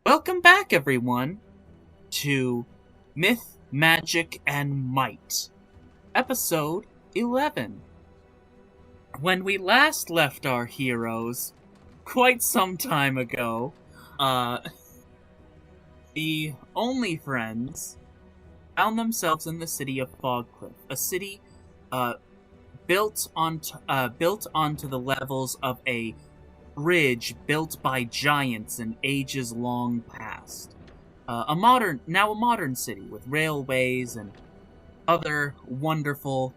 Welcome back, everyone, to Myth, Magic, and Might, Episode 11. When we last left our heroes, quite some time ago, the Only Friends found themselves in the city of Fogcliff, a city built onto the levels of a bridge built by giants in ages long past. A modern city with railways and other wonderful.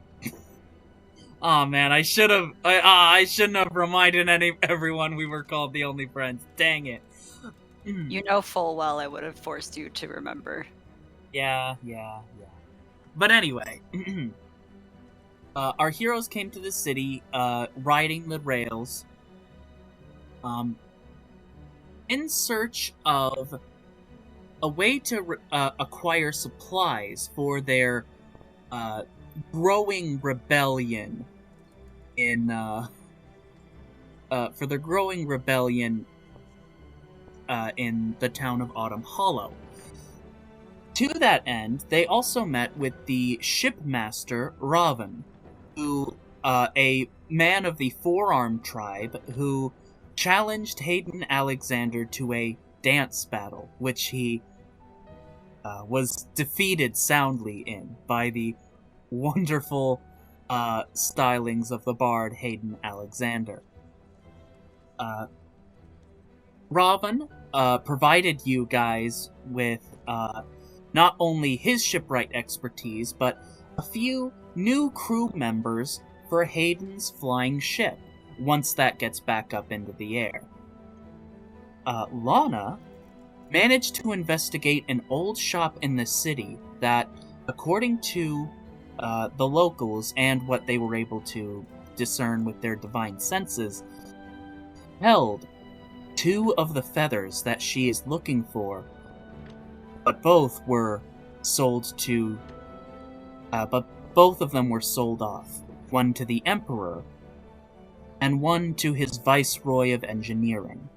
Oh man, I shouldn't have reminded everyone we were called the Only Friends. Dang it. You know full well I would have forced you to remember. Yeah. But anyway, our heroes came to the city, riding the rails, in search of a way to acquire supplies for their growing rebellion in the town of Autumn Hollow. To that end, they also met with the shipmaster Raven, who a man of the Four-Armed tribe who challenged Hayden Alexander to a dance battle, which he was defeated soundly in by the wonderful stylings of the bard Hayden Alexander. Raven provided you guys with not only his shipwright expertise, but a few new crew members for Hayden's flying ship, once that gets back up into the air. Lana managed to investigate an old shop in the city that, according to the locals and what they were able to discern with their divine senses, held two of the feathers that she is looking for, but both were sold to. But both of them were sold off. One to the Emperor, and one to his Viceroy of Engineering.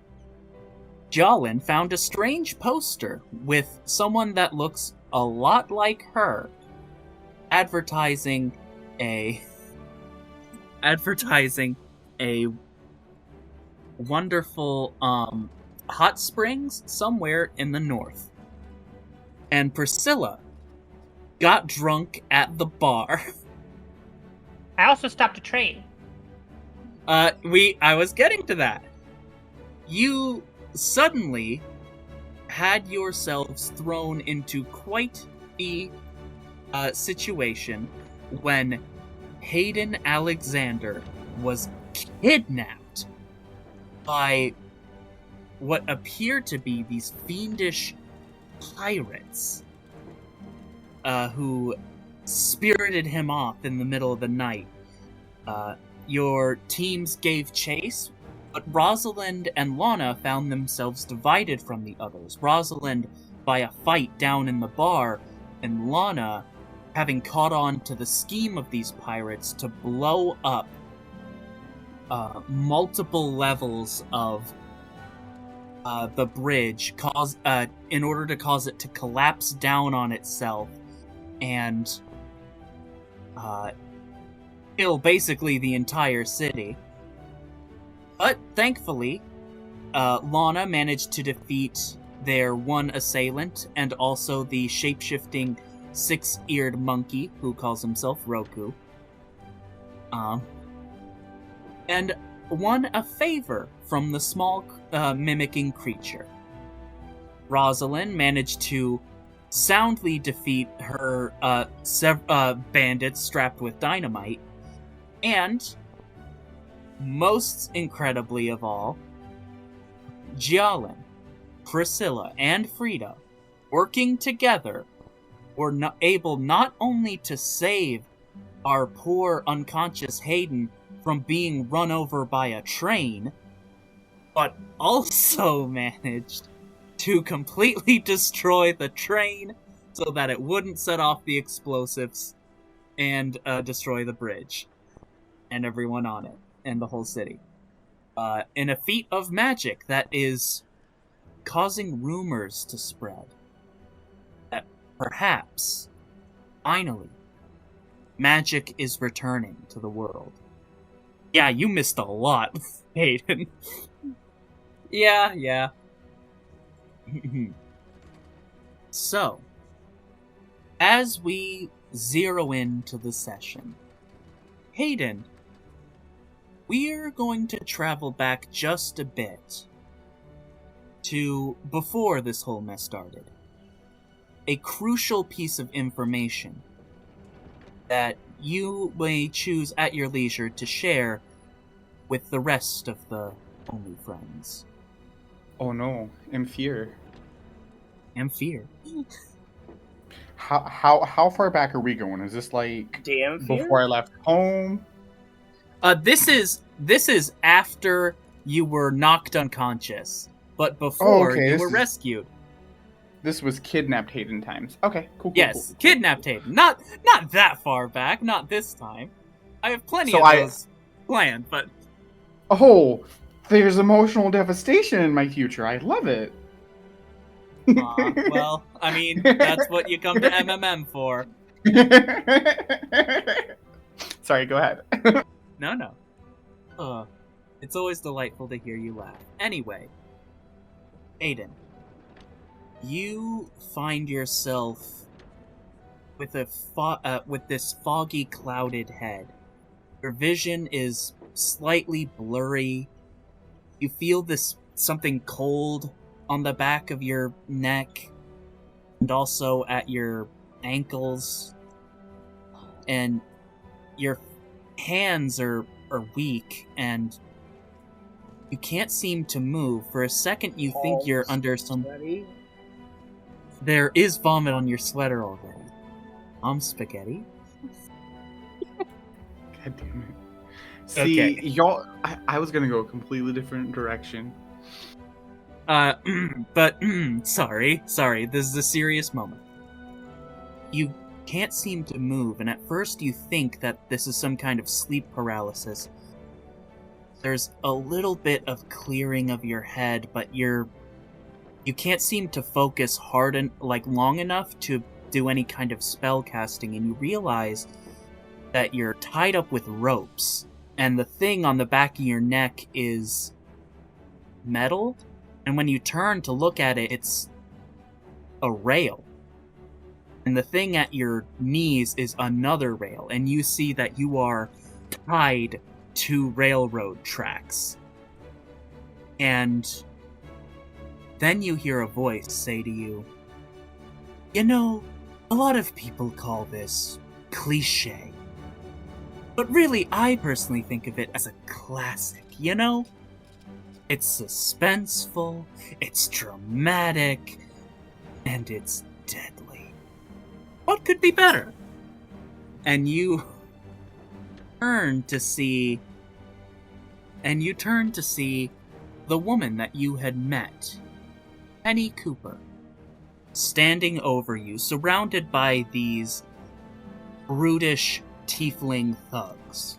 Jolin found a strange poster with someone that looks a lot like her, advertising a wonderful hot springs somewhere in the north. And Priscilla got drunk at the bar. I also stopped a train. I was getting to that. You suddenly had yourselves thrown into quite a situation when Hayden Alexander was kidnapped by what appear to be these fiendish pirates who spirited him off in the middle of the night. Your teams gave chase, but Rosalind and Lana found themselves divided from the others. Rosalind by a fight down in the bar, and Lana having caught on to the scheme of these pirates to blow up multiple levels of the bridge, in order to cause it to collapse down on itself and kill basically the entire city. But thankfully, Lana managed to defeat their one assailant and also the shape-shifting six-eared monkey who calls himself Roku. And won a favor from the small mimicking creature. Rosalind managed to soundly defeat her bandits strapped with dynamite, and most incredibly of all, Jialin, Priscilla, and Frida, working together, were able not only to save our poor unconscious Hayden from being run over by a train, but also managed to completely destroy the train so that it wouldn't set off the explosives and destroy the bridge and everyone on it and the whole city. In a feat of magic that is causing rumors to spread that perhaps, finally, magic is returning to the world. Yeah, you missed a lot, Hayden. Yeah. So, as we zero into the session, Hayden, we're going to travel back just a bit to before this whole mess started. A crucial piece of information that you may choose at your leisure to share with the rest of the Only Friends. Oh no, in fear. And fear. How far back are we going? Is this like Damn fear. before I left home? This is after you were knocked unconscious, but before you were rescued. This was kidnapped Hayden times. Okay, cool. Yes, cool. kidnapped Hayden. Not that far back. Not this time. I have plenty of those planned, but oh, there's emotional devastation in my future. I love it. well, I mean, that's what you come to MMM for. Sorry, go ahead. No. It's always delightful to hear you laugh. Anyway, Aiden, you find yourself with with this foggy, clouded head. Your vision is slightly blurry. You feel this something cold on the back of your neck and also at your ankles, and your hands are weak and you can't seem to move. For a second you think you're under some... Sweaty. There is vomit on your sweater already. Spaghetti? God damn it. See, Okay. y'all, I was gonna go a completely different direction. But, sorry, this is a serious moment. You can't seem to move, and at first you think that this is some kind of sleep paralysis. There's a little bit of clearing of your head, but you can't seem to focus hard and long enough to do any kind of spell casting, and you realize that you're tied up with ropes, and the thing on the back of your neck is metal. And when you turn to look at it, it's a rail. And the thing at your knees is another rail. And you see that you are tied to railroad tracks. And then you hear a voice say to you, "You know, a lot of people call this cliché. But really, I personally think of it as a classic, you know? It's suspenseful, it's dramatic, and it's deadly. What could be better?" And you turn to see the woman that you had met, Penny Cooper, standing over you, surrounded by these brutish tiefling thugs.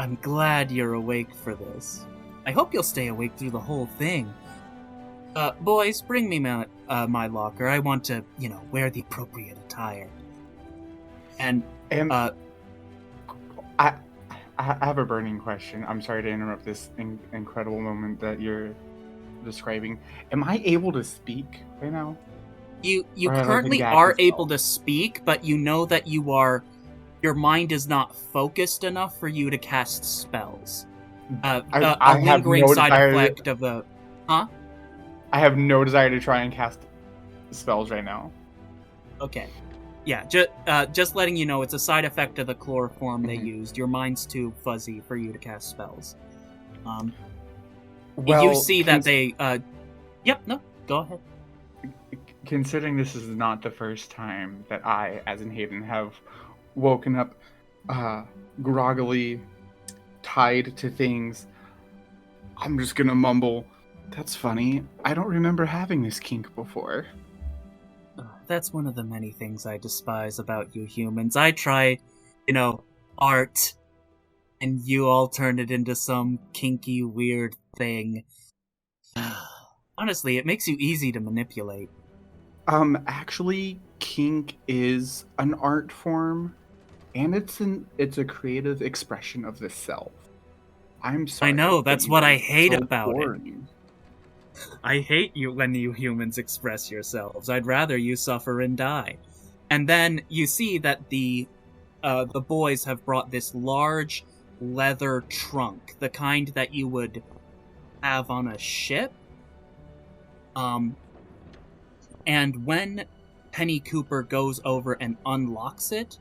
I'm glad you're awake for this. I hope you'll stay awake through the whole thing. Boys, bring me my locker. I want to, wear the appropriate attire. And I have a burning question. I'm sorry to interrupt this incredible moment that you're describing. Am I able to speak right now? You currently are able to speak, but you know that your mind is not focused enough for you to cast spells. A lingering side effect of the... Huh? I have no desire to try and cast spells right now. Okay. Yeah, just letting you know, it's a side effect of the chloroform they used. Your mind's too fuzzy for you to cast spells. You see that they... Yep, no, go ahead. Considering this is not the first time that I, as in Hayden, have woken up groggily tied to things, I'm just gonna mumble, "That's funny. I don't remember having this kink before." That's one of the many things I despise about you humans. I try, art, and you all turn it into some kinky, weird thing. Honestly, it makes you easy to manipulate. Actually, kink is an art form, and it's a creative expression of the self. I'm sorry. I know, but that's you what are I hate so about it. boring. I hate you when you humans express yourselves. I'd rather you suffer and die. And then you see that the boys have brought this large leather trunk, the kind that you would have on a ship. And when Penny Cooper goes over and unlocks it,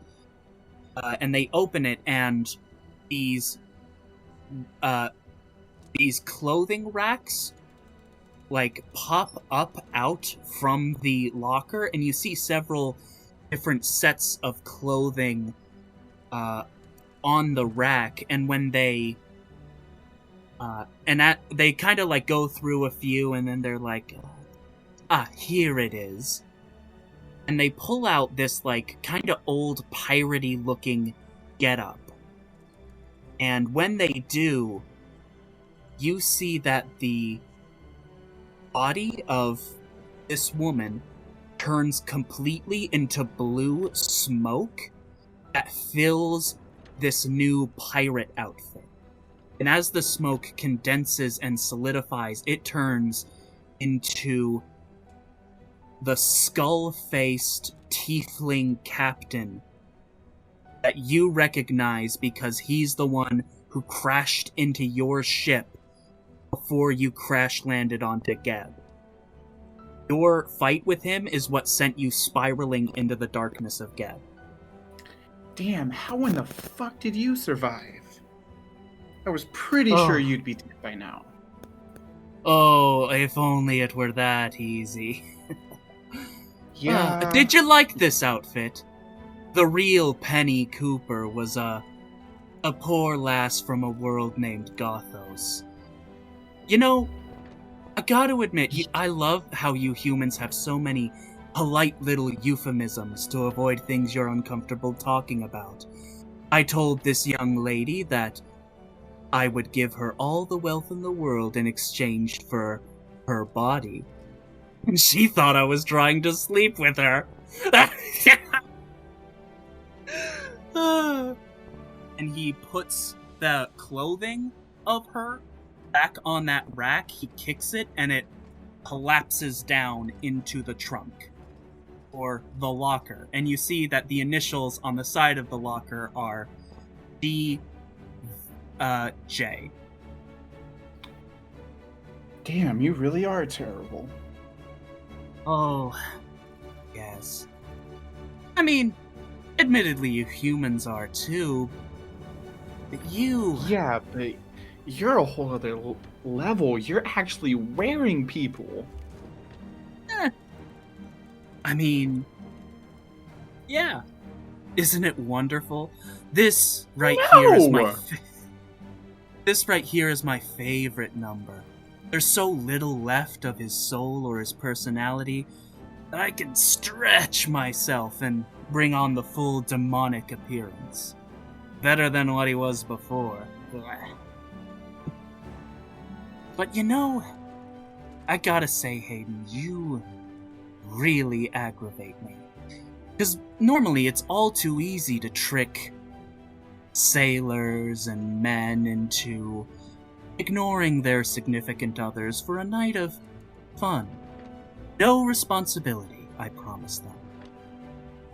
and they open it, and these clothing racks like pop up out from the locker, and you see several different sets of clothing on the rack. And when they they kind of like go through a few, and then they're like, here it is. And they pull out this like kind of old piratey looking getup. And when they do, you see that the body of this woman turns completely into blue smoke that fills this new pirate outfit. And as the smoke condenses and solidifies, it turns into the skull-faced tiefling captain that you recognize because he's the one who crashed into your ship before you crash-landed onto Geb. Your fight with him is what sent you spiraling into the darkness of Geb. Damn, how in the fuck did you survive? I was pretty sure you'd be dead by now. Oh, if only it were that easy. Yeah. Did you like this outfit? The real Penny Cooper was a poor lass from a world named Gothos. You know, I gotta admit, I love how you humans have so many polite little euphemisms to avoid things you're uncomfortable talking about. I told this young lady that I would give her all the wealth in the world in exchange for her body. And she thought I was trying to sleep with her. And he puts the clothing of her back on that rack, he kicks it, and it collapses down into the trunk. Or the locker. And you see that the initials on the side of the locker are D. J. Damn, you really are terrible. Oh, yes. I mean, admittedly, you humans are too. But you... Yeah, but you're a whole other level. You're actually wearing people. I mean... Yeah. Isn't it wonderful? This right here is my... This right here is my favorite number. There's so little left of his soul or his personality that I can stretch myself and bring on the full demonic appearance. Better than what he was before. But you know, I gotta say, Hayden, you really aggravate me. Because normally it's all too easy to trick sailors and men into ignoring their significant others for a night of fun. No responsibility, I promise them.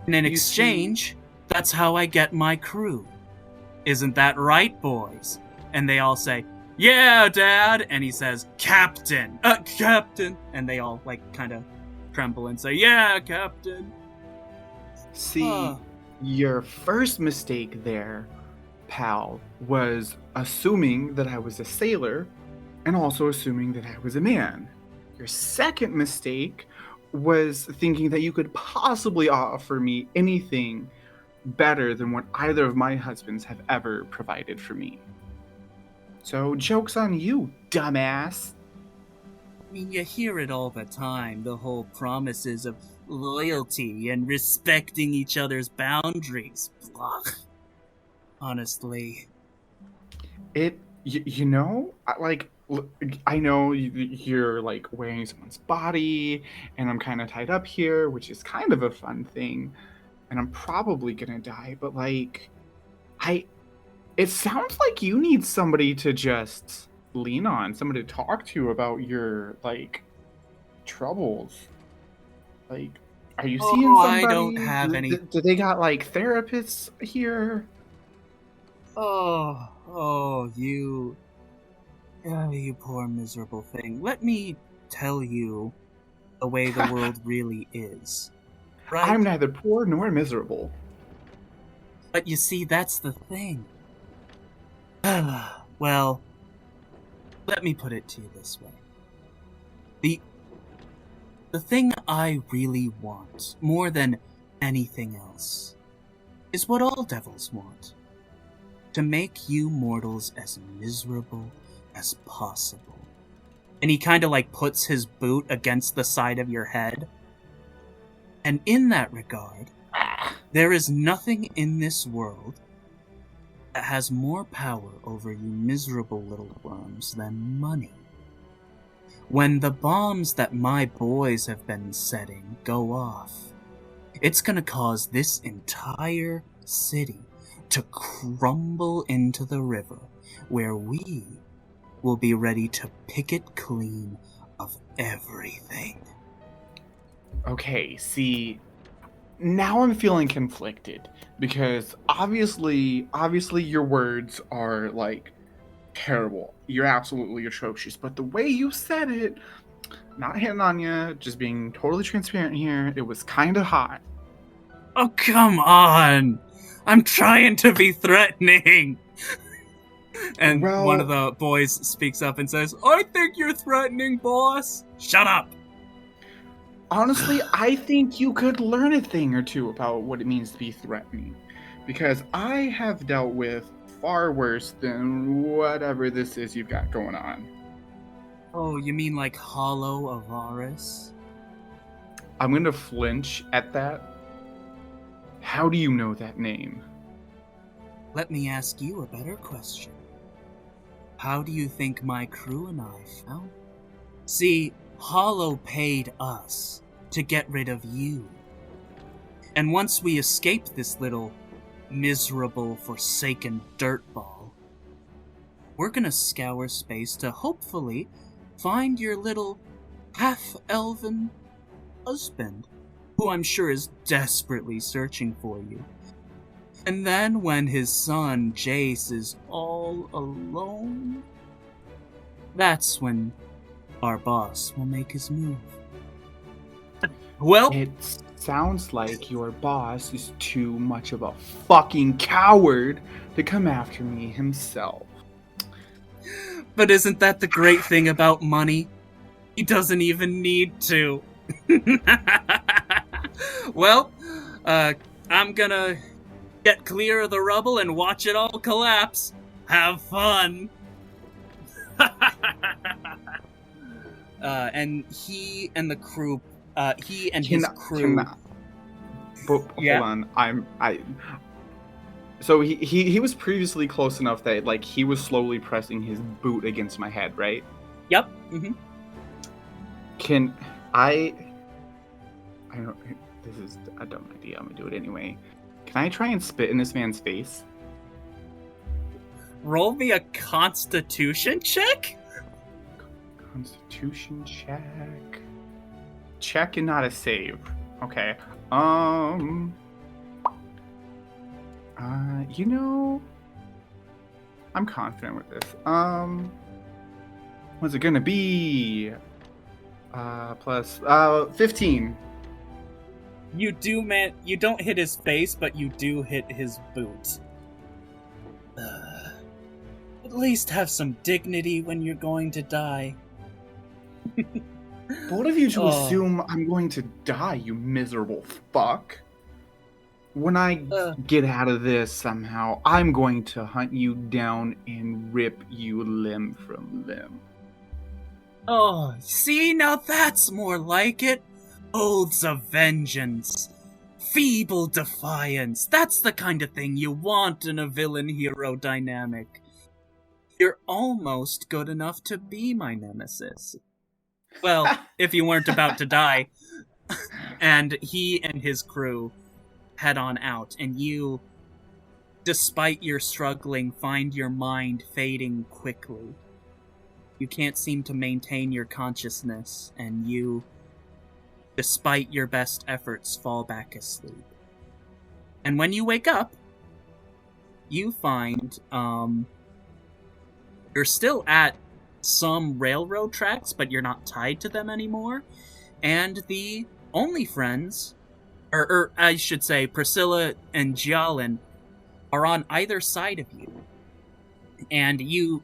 And in exchange, that's how I get my crew. Isn't that right, boys? And they all say, yeah, Dad! And he says, Captain! Captain! And they all, like, kind of tremble and say, yeah, Captain! See, your first mistake there, pal, was assuming that I was a sailor and also assuming that I was a man. Your second mistake was thinking that you could possibly offer me anything better than what either of my husbands have ever provided for me. So, joke's on you, dumbass. I mean, you hear it all the time, the whole promises of loyalty and respecting each other's boundaries. Blah. Honestly. You know, I know you're like wearing someone's body, and I'm kind of tied up here, which is kind of a fun thing, and I'm probably gonna die. But like, I, it sounds like you need somebody to just lean on, somebody to talk to about your like troubles. Like, are you seeing Oh, I somebody? don't have any. Do they got like therapists here? Oh, you. You poor miserable thing. Let me tell you the way the world really is. Right? I'm neither poor nor miserable. But you see, that's the thing. Well, let me put it to you this way. The thing I really want, more than anything else, is what all devils want. To make you mortals as miserable as possible. And he kind of like puts his boot against the side of your head. And in that regard, there is nothing in this world that has more power over you miserable little worms than money. When the bombs that my boys have been setting go off, it's gonna cause this entire city to crumble into the river, where we will be ready to pick it clean of everything. Okay, see, now I'm feeling conflicted because obviously your words are like terrible. You're absolutely atrocious, but the way you said it, not hitting on you, just being totally transparent here, it was kind of hot. Oh, come on! I'm trying to be threatening! And Well- one of the boys speaks up and says, I think you're threatening, boss! Shut up! Honestly, I think you could learn a thing or two about what it means to be threatening, because I have dealt with far worse than whatever this is you've got going on. Oh, you mean like Hollow Avaris? I'm gonna flinch at that. How do you know that name? Let me ask you a better question. How do you think my crew and I found? See, Hollow paid us to get rid of you. And once we escape this little miserable, forsaken dirtball, we're gonna scour space to hopefully find your little half-elven husband, who I'm sure is desperately searching for you. And then when his son, Jace, is all alone, that's when our boss will make his move. Well, It sounds like your boss is too much of a fucking coward to come after me himself. but isn't that the great thing about money? He doesn't even need to. Well, I'm gonna get clear of the rubble and watch it all collapse. Have fun! And he and the crew, his crew. But Yeah. hold on, So he was previously close enough that like he was slowly pressing his boot against my head, right? Yep. Mm-hmm. Can I don't. This is a dumb idea. I'm gonna do it anyway. Can I try and spit in this man's face? Roll me a Constitution check. Constitution check. Check and not a save. Okay. You know, I'm confident with this. What's it gonna be? Plus 15. You do, man. You don't hit his face, but you do hit his boot. At least have some dignity when you're going to die. Bold of you to Oh. assume I'm going to die, you miserable fuck. When I get out of this somehow, I'm going to hunt you down and rip you limb from limb. Oh, see, now that's more like it. Oaths of vengeance. Feeble defiance. That's the kind of thing you want in a villain-hero dynamic. You're almost good enough to be my nemesis. Well, if you weren't about to die. And he and his crew head on out, and you, despite your struggling, find your mind fading quickly. You can't seem to maintain your consciousness, and you, despite your best efforts, fall back asleep. And when you wake up, you find, you're still at some railroad tracks, but you're not tied to them anymore. And the only friends, or I should say, Priscilla and Jalen, are on either side of you. And you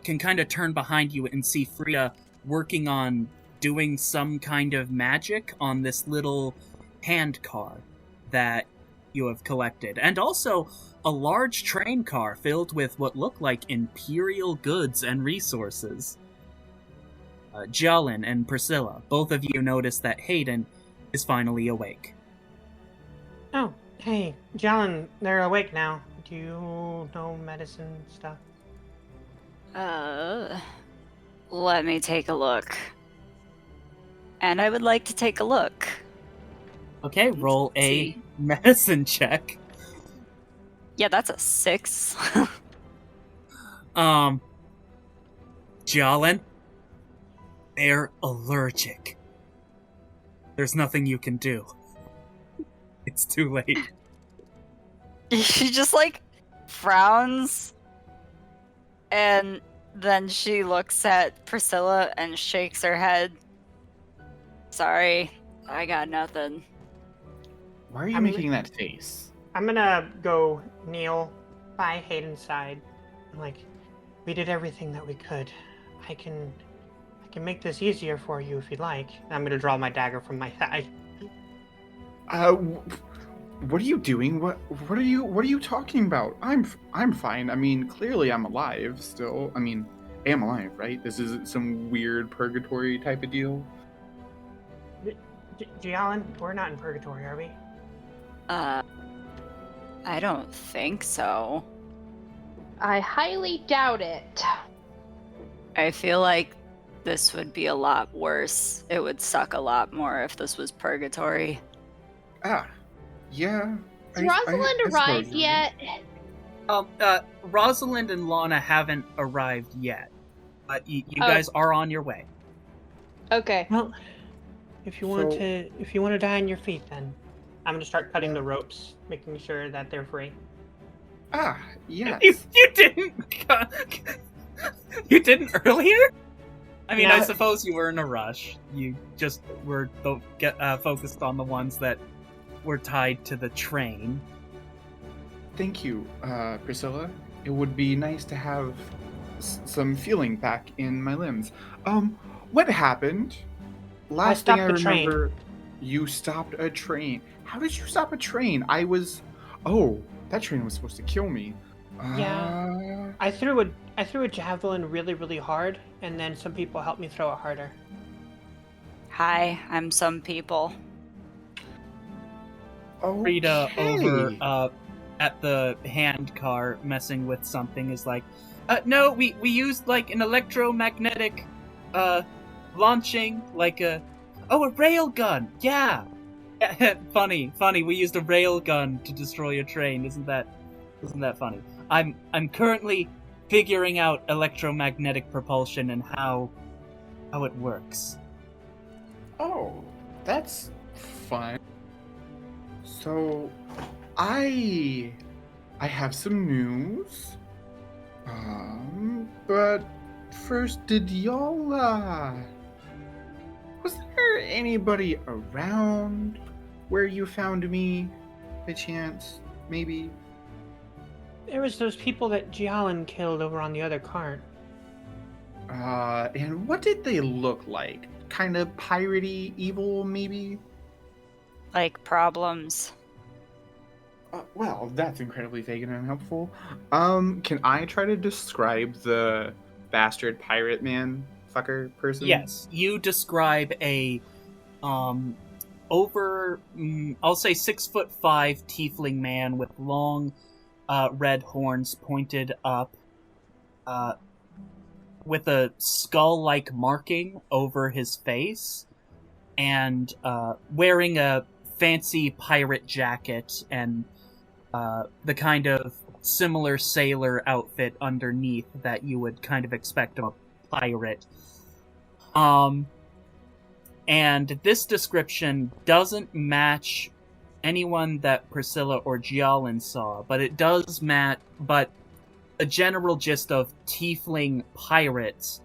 can kind of turn behind you and see Frida working on doing some kind of magic on this little hand car that you have collected. And also a large train car filled with what look like imperial goods and resources. Jalen and Priscilla, both of you notice that Hayden is finally awake. Oh, hey, John, they're awake now. Do you know medicine stuff? Let me take a look. And I would like to take a look. Okay, roll a see. medicine check. Yeah, that's a 6. Jalen, they're allergic. There's nothing you can do. It's too late. She just, frowns. And then she looks at Priscilla and shakes her head. Sorry, I got nothing. Why are you making that face? I'm gonna go kneel by Hayden's side. We did everything that we could. I can make this easier for you if you'd like. I'm gonna draw my dagger from my thigh. What are you doing? What are you talking about? I'm fine. I mean, clearly I'm alive still. I mean, I am alive, right? This isn't some weird purgatory type of deal. Giallan, we're not in purgatory, are we? I don't think so. I highly doubt it. I feel like this would be a lot worse. It would suck a lot more if this was purgatory. Yeah. Has Rosalind arrived yet? Rosalind and Lana haven't arrived yet, but you guys are on your way. Okay. Well, if you want to die on your feet, then I'm gonna start cutting the ropes, making sure that they're free. Yes. You didn't. You didn't earlier. I mean, No. I suppose you were in a rush. You just were focused on the ones that were tied to the train. Thank you, Priscilla. It would be nice to have some feeling back in my limbs. What happened? Last thing I remember, you stopped a train. How did you stop a train? That train was supposed to kill me. Yeah. I threw a javelin really, really hard, and then some people helped me throw it harder. Hi, I'm some people. Okay. Frida over at the hand car messing with something is like, no, we used an electromagnetic launching a rail gun. Yeah. funny. We used a rail gun to destroy a train. Isn't that funny? I'm currently figuring out electromagnetic propulsion and how it works. Oh, that's fun. So, I have some news. But first, did y'all, was there anybody around where you found me, by chance, maybe? There was those people that Giallan killed over on the other cart. And what did they look like? Kind of piratey, evil, maybe? Like problems. Well, that's incredibly vague and unhelpful. Can I try to describe the bastard pirate man fucker person? Yes, you describe a I'll say 6'5" tiefling man with long red horns pointed up, with a skull-like marking over his face, and wearing a fancy pirate jacket and the kind of similar sailor outfit underneath that you would kind of expect of a pirate. And this description doesn't match anyone that Priscilla or Gialin saw, but it does match, but a general gist of tiefling pirates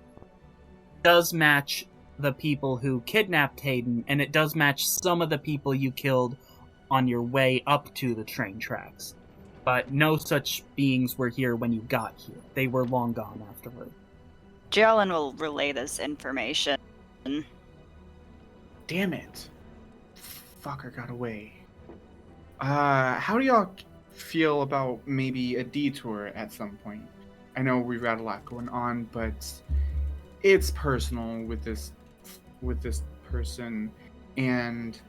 does match the people who kidnapped Hayden, and it does match some of the people you killed on your way up to the train tracks. But no such beings were here when you got here. They were long gone afterward. Gialin will relay this information. Damn it. Fucker got away. How do y'all feel about maybe a detour at some point? I know we've got a lot going on, but it's personal with this person, and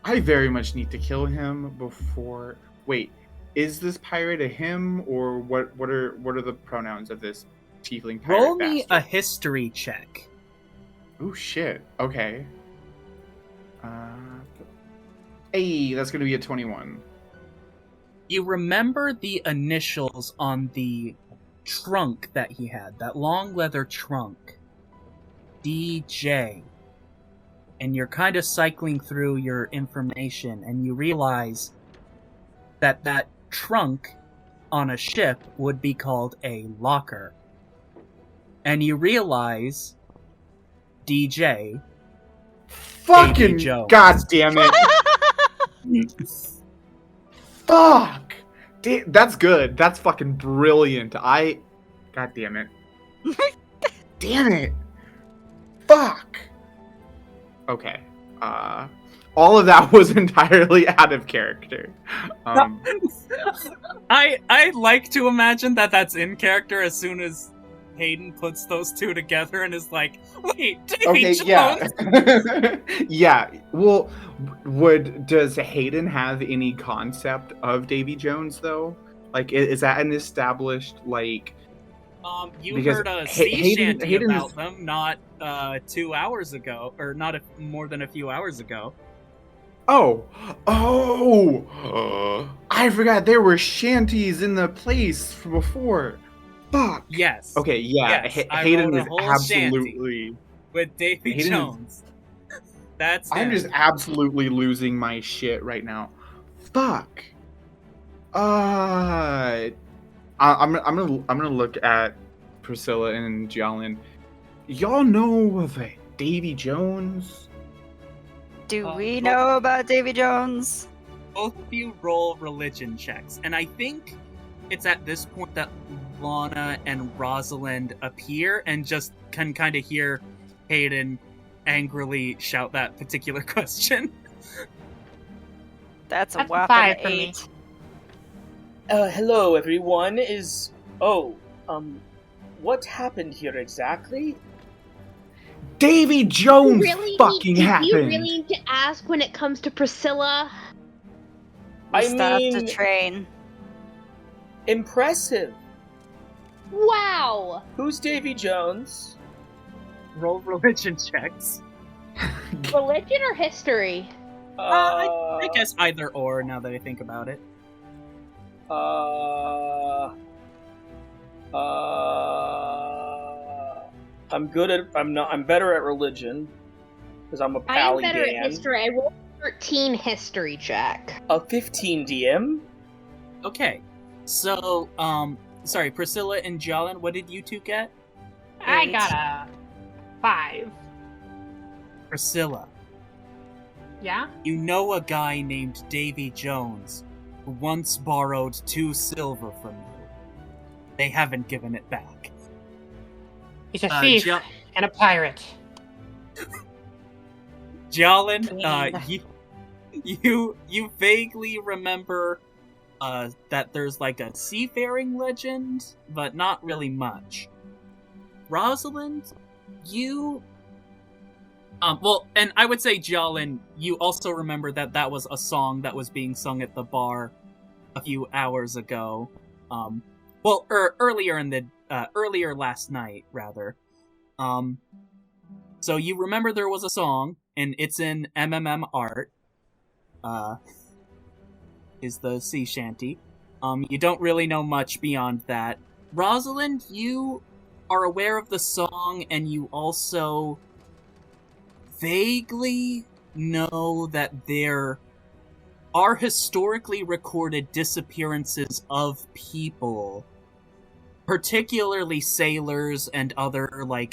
I very much need to kill him before. Wait, is this pirate a him, or what are the pronouns of this tiefling pirate? Roll me a history check. Oh shit. Okay. Hey, that's gonna be a 21. You remember the initials on the trunk that he had, that long leather trunk. DJ. And you're kind of cycling through your information, and you realize that that trunk on a ship would be called a locker. And you realize DJ. Fucking god damn it. Fuck! That's good. That's fucking brilliant. God damn it. Damn it. Fuck! Okay. All of that was entirely out of character. I like to imagine that that's in character as soon as Hayden puts those two together and is like, wait, Davy Jones? Yeah. Yeah. Well, does Hayden have any concept of Davy Jones, though? Like, is that an established, like... You heard a sea shanty about them not 2 hours ago, or not more than a few hours ago. Oh! I forgot there were shanties in the place from before. Fuck. Yes. Okay, yeah. Yes, Hayden is absolutely... with Davy Jones. That's I'm just absolutely losing my shit right now. Fuck. I'm gonna look at Priscilla and Gialin. Y'all know of a Davy Jones? Do we know about Davy Jones? Both of you roll religion checks, and I think it's at this point that Lana and Rosalind appear and just can kind of hear Hayden angrily shout that particular question. That's a That's a whopping 5 for me. 8. Hello everyone, what happened here exactly? Davy Jones fucking do happened! you really need to ask when it comes to Priscilla? We stopped the train. Impressive. Wow! Who's Davy Jones? Roll religion checks. Religion or history? I guess either or, now that I think about it. I'm better at religion because I'm a I am pally better Dan. at history. I rolled 13 history check. A 15 DM. Okay, so, sorry, Priscilla and Gialin, what did you two get? I got a 5. Priscilla, Yeah? you know a guy named Davy Jones who once borrowed 2 silver from you. They haven't given it back. He's a thief and a pirate. Gialin, you vaguely remember that there's like a seafaring legend, but not really much. Rosalind, you... well, and I would say, Gialin, you also remember that that was a song that was being sung at the bar a few hours ago. Earlier in the earlier last night, rather. So you remember there was a song, and it's in MMM art. Is the sea shanty. You don't really know much beyond that. Rosalind, you are aware of the song, and you also vaguely know that there are historically recorded disappearances of people, particularly sailors and other,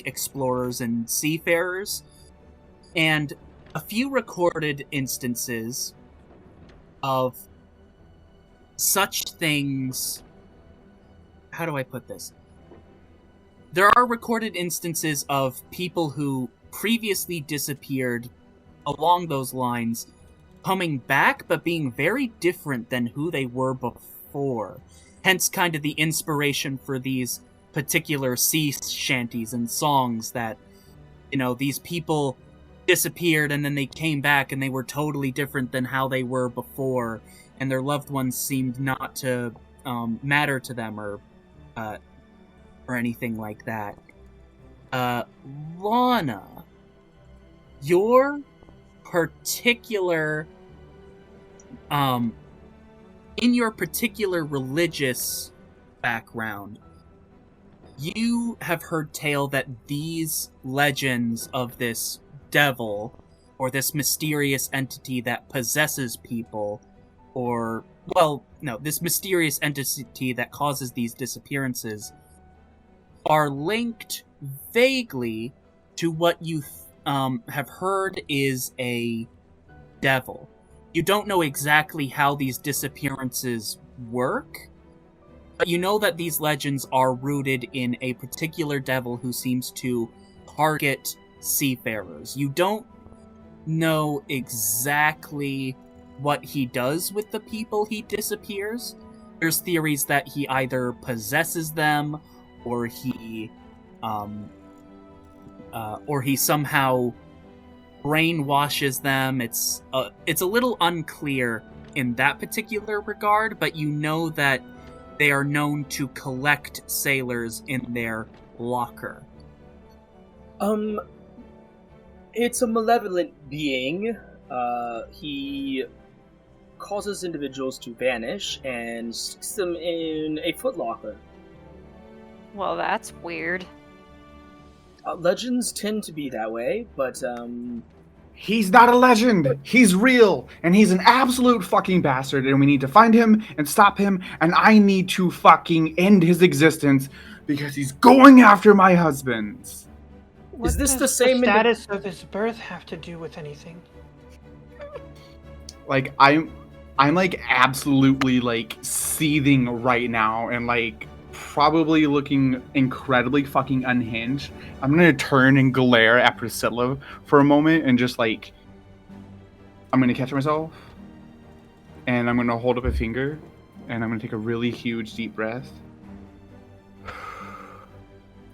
explorers and seafarers, and a few recorded instances of such things. How do I put this? There are recorded instances of people who previously disappeared along those lines coming back, but being very different than who they were before. Hence kind of the inspiration for these particular sea shanties and songs that, these people disappeared and then they came back and they were totally different than how they were before, and their loved ones seemed not to matter to them or anything like that. Lana, your particular in your particular religious background, you have heard tale that these legends of this devil or this mysterious entity that possesses people, or this mysterious entity that causes these disappearances are linked vaguely to what you have heard is a devil. You don't know exactly how these disappearances work, but you know that these legends are rooted in a particular devil who seems to target seafarers. You don't know exactly what he does with the people he disappears. There's theories that he either possesses them, or he somehow brainwashes them. It's a little unclear in that particular regard, but you know that they are known to collect sailors in their locker. It's a malevolent being. He causes individuals to vanish and sticks them in a footlocker. Well, that's weird. Legends tend to be that way, but He's not a legend. He's real, and he's an absolute fucking bastard, and we need to find him and stop him, and I need to fucking end his existence because he's going after my husband's. What Is this does the same status of his birth have to do with anything? I'm absolutely seething right now, and probably looking incredibly fucking unhinged. I'm gonna turn and glare at Priscilla for a moment and just I'm gonna catch myself, and I'm gonna hold up a finger, and I'm gonna take a really huge deep breath.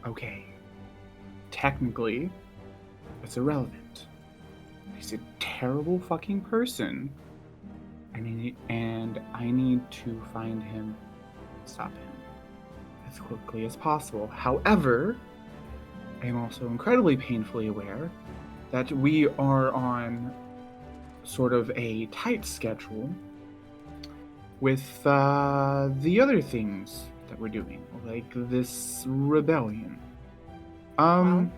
Okay. Technically, it's irrelevant. He's a terrible fucking person. And I need to find him, stop him as quickly as possible. However, I am also incredibly painfully aware that we are on sort of a tight schedule with the other things that we're doing, like this rebellion. Well,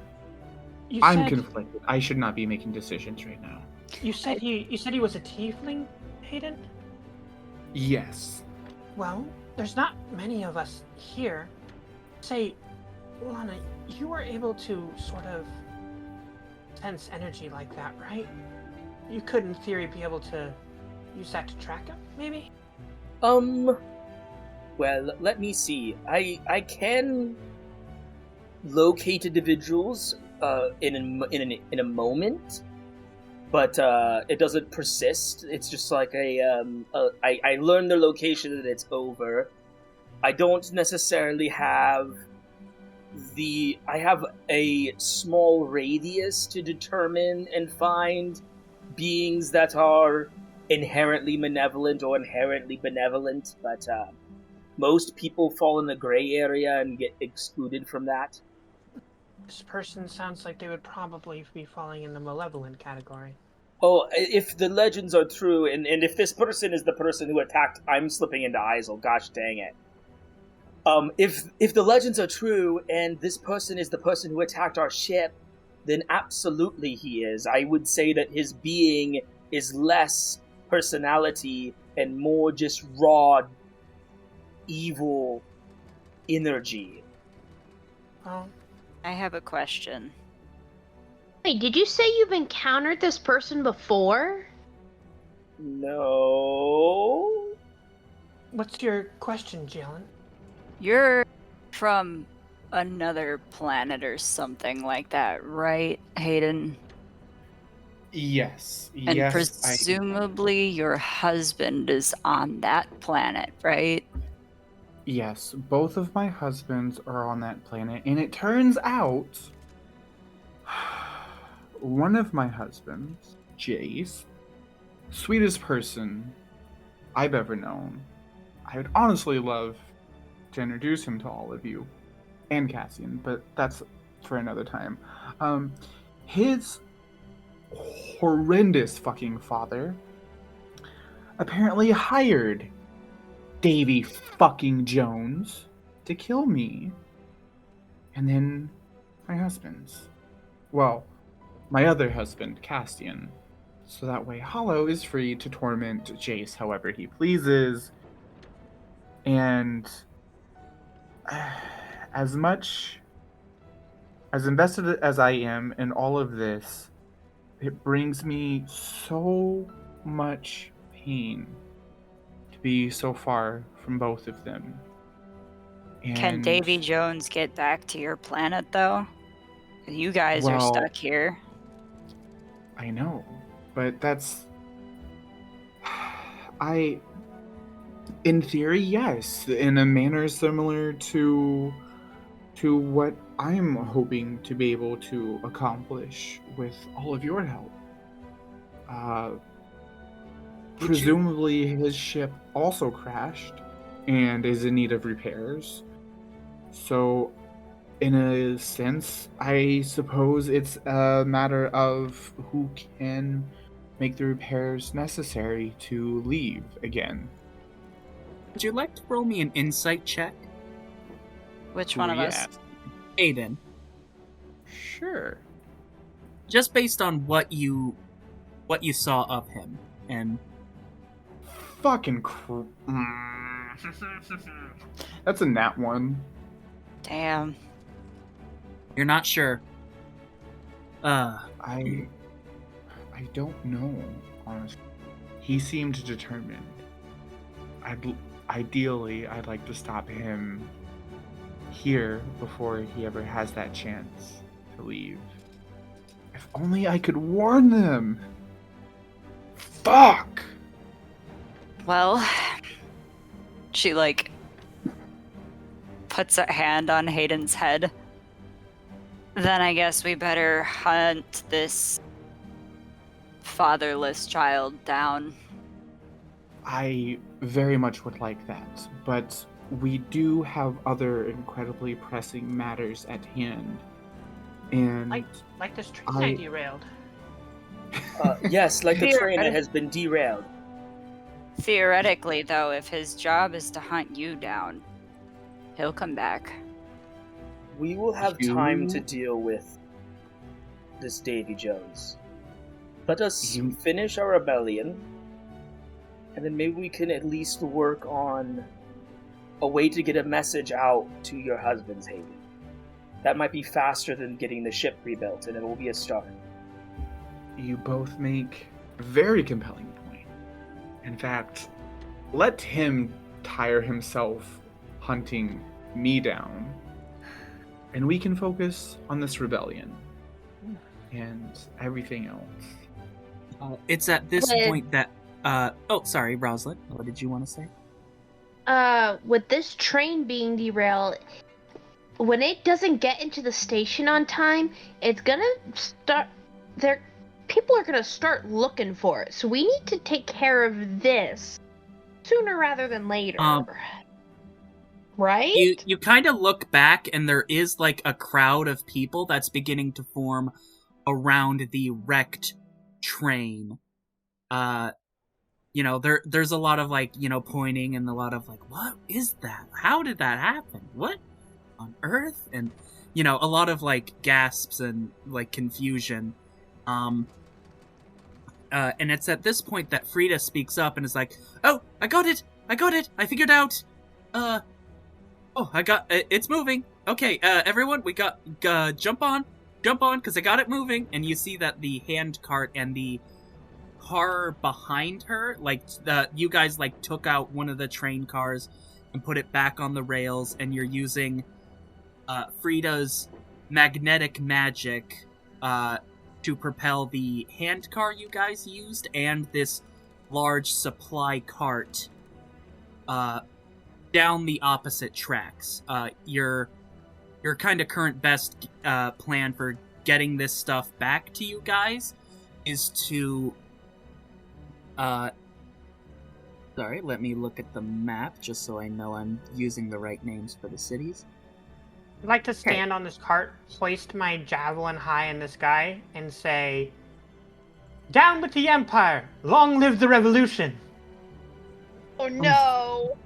I'm conflicted. I should not be making decisions right now. You said he was a tiefling, Hayden? Yes. Well, there's not many of us here. Say, Lana, you were able to sort of sense energy like that, right? You could, in theory, be able to use that to track him, maybe? Well, let me see. I can locate individuals in a moment, but it doesn't persist. It's just like I learn their location and it's over. I don't necessarily have I have a small radius to determine and find beings that are inherently malevolent or inherently benevolent, but most people fall in the gray area and get excluded from that. This person sounds like they would probably be falling in the malevolent category. Oh, if the legends are true, and if this person is the person who attacked, I'm slipping into Isel, gosh dang it. If the legends are true, and this person is the person who attacked our ship, then absolutely he is. I would say that his being is less personality and more just raw, evil energy. Well, I have a question. Wait, did you say you've encountered this person before? No. what's your question, Jalen? You're from another planet or something like that, right, Hayden? Yes. And yes. presumably your husband is on that planet, right? Yes, both of my husbands are on that planet, and it turns out one of my husbands, Jace, sweetest person I've ever known. I would honestly love to introduce him to all of you, and Cassian, but that's for another time. His horrendous fucking father apparently hired Davy fucking Jones to kill me. And then my husband's. Well, my other husband, Castian. So that way Hollow is free to torment Jace however he pleases. And as invested as I am in all of this, it brings me so much pain to be so far from both of them. Can And, Davy Jones get back to your planet, though? You guys are Well- stuck here. I know, but that's... In theory, yes, in a manner similar to what I'm hoping to be able to accomplish with all of your help. Presumably his ship also crashed and is in need of repairs. So, in a sense, I suppose it's a matter of who can make the repairs necessary to leave again. Would you like to roll me an insight check? Which one of us? Aiden. Sure. Just based on what you saw of him. And Fucking That's a nat one. Damn. you're not sure. I don't know, honestly. He seemed determined. Ideally, I'd like to stop him here before he ever has that chance to leave. If only I could warn them! Fuck! Well, she, puts a hand on Hayden's head. Then I guess we better hunt this fatherless child down. I very much would like that, but we do have other incredibly pressing matters at hand. And Like this train I derailed. Yes, like the train that has been derailed. Theoretically, though, if his job is to hunt you down, he'll come back. We will have time to deal with this Davy Jones. Let us finish our rebellion, and then maybe we can at least work on a way to get a message out to your husband's Hayden. That might be faster than getting the ship rebuilt, and it will be a start. You both make a very compelling point. In fact, let him tire himself hunting me down, and we can focus on this rebellion and everything else. It's at this point that oh, sorry, Rosalind. What did you want to say? With this train being derailed, when it doesn't get into the station on time, it's gonna start. People are gonna start looking for it. So we need to take care of this sooner rather than later. Right? You kind of look back, and there is like a crowd of people that's beginning to form around the wrecked train. There's a lot of like, pointing, and a lot of like, what is that? How did that happen? What on earth? And a lot of like gasps and like confusion. And it's at this point that Frida speaks up and is like, "Oh, I got it! I figured out. It's moving. Okay, everyone, we got jump on, because I got it moving." And you see that the hand cart and the car behind her, like you guys like took out one of the train cars and put it back on the rails, and you're using Frida's magnetic magic to propel the hand car you guys used and this large supply cart down the opposite tracks. Your kind of current best plan for getting this stuff back to you guys is to sorry, let me look at the map just so I know I'm using the right names for the cities. I'd like to stand on this cart, hoist my javelin high in the sky, and say, "Down with the Empire! Long live the Revolution!" Oh no!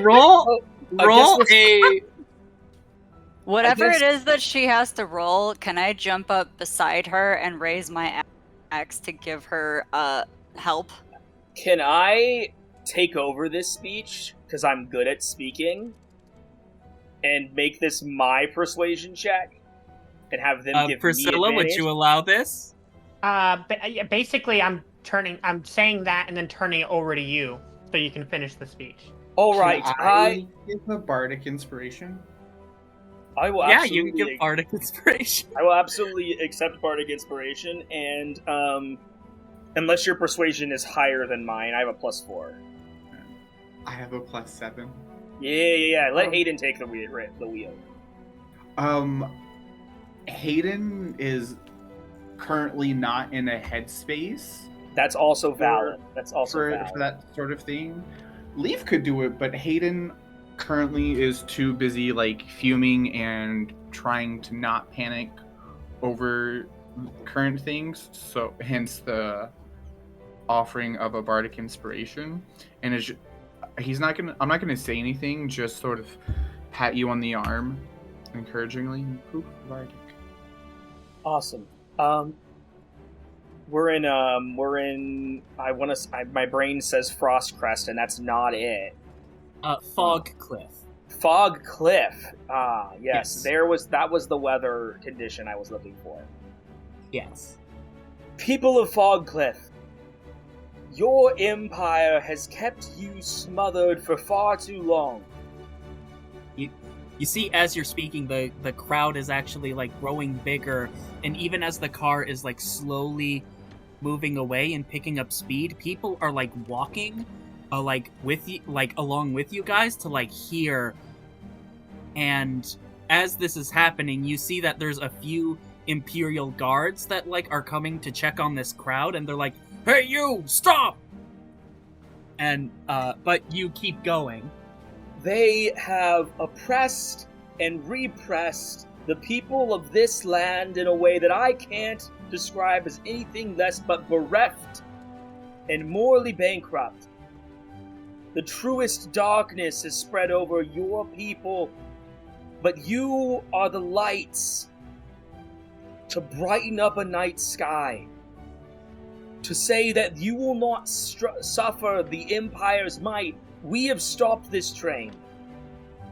Roll a... Whatever it is that she has to roll, can I jump up beside her and raise my axe to give her help? Can I take over this speech, because I'm good at speaking, and make this my persuasion check? And have them give Priscilla, me would advantage? you allow this? Basically, I'm saying that and then turning it over to you, so you can finish the speech. All right, Can I give a bardic inspiration? I will Yeah, absolutely, you can give bardic inspiration. I will absolutely accept bardic inspiration, and unless your persuasion is higher than mine, I have a +4. I have a +7. Yeah. Let Hayden take the wheel. Hayden is currently not in a headspace That's also valid. That's also for valid. that sort of thing. Leaf could do it, but Hayden currently is too busy like fuming and trying to not panic over current things, so hence the offering of a bardic inspiration. And I'm not gonna say anything, just sort of pat you on the arm encouragingly. Poof, bardic. Awesome. We're in my brain says Frostcrest, and that's not it. Fogcliff. Fogcliff. Ah, yes. Yes. That was the weather condition I was looking for. Yes. People of Fogcliff, your empire has kept you smothered for far too long. You see, as you're speaking, the crowd is actually like growing bigger, and even as the car is like slowly moving away and picking up speed, people are like walking like with you, like along with you guys to like here. And as this is happening, you see that there's a few Imperial guards that like are coming to check on this crowd, and they're like, "Hey, you, stop!" And but you keep going. They have oppressed and repressed the people of this land in a way that I can't describe as anything less but bereft and morally bankrupt. The truest darkness is spread over your people, but you are the lights to brighten up a night sky, to say that you will not suffer the Empire's might. We have stopped this train,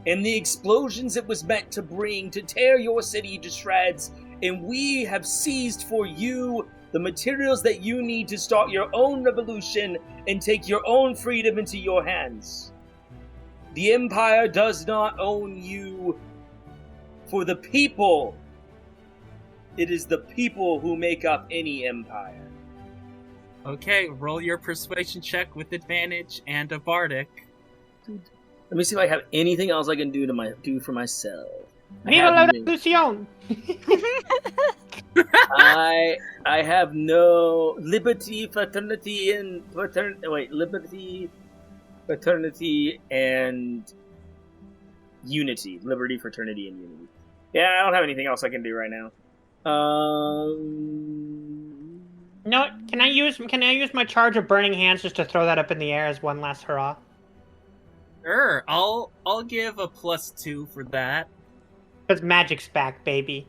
and the explosions it was meant to bring to tear your city to shreds, and we have seized for you the materials that you need to start your own revolution and take your own freedom into your hands. The Empire does not own you for the people. It is the people who make up any empire. Okay, roll your persuasion check with advantage and a bardic. Let me see if I have anything else I can do for myself. Viva la revolution! I have no liberty, fraternity, and liberty, fraternity, and Unity, liberty, fraternity, and unity. Yeah, I don't have anything else I can do right now. No, can I use my charge of burning hands just to throw that up in the air as one last hurrah? Sure, I'll give a +2 for that. Because magic's back, baby.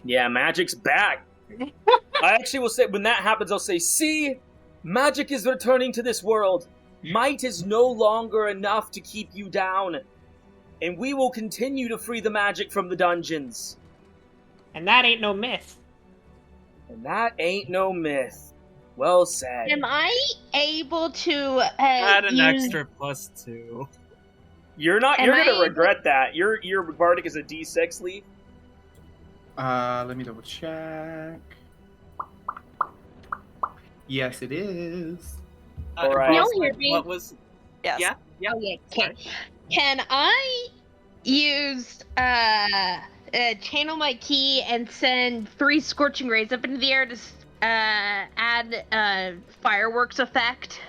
Yeah, magic's back. I actually will say, when that happens, I'll say, see, magic is returning to this world. Might is no longer enough to keep you down. And we will continue to free the magic from the dungeons. And that ain't no myth. And that ain't no myth. Well said. Am I able to Add an use... extra +2. You're not. Am You're gonna I- regret that. Your bardic is a D6, Leaf. Let me double check. Yes, it is. Alright. No, Roslyn, you're being- what was? Yes. Yeah. Oh, yeah, can I use channel my key and send 3 scorching rays up into the air to add fireworks effect?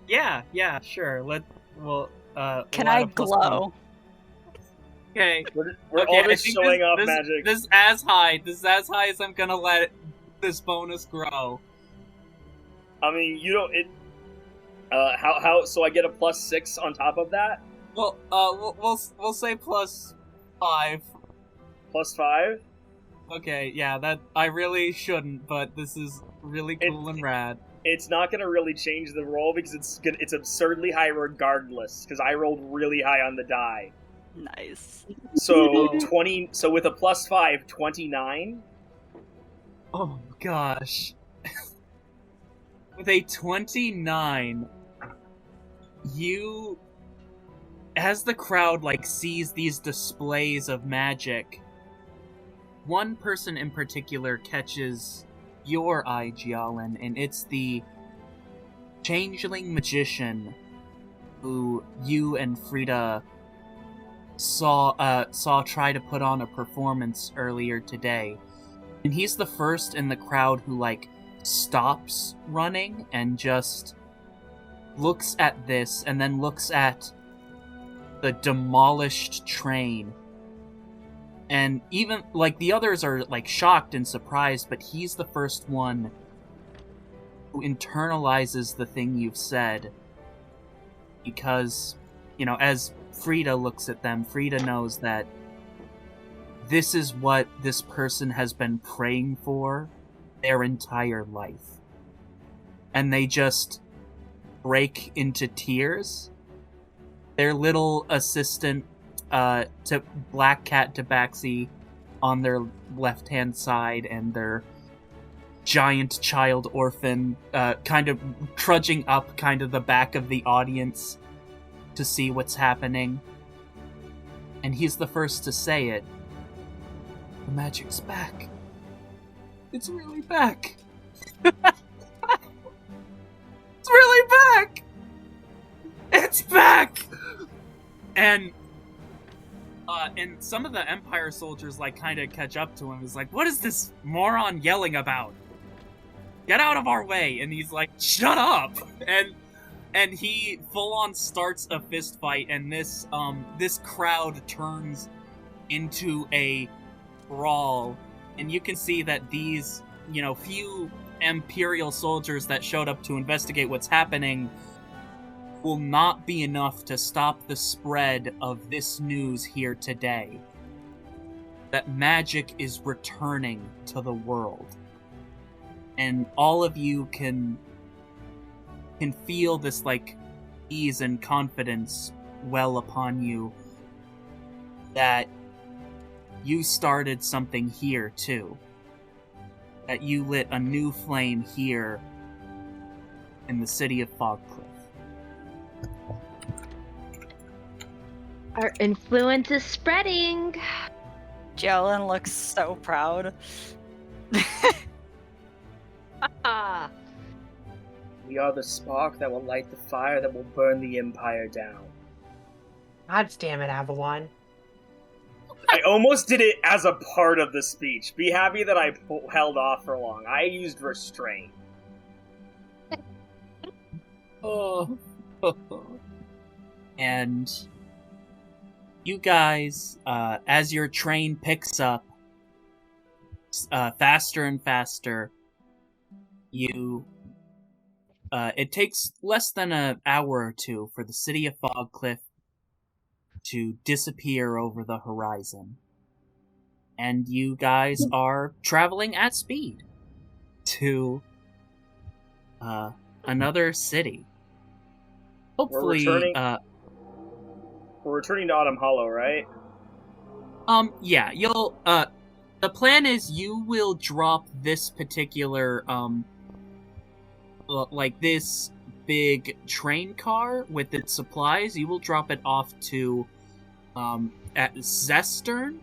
Yeah, sure. Can we'll I add a +1. glow? Okay. We're Okay, all I just think showing off magic. This is as high. This is as high as I'm gonna let this bonus grow. I mean, you don't. How? So I get a +6 on top of that. Well, we'll say +5. +5. Okay, yeah, that I really shouldn't, but this is really cool and rad. It's not gonna really change the roll because it's absurdly high regardless. Because I rolled really high on the die. Nice. So 20. So with a +5, 29. Oh gosh. With a 29, you, as the crowd sees these displays of magic, one person in particular catches your eye, Jialin, and it's the changeling magician who you and Frida saw try to put on a performance earlier today. And he's the first in the crowd who stops running and just looks at this and then looks at the demolished train. And even the others are shocked and surprised, but he's the first one who internalizes the thing you've said. Because, as Frida looks at them, Frida knows that this is what this person has been praying for their entire life. And they just break into tears. Their little assistant, to Black Cat Tabaxi on their left-hand side, and their giant child orphan kind of trudging up the back of the audience to see what's happening. And he's the first to say it. The magic's back. It's really back. It's really back. It's back. And some of the Empire soldiers kind of catch up to him. He's like, "What is this moron yelling about? Get out of our way!" And he's like, "Shut up!" And he full on starts a fist fight, and this crowd turns into a brawl. And you can see that these, few Imperial soldiers that showed up to investigate what's happening will not be enough to stop the spread of this news here today. That magic is returning to the world. And all of you can feel this ease and confidence well upon you that you started something here too. That you lit a new flame here in the city of Fogcliff. Our influence is spreading. Jalen looks so proud. Ah. We are the spark that will light the fire that will burn the Empire down. God damn it, Avalon. I almost did it as a part of the speech. Be happy that I held off for long. I used restraint. Oh. And you guys, as your train picks up faster and faster, it takes less than an hour or two for the city of Fogcliff to disappear over the horizon. And you guys are traveling at speed to another city. Hopefully, We're returning to Autumn Hollow, right? yeah, you'll, the plan is you will drop this particular, like this big train car with its supplies, you will drop it off to, at Zestern.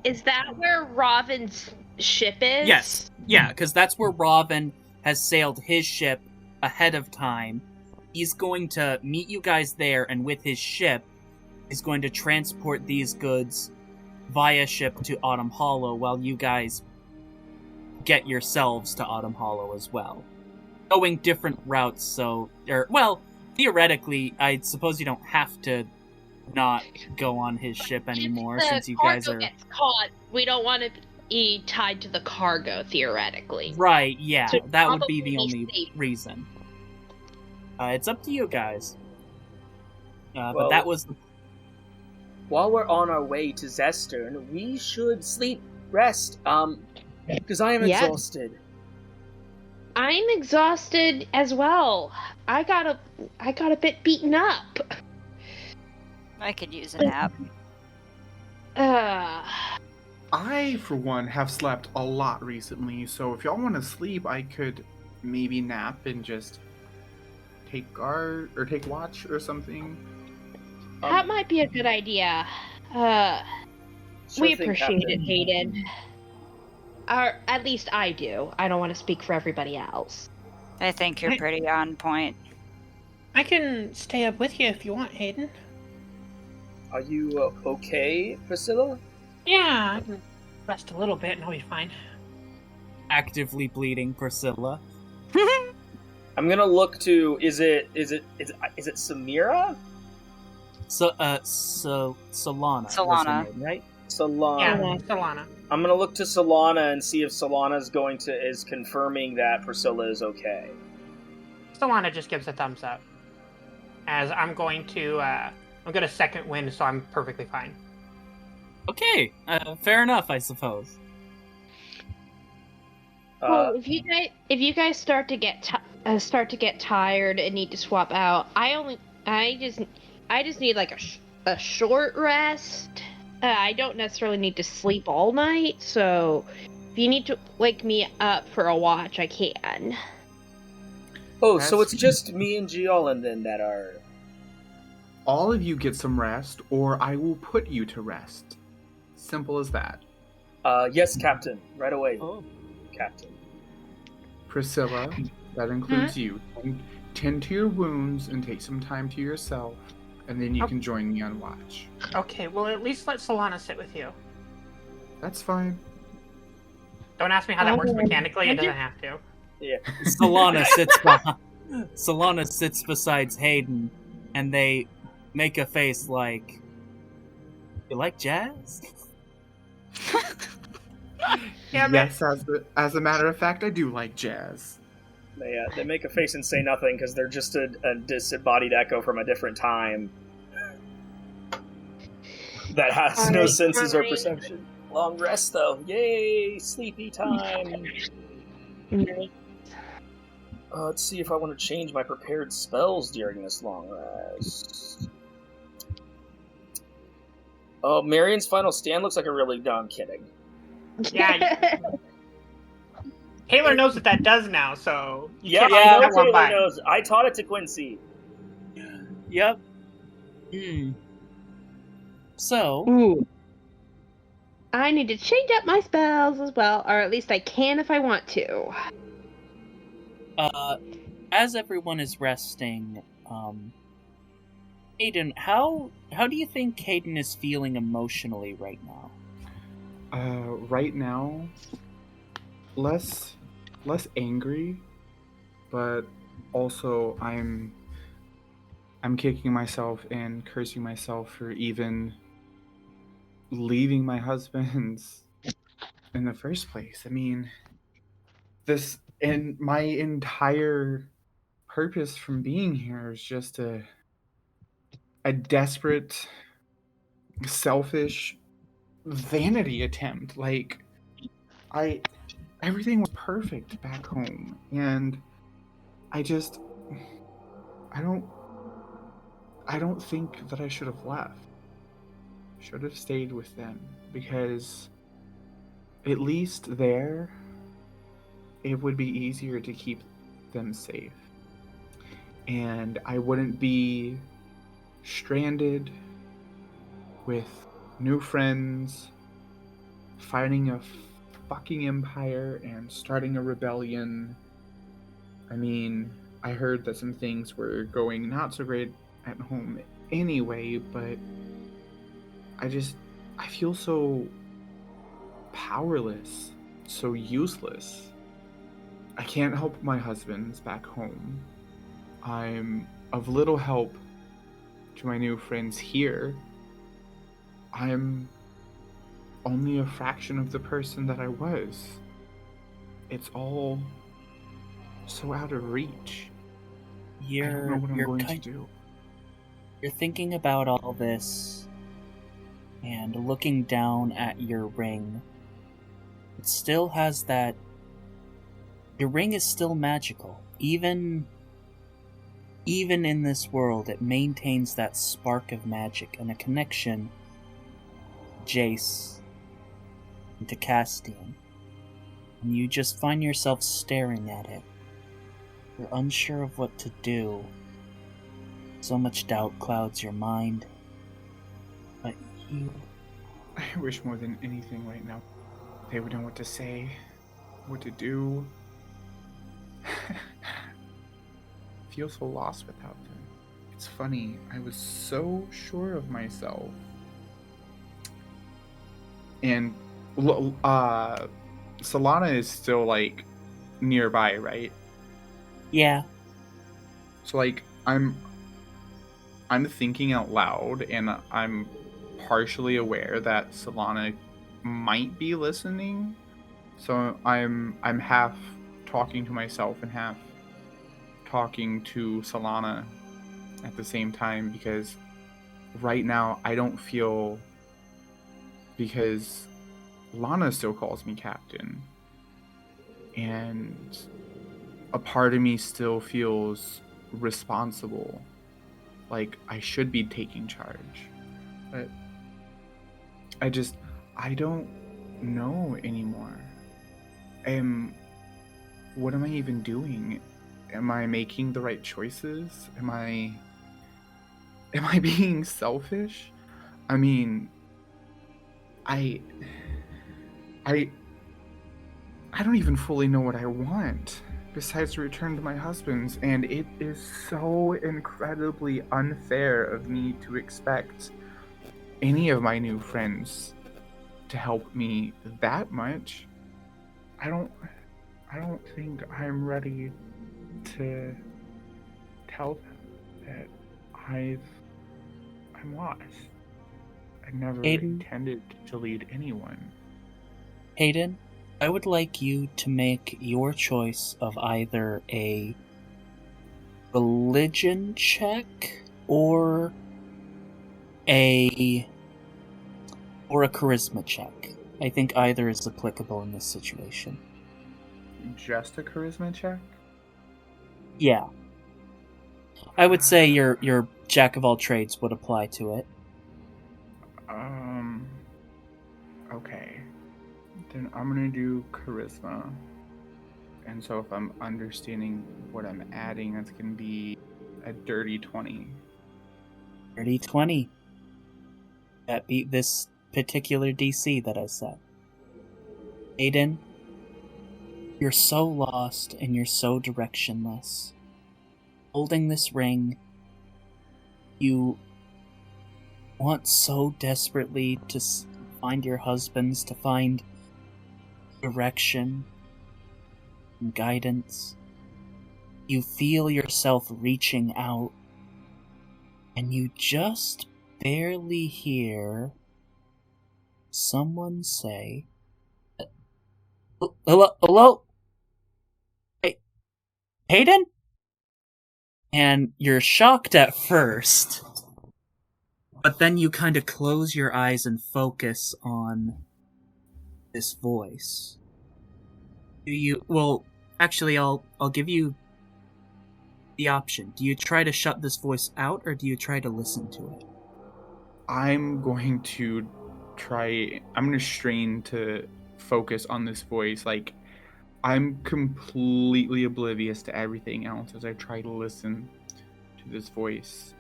Is that where Robin's ship is? Yes, yeah, because that's where Robin has sailed his ship ahead of time. He's going to meet you guys there, and with his ship, is going to transport these goods via ship to Autumn Hollow while you guys get yourselves to Autumn Hollow as well. Going different routes, so... well, theoretically, I suppose you don't have to not go on his ship anymore, since you guys are... If the cargo gets caught, we don't want to be tied to the cargo, theoretically. Right, yeah, So that would be the probably only safe. reason. It's up to you guys. Well, but that was... While we're on our way to Zestern, we should sleep, rest, because I am exhausted. I'm exhausted as well. I got a bit beaten up. I could use a nap. I, for one, have slept a lot recently, so if y'all want to sleep, I could maybe nap and just take guard or take watch or something. That might be a good idea. We appreciate it, Hayden. Or at least I do. I don't want to speak for everybody else. I think you're pretty on point. I can stay up with you if you want, Hayden. Are you okay, Priscilla? Yeah, I can rest a little bit and I'll be fine. actively bleeding Priscilla. I'm gonna look to. Is it Samira? Solana. Solana. Was her name, right? Solana. Yeah, Solana. I'm gonna look to Solana and see if Solana is confirming that Priscilla is okay. Solana just gives a thumbs up. As I'm going to second wind, so I'm perfectly fine. Okay, fair enough, I suppose. Well, if you guys start to get tired and need to swap out, I just need like a short rest. I don't necessarily need to sleep all night, so if you need to wake me up for a watch, I can. Oh, so it's just me and Giolin then that are... All of you get some rest, or I will put you to rest. Simple as that. Yes, Captain. Right away, Captain. Priscilla, that includes you. Tend to your wounds and take some time to yourself, and then you can join me on watch. Okay, well at least let Solana sit with you. That's fine. Don't ask me how that works mechanically, it doesn't have to. Yeah. Solana sits beside Hayden, and they make a face like, "You like jazz?" Yeah, yes, as a matter of fact, I do like jazz. They make a face and say nothing because they're just a disembodied echo from a different time that has no senses or perception. Long rest, though. Yay! Sleepy time! Let's see if I want to change my prepared spells during this long rest. Oh, Marion's Final Stand looks like a really dumb kidding. Yeah. Taylor knows what that does now, so you Yeah, can't I know that one Taylor by. knows. I taught it to Quincy. Yep. So, Ooh. I need to change up my spells as well, or at least I can if I want to. as everyone is resting, Hayden, how do you think Hayden is feeling emotionally right now? Right now, less angry, but also I'm I'm kicking myself and cursing myself for even leaving my husband's in the first place. I mean, this and my entire purpose from being here is just a desperate, selfish vanity attempt. Like I everything was perfect back home, and I just I don't I don't think that I should have left. Should have stayed with them because at least there it would be easier to keep them safe. And I wouldn't be stranded with new friends, fighting a fucking empire and starting a rebellion. I mean, I heard that some things were going not so great at home anyway, but I feel so powerless, so useless. I can't help my husbands back home. I'm of little help to my new friends here. I'm only a fraction of the person that I was. It's all so out of reach. I don't know what I'm going to do. You're thinking about all this and looking down at your ring. It still has that... Your ring is still magical. Even in this world, it maintains that spark of magic and a connection to Jace and to Castian. And you just find yourself staring at it. You're unsure of what to do. So much doubt clouds your mind. But you... I wish more than anything right now they would know what to say, what to do. Feel so lost without them. It's funny, I was so sure of myself. And Solana is still like nearby, right? Yeah. So like I'm thinking out loud, and I'm partially aware that Solana might be listening. So I'm half talking to myself and half talking to Solana at the same time, because right now I don't feel, because Lana still calls me captain, and a part of me still feels responsible, like I should be taking charge, but I don't know anymore. What am I even doing? Am I making the right choices? Am I being selfish? I mean, I don't even fully know what I want besides to return to my husband's, and it is so incredibly unfair of me to expect any of my new friends to help me that much. I don't think I'm ready to tell them that I'm lost. I never intended to lead anyone. Hayden, I would like you to make your choice of either a religion check or a charisma check. I think either is applicable in this situation. Just a charisma check? Yeah. I would say your jack of all trades would apply to it. Okay. Then I'm gonna do charisma. And so if I'm understanding what I'm adding, that's gonna be a dirty 20. Dirty 20. That beat this particular DC that I set. Aiden, you're so lost and you're so directionless. Holding this ring, you want so desperately to find your husbands, to find direction and guidance. You feel yourself reaching out, And you just barely hear someone say, hello? Hey, Hayden? And you're shocked at first, but then you kind of close your eyes and focus on this voice. Actually, I'll give you the option. Do you try to shut this voice out, or do you try to listen to it? I'm going to strain to focus on this voice. Like, I'm completely oblivious to everything else as I try to listen to this voice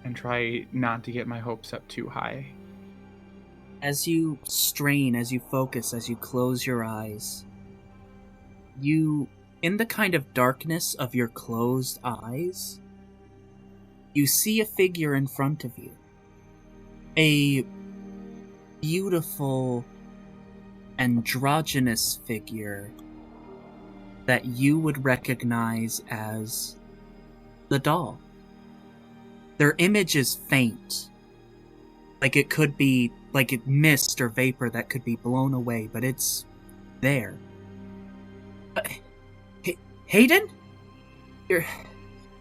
and try not to get my hopes up too high. As you strain, as you focus, as you close your eyes, in the kind of darkness of your closed eyes, you see a figure in front of you. A beautiful, androgynous figure that you would recognize as the doll. Their image is faint. Like it could be like a mist or vapor that could be blown away, but it's there. Hayden?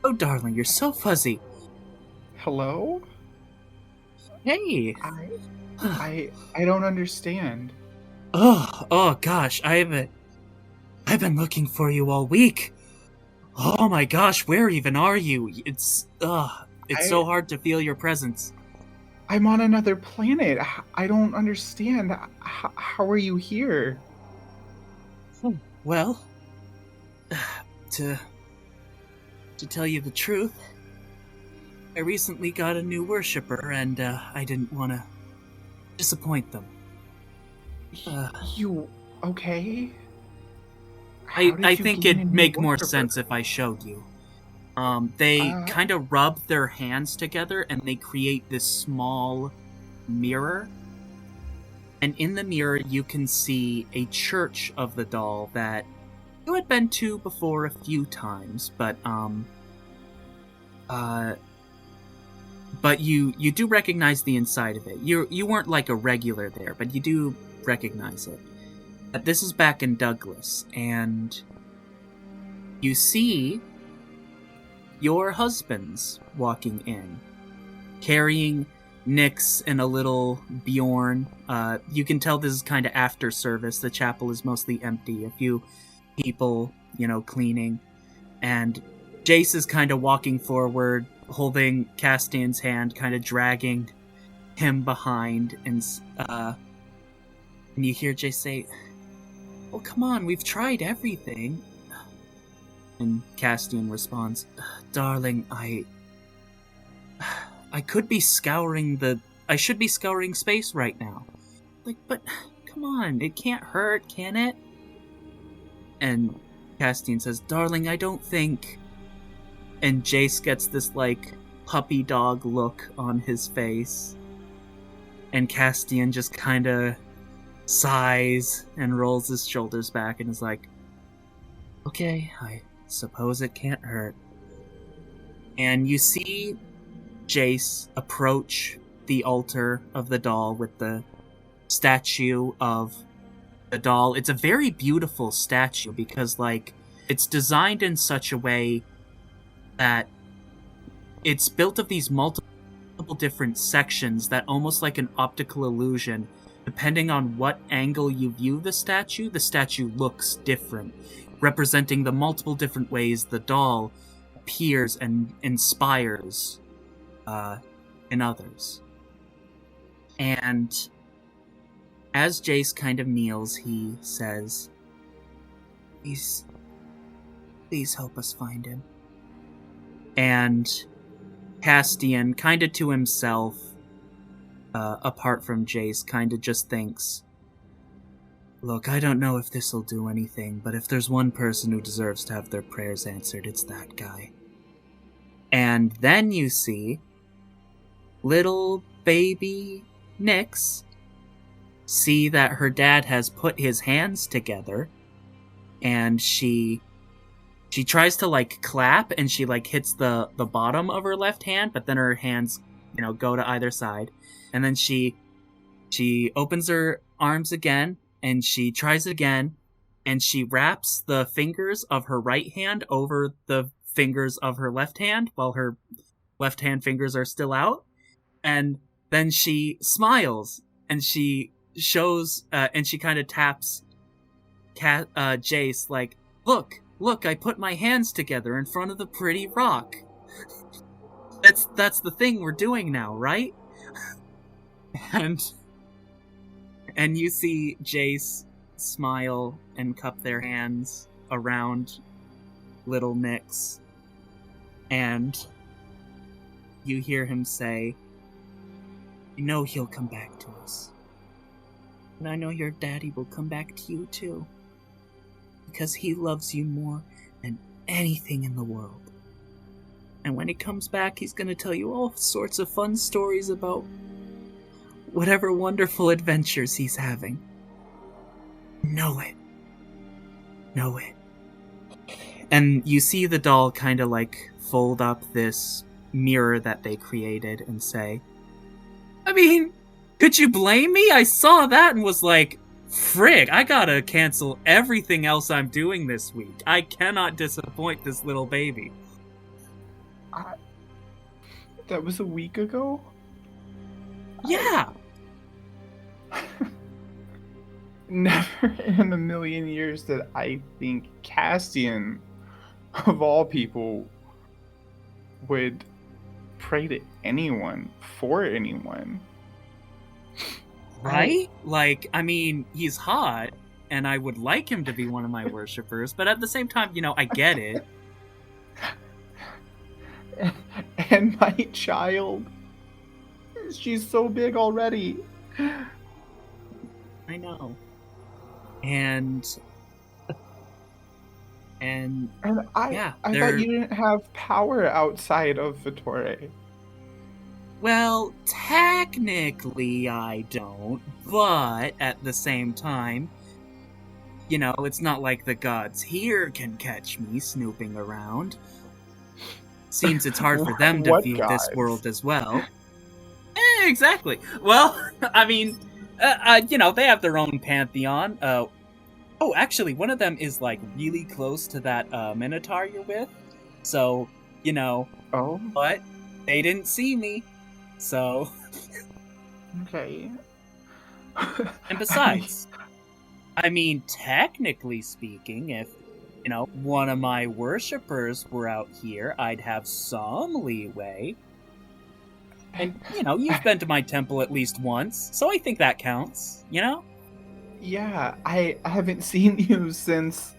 Oh darling, you're so fuzzy. Hello? Hey. I don't understand. Oh gosh, I've been looking for you all week. Oh my gosh, where even are you? It's so hard to feel your presence. I'm on another planet. I don't understand. How are you here? Well, to tell you the truth, I recently got a new worshipper, and I didn't want to disappoint them. You okay? I think it'd make more sense if I showed you. They kind of rub their hands together and they create this small mirror. And in the mirror you can see a church of the doll that you had been to before a few times, but you do recognize the inside of it. You weren't like a regular there, but you do recognize it. But this is back in Douglas, and you see your husbands walking in, carrying Nyx and a little Bjorn. You can tell this is kind of after service. The chapel is mostly empty. A few people, cleaning. And Jace is kind of walking forward, holding Castian's hand, kind of dragging him behind. And you hear Jace say, "Oh, come on, we've tried everything." And Castian responds, "Darling, I could be I should be scouring space right now. Like, but come on, it can't hurt, can it?" And Castian says, "Darling, I don't think..." And Jace gets this, puppy dog look on his face. And Castian just kind of sighs and rolls his shoulders back and is like, "Okay, I suppose it can't hurt." And you see Jace approach the altar of the doll with the statue of the doll. It's a very beautiful statue because, it's designed in such a way that it's built of these multiple different sections that, almost like an optical illusion, depending on what angle you view the statue looks different, representing the multiple different ways the doll appears and inspires in others. And as Jace kind of kneels, he says, Please help us find him." And Castian, kind of to himself, apart from Jace, kind of just thinks, "Look, I don't know if this'll do anything, but if there's one person who deserves to have their prayers answered, it's that guy." And then you see little baby Nyx see that her dad has put his hands together, and she she tries to like clap, and she like hits the bottom of her left hand, but then her hands, go to either side. And then she opens her arms again, and she tries again, and she wraps the fingers of her right hand over the fingers of her left hand while her left hand fingers are still out. And then she smiles, and she shows, and she kind of taps Jace like, look, I put my hands together in front of the pretty rock. That's the thing we're doing now, right? And you see Jace smile and cup their hands around little Nyx, and you hear him say, "You know he'll come back to us. And I know your daddy will come back to you too. Because he loves you more than anything in the world. And when he comes back, he's gonna tell you all sorts of fun stories about whatever wonderful adventures he's having. Know it. Know it." And you see the doll kind of like fold up this mirror that they created and say, "I mean, could you blame me? I saw that and was like, frig, I gotta cancel everything else I'm doing this week. I cannot disappoint this little baby." That was a week ago? Yeah. Never in a million years did I think Castian, of all people, would pray to anyone, for anyone. Right? Like, I mean, he's hot, and I would like him to be one of my worshippers, but at the same time, I get it. And my child, she's so big already. I know. And I thought you didn't have power outside of Vittore. Well, technically I don't, but at the same time, it's not like the gods here can catch me snooping around. Seems it's hard for them to view this world as well. Exactly. Well, I mean, they have their own pantheon. Actually, one of them is, like, really close to that Minotaur you're with. So, Oh? But they didn't see me. So... Okay. And besides, I mean, technically speaking, if, one of my worshippers were out here, I'd have some leeway. And, you've been to my temple at least once, so I think that counts, Yeah, I haven't seen you since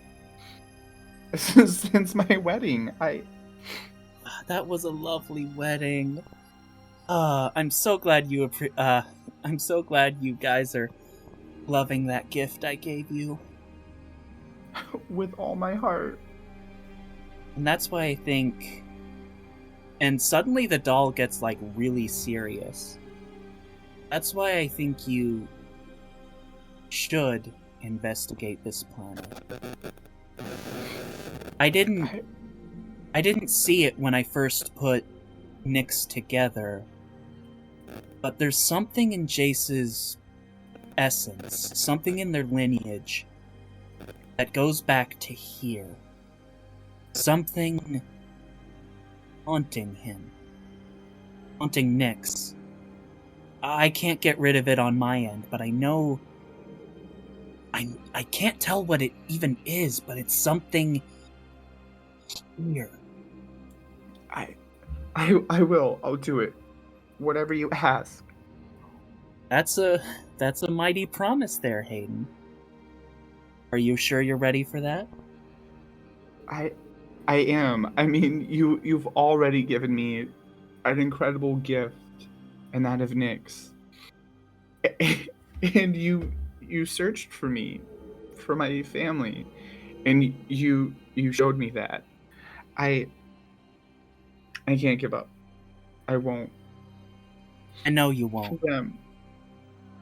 my wedding. That was a lovely wedding. I'm so glad I'm so glad you guys are loving that gift I gave you. With all my heart. And that's why I think... And suddenly the doll gets, like, really serious. That's why I think you should investigate this planet. I didn't see it when I first put Nyx together, but there's something in Jace's essence, something in their lineage that goes back to here. Something haunting him. Haunting Nyx. I can't get rid of it on my end, but I know... I can't tell what it even is, but it's something here. I will. I'll do it. Whatever you ask. That's a mighty promise there, Hayden. Are you sure you're ready for that? I am. I mean, you've already given me an incredible gift, and that of Nyx. And you searched for me, for my family, and you showed me that. I can't give up. I won't. I know you won't. For them.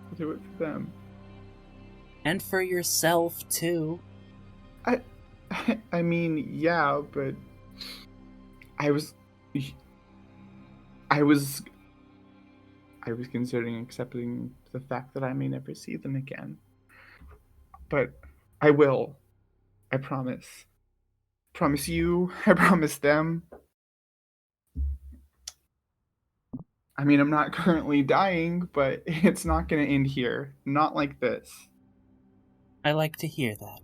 I'll do it for them. And for yourself, too. I mean, yeah, but I was considering accepting the fact that I may never see them again. But I will. I promise. Promise you. I promise them. I mean, I'm not currently dying, but it's not going to end here. Not like this. I like to hear that.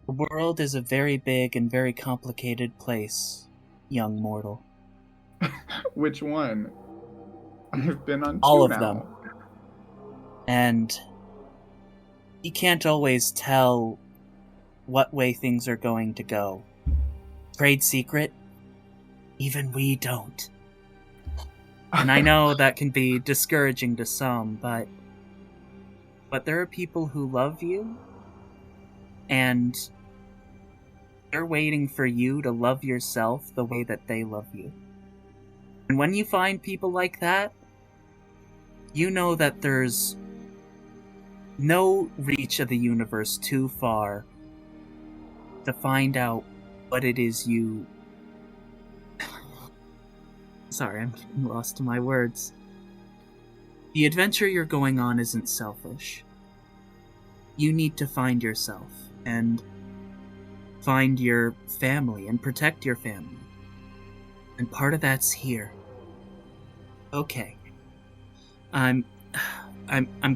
The world is a very big and very complicated place, young mortal. Which one? I've been on All two of now. them. And you can't always tell what way things are going to go. Trade secret? Even we don't. And I know that can be discouraging to some, but there are people who love you, and they're waiting for you to love yourself the way that they love you. And when you find people like that, you know that there's no reach of the universe too far to find out what it is you... Sorry, I'm getting lost in my words. The adventure you're going on isn't selfish. You need to find yourself, and find your family, and protect your family. And part of that's here. Okay. I'm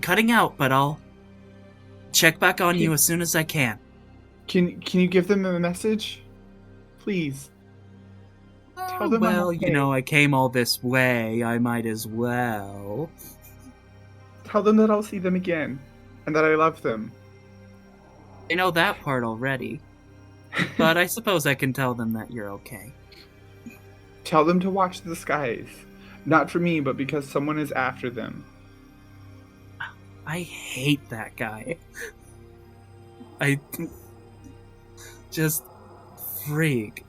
cutting out, but I'll check back on you as soon as I can. Can you give them a message? Please. Tell them I'm Well, okay. you know, I came all this way, I might as well. Tell them that I'll see them again, and that I love them. I know that part already, but I suppose I can tell them that you're okay. Tell them to watch the skies. Not for me, but because someone is after them. I hate that guy. I just freak.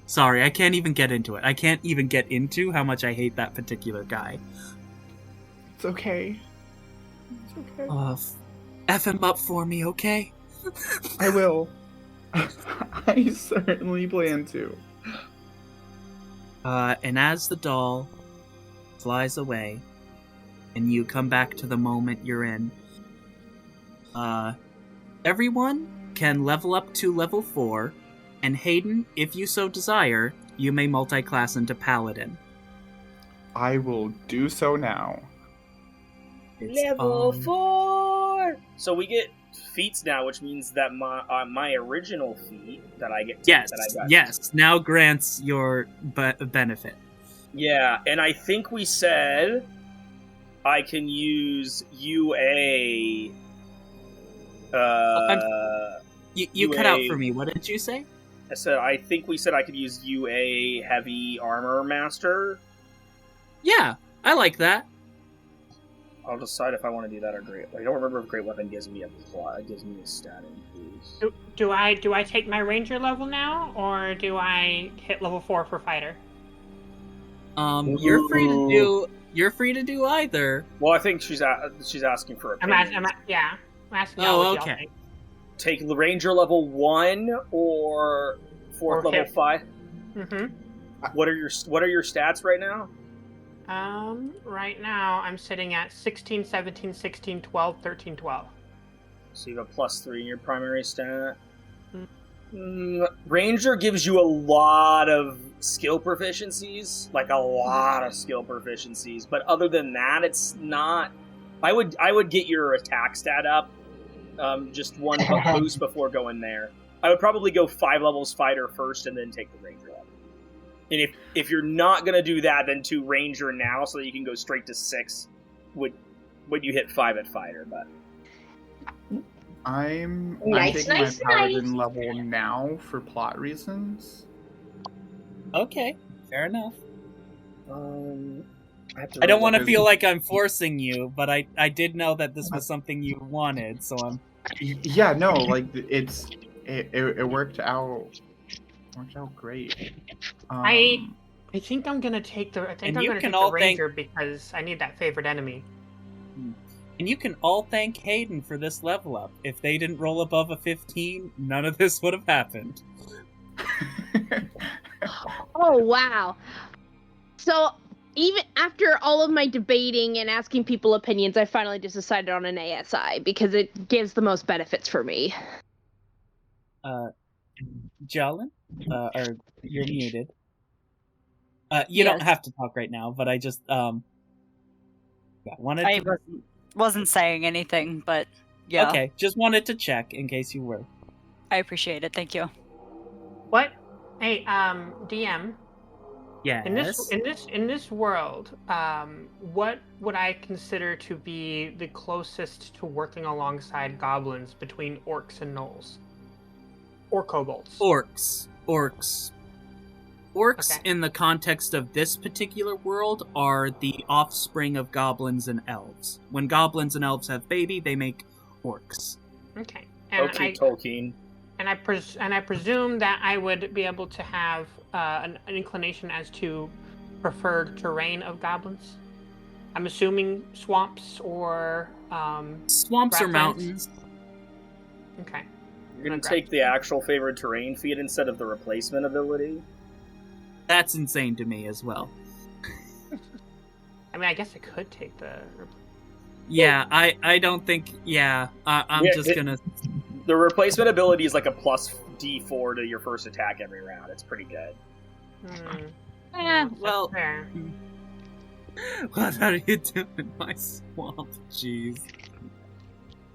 Sorry, I can't even get into it. I can't even get into how much I hate that particular guy. It's okay. It's okay. F him up for me, okay? I will. I certainly plan to. And as the doll flies away, and you come back to the moment you're in, everyone can level up to level 4, and Hayden, if you so desire, you may multi-class into Paladin. I will do so now. Level 4! So we get feats now, which means that my original feat that I get... Yes, that I got, yes, now grants your benefit. Yeah, and I think we said I can use UA... You cut out for me. What did you say? I think we said I could use UA Heavy Armor Master. Yeah, I like that. I'll decide if I want to do that or Great. I don't remember if Great Weapon gives me a plot. It gives me a stat increase. Do I take my ranger level now, or do I hit level 4 for fighter? You're free to do either. Well, I think she's asking for I'm opinions. asking. Oh, y'all what y'all okay. think. Take the Ranger level 1 or 4th level 5. Mm-hmm. What are your stats right now? Right now I'm sitting at 16, 17, 16, 12, 13, 12. So you have a +3 in your primary stat. Ranger gives you a lot of skill proficiencies, but other than that, it's not. I would get your attack stat up, just one boost before going there. I would probably go 5 levels fighter first, and then take the ranger level. And if you're not gonna do that, then 2 ranger now, so that you can go straight to 6. When you hit 5 at fighter, but. I'm Nice, taking nice, my paladin nice. level now for plot reasons. Okay, fair enough. I don't want to feel like I'm forcing you, but I did know that this was something you wanted, so I'm... Yeah, no, like it worked out great. I think I'm gonna take the. I think And I'm you gonna can take all the ranger because I need that favorite enemy. And you can all thank Hayden for this level up. If they didn't roll above a 15, none of this would have happened. Oh, wow. So, even after all of my debating and asking people opinions, I finally just decided on an ASI because it gives the most benefits for me. Jalen? Or you're muted. You don't Yes. have to talk right now, but I just, wanted I to... wasn't saying anything, but yeah. Okay, just wanted to check in case you were. I appreciate it. Thank you. What? Hey, DM. Yes. In this world, what would I consider to be the closest to working alongside goblins between orcs and gnolls? Or kobolds? Orcs. Okay. In the context of this particular world, are the offspring of goblins and elves. When goblins and elves have baby, they make orcs. Okay. Tolkien. And I presume that I would be able to have an inclination as to preferred terrain of goblins. I'm assuming swamps or swamps or grasslands? mountains. Okay. You're gonna take the actual favored terrain feat instead of the replacement ability? That's insane to me as well. I mean, I guess I could take the. Yeah, I don't think. Yeah, I'm just gonna. The replacement ability is like a plus D4 to your first attack every round. It's pretty good. Well, fair. What are you doing in my swamp? Jeez.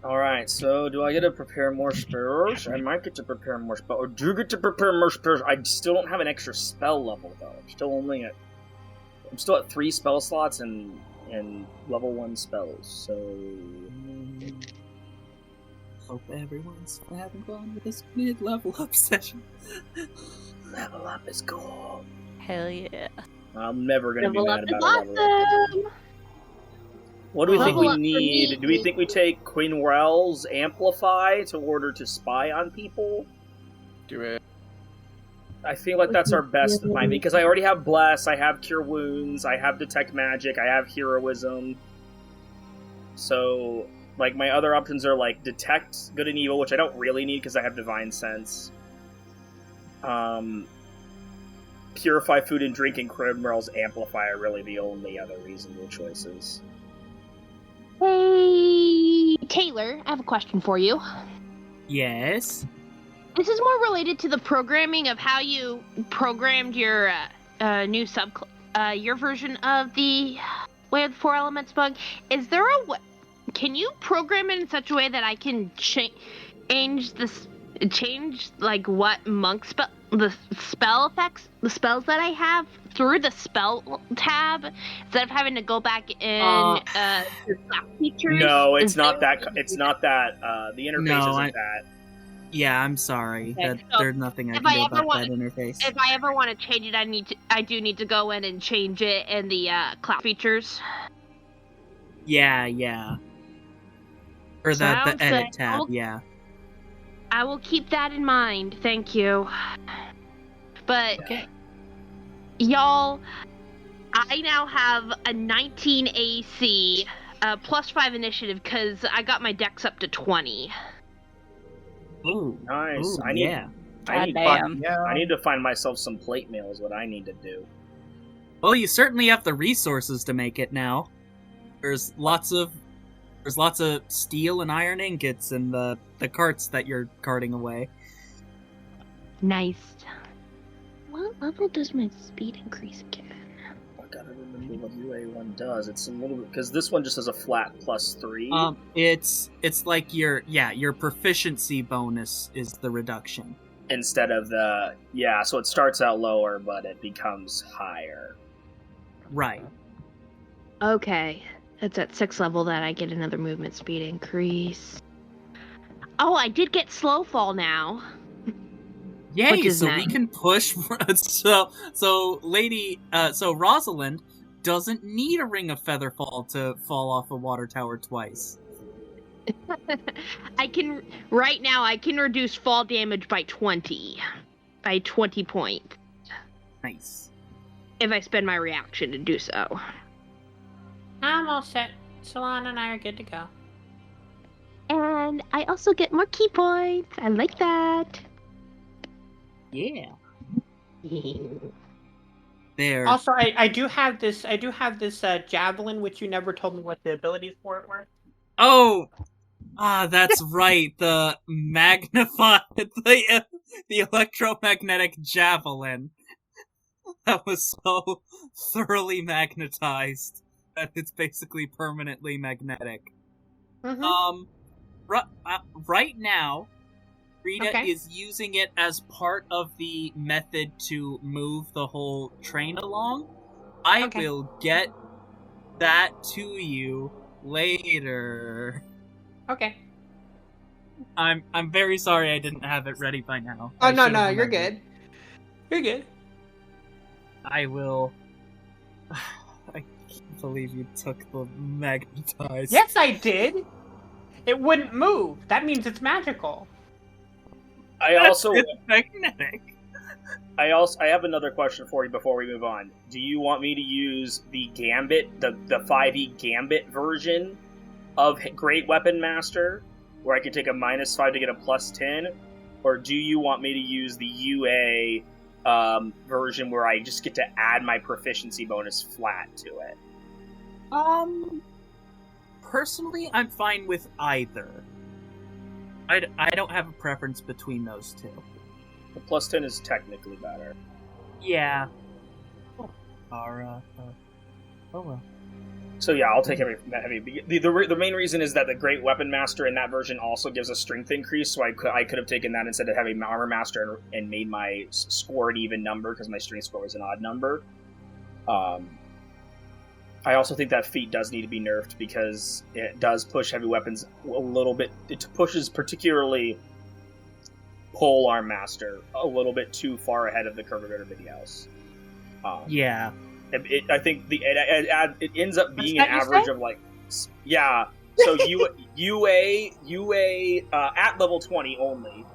Alright, so do I get to prepare more spells? I might get to prepare more spells. Or do get to prepare more spells? I still don't have an extra spell level, though. I'm still at 3 spell slots and level 1 spells, so... Hope everyone's having fun with this mid-level up session. Level up is cool. Hell yeah. I'm never gonna be Level mad up is about a level up. awesome. What do we think Level we up for need? me. Do we think we take Quinrell's Amplify to order to spy on people? Do it. I feel like that's our best find because I already have Bless, I have Cure Wounds, I have Detect Magic, I have Heroism. So, like, my other options are, like, Detect Good and Evil, which I don't really need because I have Divine Sense. Purify Food and Drink and Quinrell's Amplify are really the only other reasonable choices. Hey, Taylor, I have a question for you. Yes. This is more related to the programming of how you programmed your new your version of the Way of the Four Elements bug. Is there a way? Can you program it in such a way that I can change like what monk spell, the spell effects, the spells that I have through the spell tab instead of having to go back in features? No, it's not that. It's not that. The interface isn't that. Yeah, I'm sorry. Okay, so there's nothing I can do about that interface. If I ever want to change it, I do need to go in and change it in the cloud features. Yeah. Or the Sounds edit good. tab, yeah. I will keep that in mind. Thank you. But y'all, I now have a 19 AC, plus 5 initiative because I got my dex up to 20. Ooh, Nice. ooh, I need Goddamn. I need to find myself some plate mail is what I need to do. Well, you certainly have the resources to make it now. There's lots of steel and iron ingots in the carts that you're carting away. Nice. What level does my speed increase again? I gotta remember what UA1 does. It's a little bit because this one just has a flat +3. It's like your proficiency bonus is the reduction instead of so it starts out lower but it becomes higher. Right. Okay. It's at 6th level that I get another movement speed increase. Oh, I did get slow fall now. Yay! Which is so nice. we can push. So Rosalind doesn't need a Ring of Featherfall to fall off a water tower twice. I can reduce fall damage by 20 points Nice. if I spend my reaction to do so. I'm all set. Solana and I are good to go. And I also get more key points. I like that. Yeah. There. Also, I do have this javelin, which you never told me what the abilities for it were. Oh! That's right. The the electromagnetic javelin that was so thoroughly magnetized that it's basically permanently magnetic. Mm-hmm. Right now, Rita Okay. is using it as part of the method to move the whole train along. I will get that to you later. Okay. I'm very sorry I didn't have it ready by now. Oh, I no, should've no, you're remembered. good. You're good. I will... I can't believe you took the magnetized... Yes, I did. It wouldn't move. That means it's magical. It's magnetic. I have another question for you before we move on. Do you want me to use the Gambit, the 5e Gambit version of Great Weapon Master, where I can take a -5 to get a +10? Or do you want me to use the UA version where I just get to add my proficiency bonus flat to it? Personally, I'm fine with either. I don't have a preference between those two. The +10 is technically better. Yeah. Oh well. So yeah, I'll take heavy. The main reason is that the Great Weapon Master in that version also gives a strength increase, so I could have taken that instead of having Armor Master and made my score an even number because my strength score was an odd number. I also think that feat does need to be nerfed because it does push heavy weapons a little bit. It pushes particularly Polearm Master a little bit too far ahead of the curve of everybody else. Yeah. I think it ends up being an average of like, yeah. So UA at level 20 only,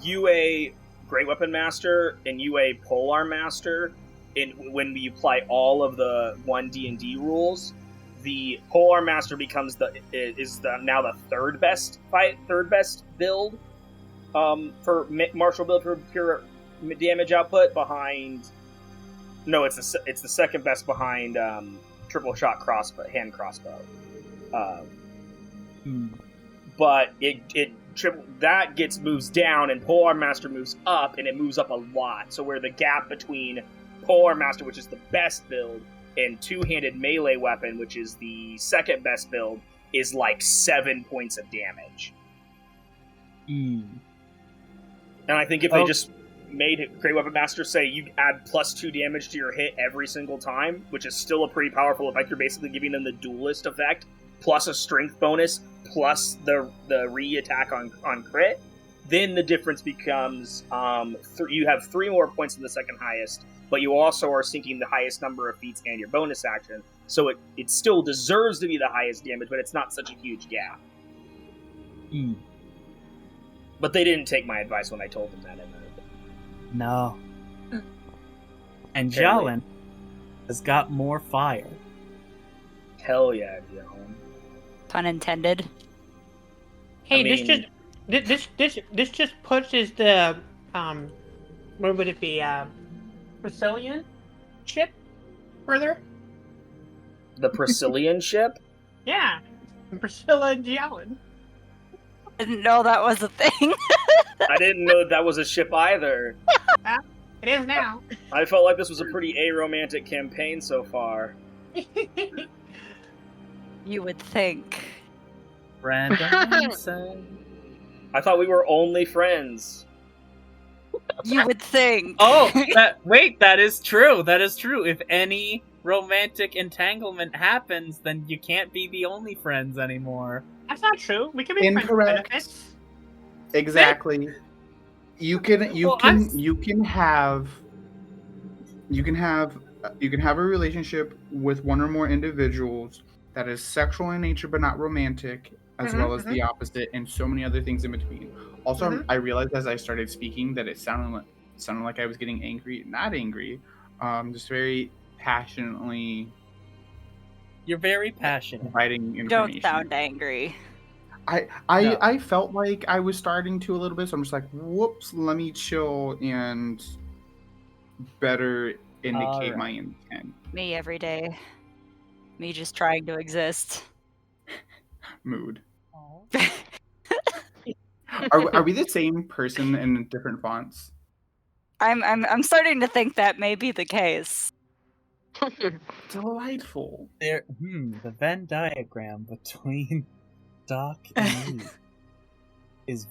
UA Great Weapon Master and UA Polearm Master. When we apply all of the 1D&D rules, the Polearm Master becomes now the third best build for martial build for pure damage output behind. No, it's the second best behind triple shot hand crossbow. But that moves down, and Polearm Master moves up, and it moves up a lot. So where the gap between Polearm Master, which is the best build, and two-handed melee weapon, which is the second best build, is like 7 points of damage. And I think if they just made Great Weapon Master say you add +2 damage to your hit every single time, which is still a pretty powerful effect. You're basically giving them the duelist effect, plus a strength bonus, plus the re-attack on crit. Then the difference becomes you have 3 more points than the second highest, but you also are sinking the highest number of feats and your bonus action, so it still deserves to be the highest damage, but it's not such a huge gap. But they didn't take my advice when I told them that. No. And Jalen has got more fire. Hell yeah, Jalen. Pun intended. Hey, this just pushes the what would it be? Brazilian ship further. The Priscillian ship? Yeah, Priscilla and Jalen. I didn't know that was a thing. I didn't know that was a ship either. It is now. I felt like this was a pretty aromantic campaign so far. You would think. Brandon said... I thought we were only friends. You would think. Oh, that is true. That is true. If any romantic entanglement happens, then you can't be the only friends anymore. That's not true. We can be friends with benefits. Exactly. You can have a relationship with one or more individuals that is sexual in nature but not romantic, as well as the opposite, and so many other things in between. Also, I realized as I started speaking that it sounded like I was getting angry. Not angry, just very passionately You're very passionate. providing information. Don't sound angry. I felt like I was starting to a little bit, so I'm just like, whoops, let me chill and better indicate my intent. Me every day. Me just trying to exist. Mood. Are we the same person in different fonts? I'm starting to think that may be the case. Delightful. There, the Venn diagram between Doc and me is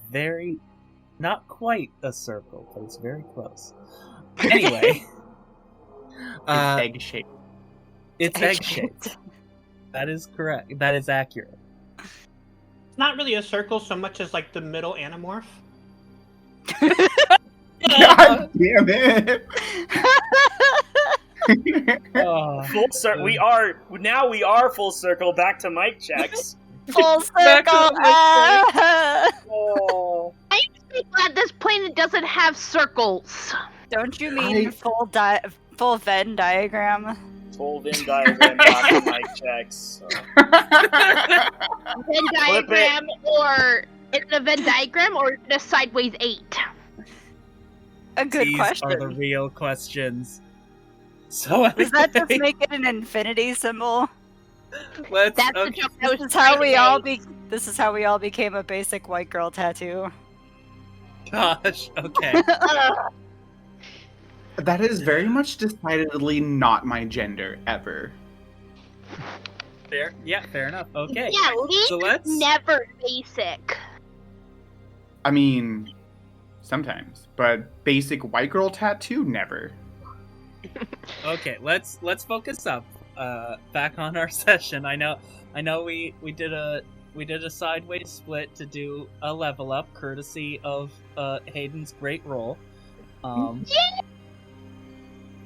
not quite a circle, but it's very close. Anyway, It's egg-shaped. it's egg-shaped. That is correct. That is accurate. It's not really a circle so much as like the middle anamorph. God damn it! Full circle. We are full circle. Back to mic checks. Full Back to circle. the Oh. I'm so glad this planet doesn't have circles. Don't you mean full Venn diagram? Full Venn diagram. Back to mic checks. Venn diagram, or is it a Venn diagram, or is it a sideways 8? A good These question. are the real questions. So Does that just anyway, make it an infinity symbol? let's. That's the Okay. joke I was This is how trying we to all make. This is how we all became a basic white girl tattoo. Gosh. Okay. That is very much decidedly not my gender, ever. Fair. Yeah. Fair enough. Okay. Yeah, Lee's So let's. never basic. I mean, sometimes. But basic white girl tattoo, never. Okay. Let's focus up. Back on our session. I know. We did a sideways split to do a level up, courtesy of Hayden's great roll.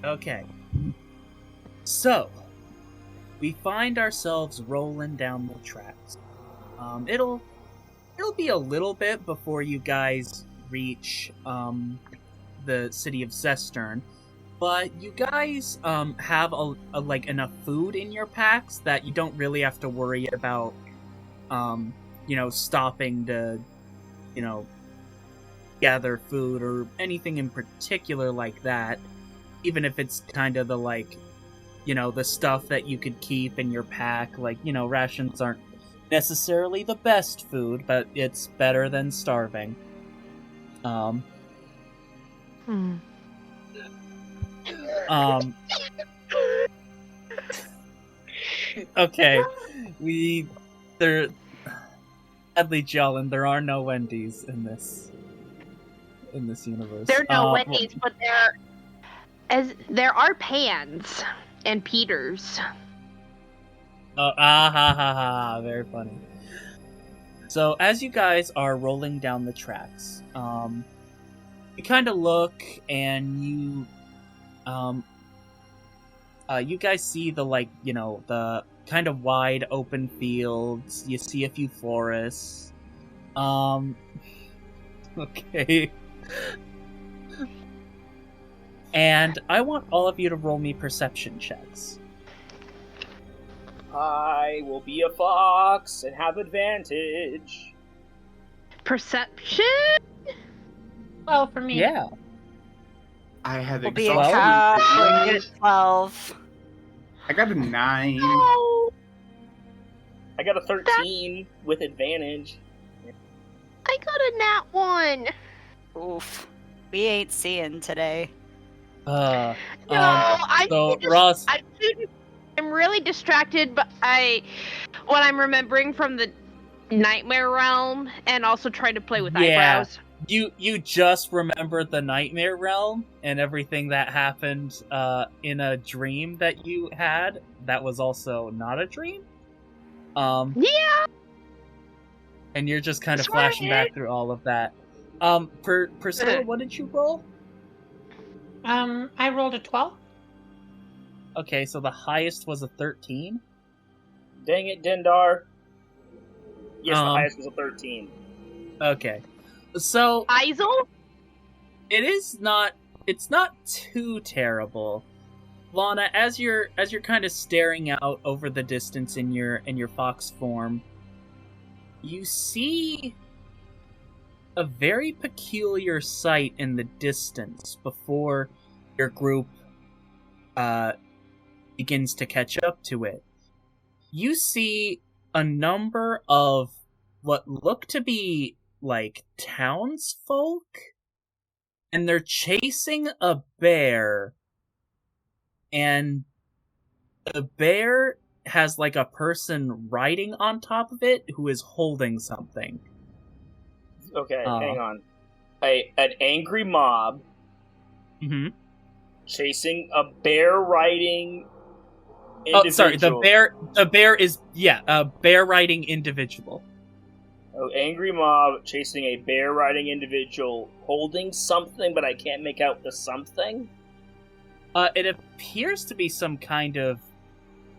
Okay. So, we find ourselves rolling down the tracks. It'll be a little bit before you guys reach the city of Zestern, but you guys have like enough food in your packs that you don't really have to worry about stopping to gather food or anything in particular like that. Even if it's kind of the the stuff that you could keep in your pack, rations aren't necessarily the best food, but it's better than starving. Okay, sadly, Jolin, there are no Wendy's in this universe. There are no Wendy's, but there are Pans and Peters. Very funny. So as you guys are rolling down the tracks, you kind of look and you guys see the kind of wide open fields. You see a few forests. Okay. And I want all of you to roll me perception checks. I will be a fox and have advantage. Perception? Well, for me. Yeah. I have We'll be a exhausted. cow. We'll get 12. I got a 9. Oh, I got a 13 with advantage. I got a nat 1. Oof. We ain't seeing today. No, Ross, I'm really distracted by what I'm remembering from the Nightmare Realm, and also trying to play with eyebrows. you just remembered the Nightmare Realm and everything that happened in a dream that you had that was also not a dream? Yeah. And you're just kind of That's right. flashing back through all of that. Priscilla, what did you roll? I rolled a 12. Okay, so the highest was a 13? Dang it, Dendar. Yes, the Um, highest was a 13. Okay. So, Isel? it's not too terrible. Lana, as you're kind of staring out over the distance in your fox form, you see a very peculiar sight in the distance before your group begins to catch up to it. You see a number of what look to be like townsfolk, and they're chasing a bear, and the bear has like a person riding on top of it who is holding something. Okay, hang on. An angry mob chasing a bear riding individual. Oh, sorry, the bear is a bear riding individual. Oh, angry mob chasing a bear riding individual holding something, but I can't make out the something. It appears to be some kind of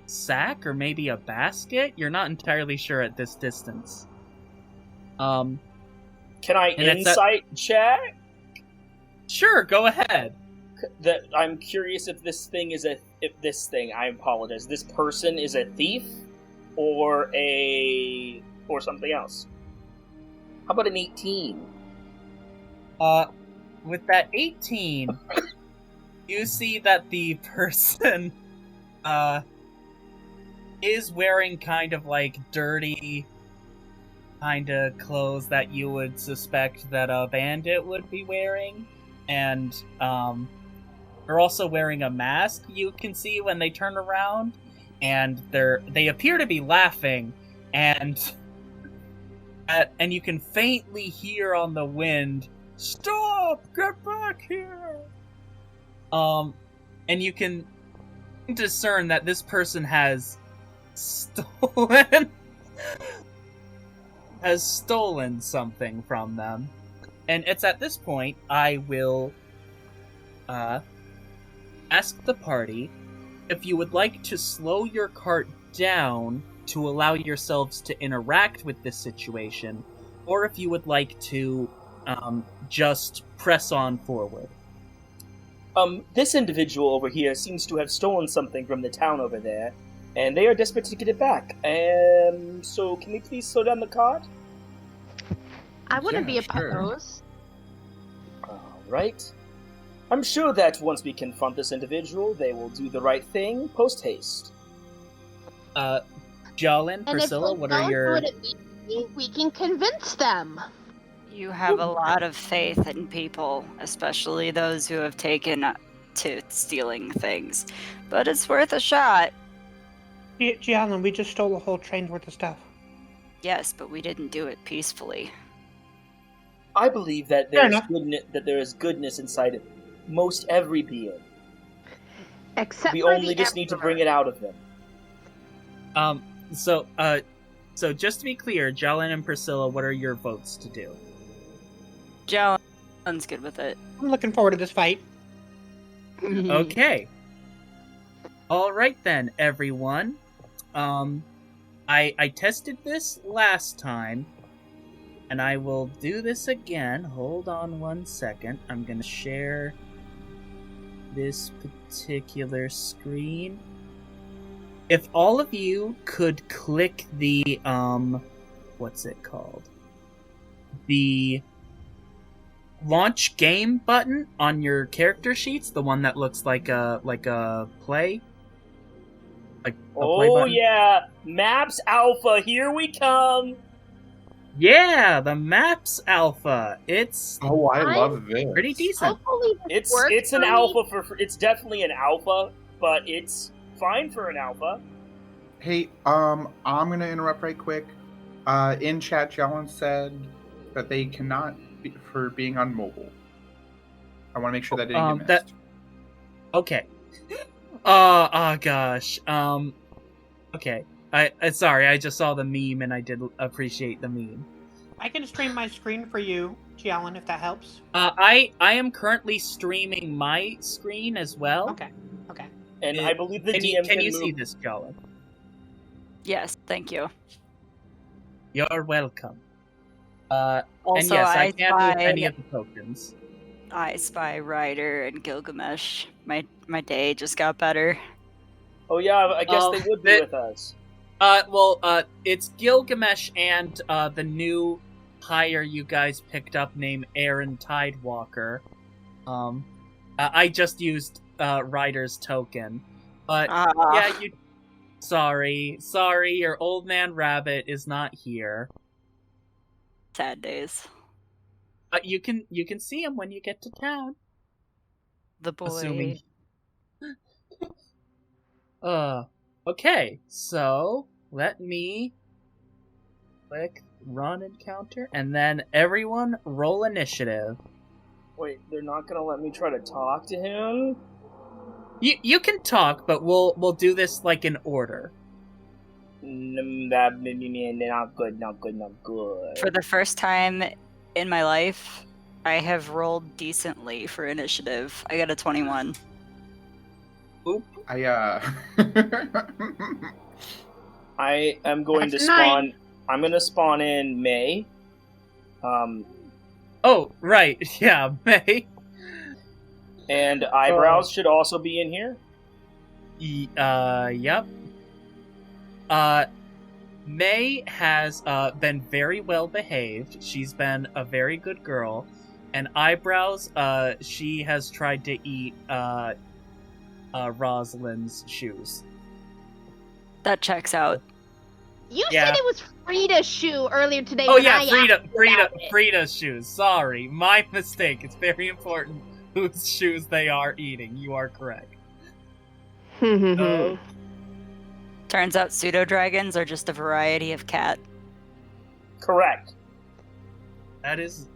sack or maybe a basket. You're not entirely sure at this distance. Can I insight check? Sure, go ahead. That I'm curious if this thing I apologize. This person is a thief or something else. How about an 18? With that 18, you see that the person is wearing kind of like dirty kind of clothes that you would suspect that a bandit would be wearing, and they're also wearing a mask you can see when they turn around, and they appear to be laughing, and you can faintly hear on the wind, "Stop! Get back here!" And you can discern that this person has stolen something from them. And it's at this point I will ask the party if you would like to slow your cart down to allow yourselves to interact with this situation, or if you would like to just press on forward. This individual over here seems to have stolen something from the town over there, and they are desperate to get it back. So can we please slow down the cart? I wouldn't be opposed. Alright. I'm sure that once we confront this individual, they will do the right thing post-haste. Jolin, Priscilla, what are your... We can convince them. You have a lot of faith in people, especially those who have taken to stealing things. But it's worth a shot. Gianna, we just stole a whole train's worth of stuff. Yes, but we didn't do it peacefully. I believe that there is goodness inside of most every being. Except we for only just need to bring it out of them. So just to be clear, Jolin and Priscilla, what are your votes to do? Jolin's good with it. I'm looking forward to this fight. Okay. Alright then, everyone. I tested this last time, and I will do this again. Hold on one second. I'm gonna share this particular screen. If all of you could click the, what's it called? The launch game button on your character sheets, the one that looks like a play. Oh yeah, Maps Alpha, here we come. Yeah, the Maps Alpha. It's I love this. Pretty decent. Hopefully It's an alpha it's definitely an alpha, but it's fine for an alpha. Hey, I'm gonna interrupt right quick. In chat, Jalen said that they cannot for being on mobile. I want to make sure that didn't get missed. Okay. Oh gosh. Okay. Sorry, I just saw the meme and I did appreciate the meme. I can stream my screen for you, Giallen, if that helps. I am currently streaming my screen as well. Okay. And I believe the DM can you see this, Jolin? Yes, thank you. You're welcome. Also, and yes, I can't move any of the tokens. I Spy Ryder and Gilgamesh. My day just got better. Oh yeah, I guess they would be with us. It's Gilgamesh and the new hire you guys picked up named Aaron Tidewalker. I just used Ryder's token. But yeah, you sorry, your old man rabbit is not here. Sad days. You can see him when you get to town. The boy. Assuming. Okay, so let me click run encounter, and then everyone roll initiative. Wait, they're not gonna let me try to talk to him? You can talk, but we'll do this like in order. Not good. For the first time in my life, I have rolled decently for initiative. I got a 21. Oop. I am going That's to spawn. I'm gonna spawn in May. Oh, right. Yeah, May. And Eyebrows should also be in here. Yep. May has been very well behaved. She's been a very good girl. And Eyebrows, she has tried to eat Rosalind's shoes. That checks out. You Yeah. said it was Frida's shoe earlier today. Oh when yeah, I asked about it. Frida's shoes. Sorry, my mistake. It's very important whose shoes they are eating. You are correct. Turns out pseudo-dragons are just a variety of cat. Correct. That is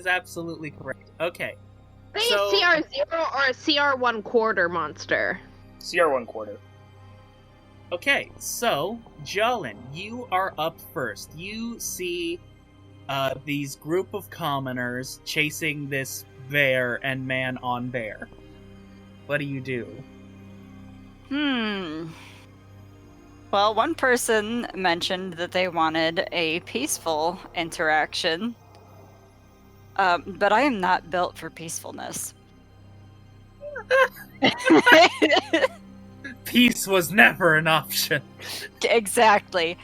absolutely correct. Okay. Are they So- a CR0 or a CR1 quarter monster? CR1 quarter. Okay, so, Jolin, you are up first. You see these group of commoners chasing this bear and man on bear. What do you do? Well, one person mentioned that they wanted a peaceful interaction. But I am not built for peacefulness. Peace was never an option. Exactly.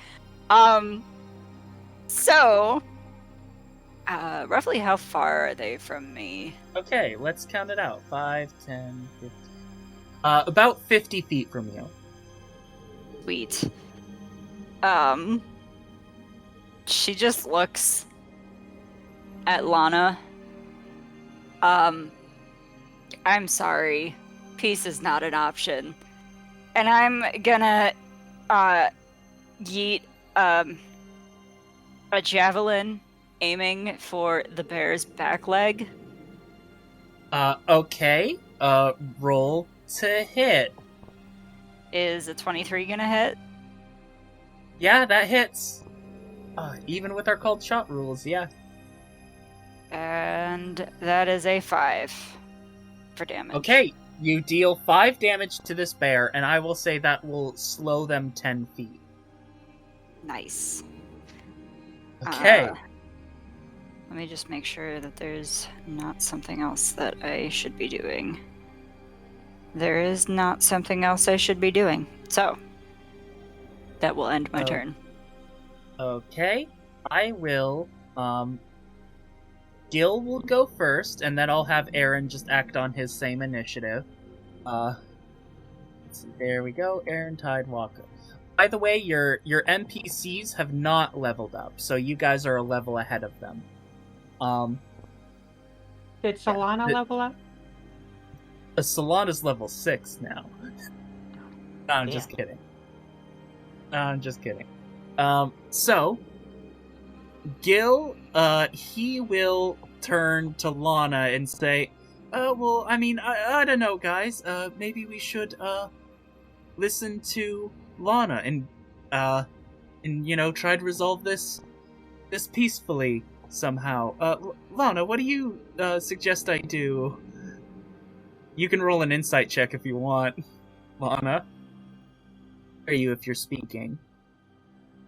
So, roughly how far are they from me? Okay, let's count it out. 5, 10, 15. About 50 feet from you. Sweet. She just looks at Lana. I'm sorry. Peace is not an option. And I'm gonna yeet a javelin aiming for the bear's back leg. Okay. Roll to hit. Is a 23 gonna hit? Yeah, that hits. Even with our cold shot rules, yeah. And that is a 5 for damage. Okay, you deal 5 damage to this bear, and I will say that will slow them 10 feet. Nice. Okay. Let me just make sure that there's not something else that I should be doing. There is not something else I should be doing. So, that will end my turn. Okay, I will, Gil will go first, and then I'll have Aaron just act on his same initiative. Let's see, there we go, Aaron Tidewalker. By the way, your NPCs have not leveled up, so you guys are a level ahead of them. Did Solana level up? Solana's level 6 now. No, I'm just kidding. So, Gil, he will turn to Lana and say, well, I mean, I don't know, guys. Maybe we should, listen to Lana and, you know, try to resolve this peacefully somehow. Lana, what do you, suggest I do? You can roll an insight check if you want, Lana. Are you, if you're speaking?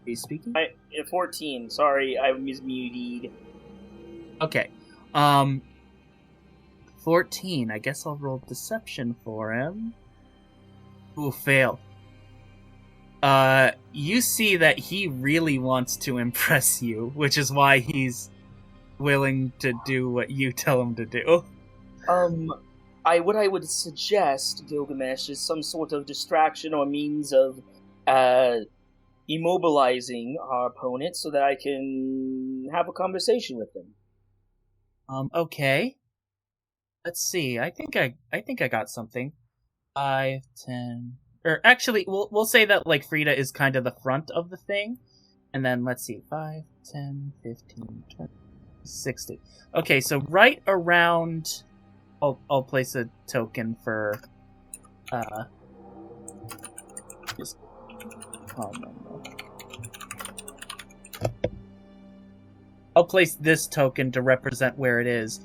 Are you speaking? 14. Sorry, I was muted. Okay. 14. I guess I'll roll deception for him. Ooh, fail. You see that he really wants to impress you, which is why he's willing to do what you tell him to do. What I would suggest, Gilgamesh, is some sort of distraction or means of immobilizing our opponent so that I can have a conversation with him. Okay. Let's see. I think I got something. 5, 10... Or actually, we'll say that, like, Frida is kind of the front of the thing. And then, let's see. 5, 10, 15, 20, 60. Okay, so right around... I'll place a token for... Just... Oh, no. I'll place this token to represent where it is.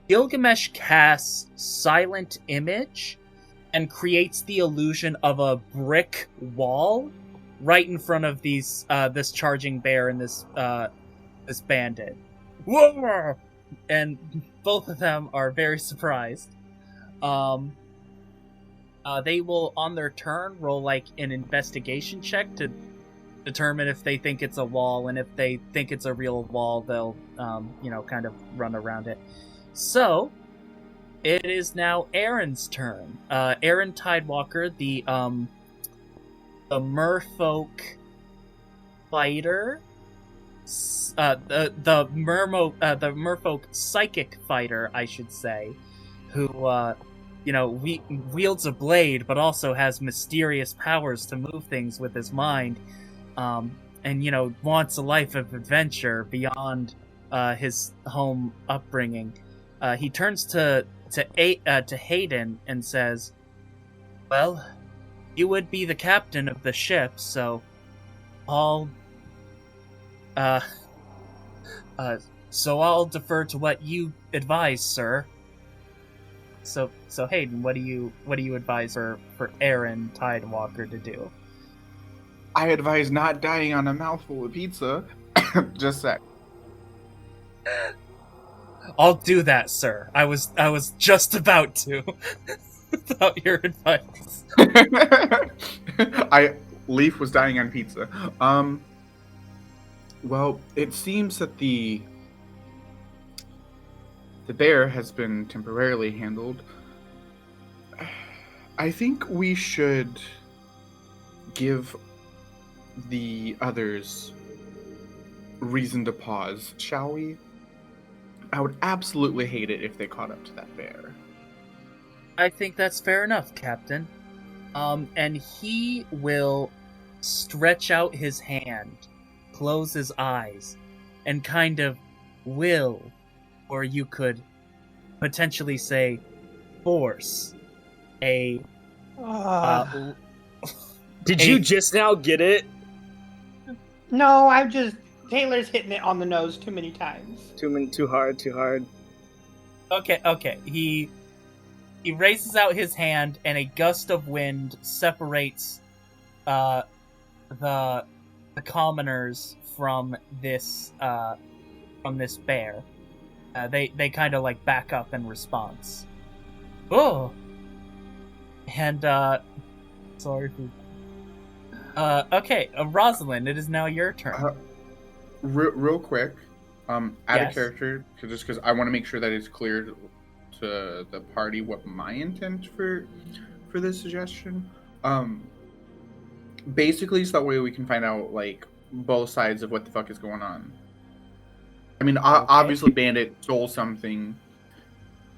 Gilgamesh casts Silent Image and creates the illusion of a brick wall right in front of these this charging bear and this bandit. Whoa! And both of them are very surprised. They will, on their turn, roll like an investigation check to determine if they think it's a wall, and if they think it's a real wall, they'll kind of run around it. So, it is now Aaron's turn. Aaron Tidewalker, the merfolk fighter, the merfolk psychic fighter, I should say, who wields a blade, but also has mysterious powers to move things with his mind, and wants a life of adventure beyond his home upbringing. He turns to Hayden and says, "Well, you would be the captain of the ship, so I'll defer to what you advise, sir." So Hayden, what do you advise for Aaron Tidewalker to do? I advise not dying on a mouthful of pizza. Just that. I'll do that, sir. I was just about to. Without your advice. Leaf was dying on pizza. Well, it seems that the bear has been temporarily handled. I think we should give the others reason to pause, shall we? I would absolutely hate it if they caught up to that bear. I think that's fair enough, Captain. And he will stretch out his hand, close his eyes, and kind of will, or you could potentially say, force a... Did you just now get it? No, Taylor's hitting it on the nose too many times. Too hard. Okay. He raises out his hand, and a gust of wind separates the commoners from this bear. They kind of like back up in response. Oh, and sorry. Okay, Rosalind, it is now your turn. Real quick, out Yes. of character, because I want to make sure that it's clear to the party what my intent for this suggestion. Basically, so that way we can find out like both sides of what the fuck is going on. I mean, obviously, Bandit stole something,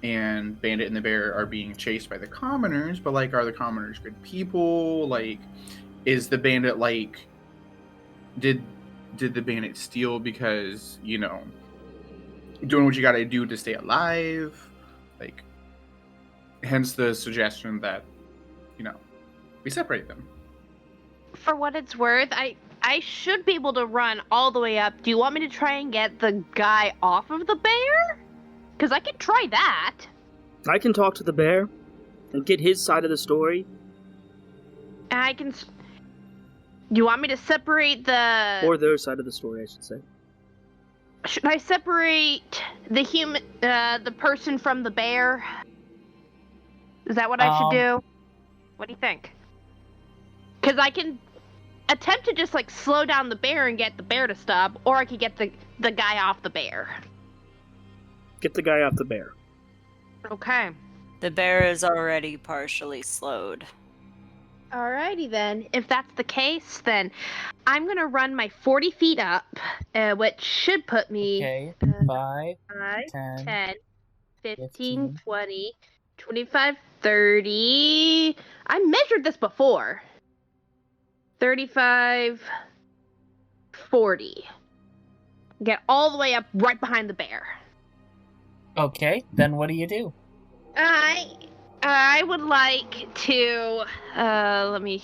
and Bandit and the bear are being chased by the commoners. But like, are the commoners good people? Like, is the bandit like? Did the bandit steal because doing what you got to do to stay alive? Like, hence the suggestion that we separate them. For what it's worth, I should be able to run all the way up. Do you want me to try and get the guy off of the bear? Because I can try that. I can talk to the bear and get his side of the story. And I can... Do you want me to separate the... Or their side of the story, I should say. Should I separate the person from the bear. Is that what I should do? What do you think? Because I can attempt to just like slow down the bear and get the bear to stop, or I could get the guy off the bear. Get the guy off the bear. Okay. The bear is already partially slowed. Alrighty then. If that's the case, then I'm gonna run my 40 feet up, which should put me Okay, 5, 10, 10, 15, 15. 20, 25, 30. I measured this before. 35, 40. Get all the way up right behind the bear. Okay, then what do you do? I would like to, let me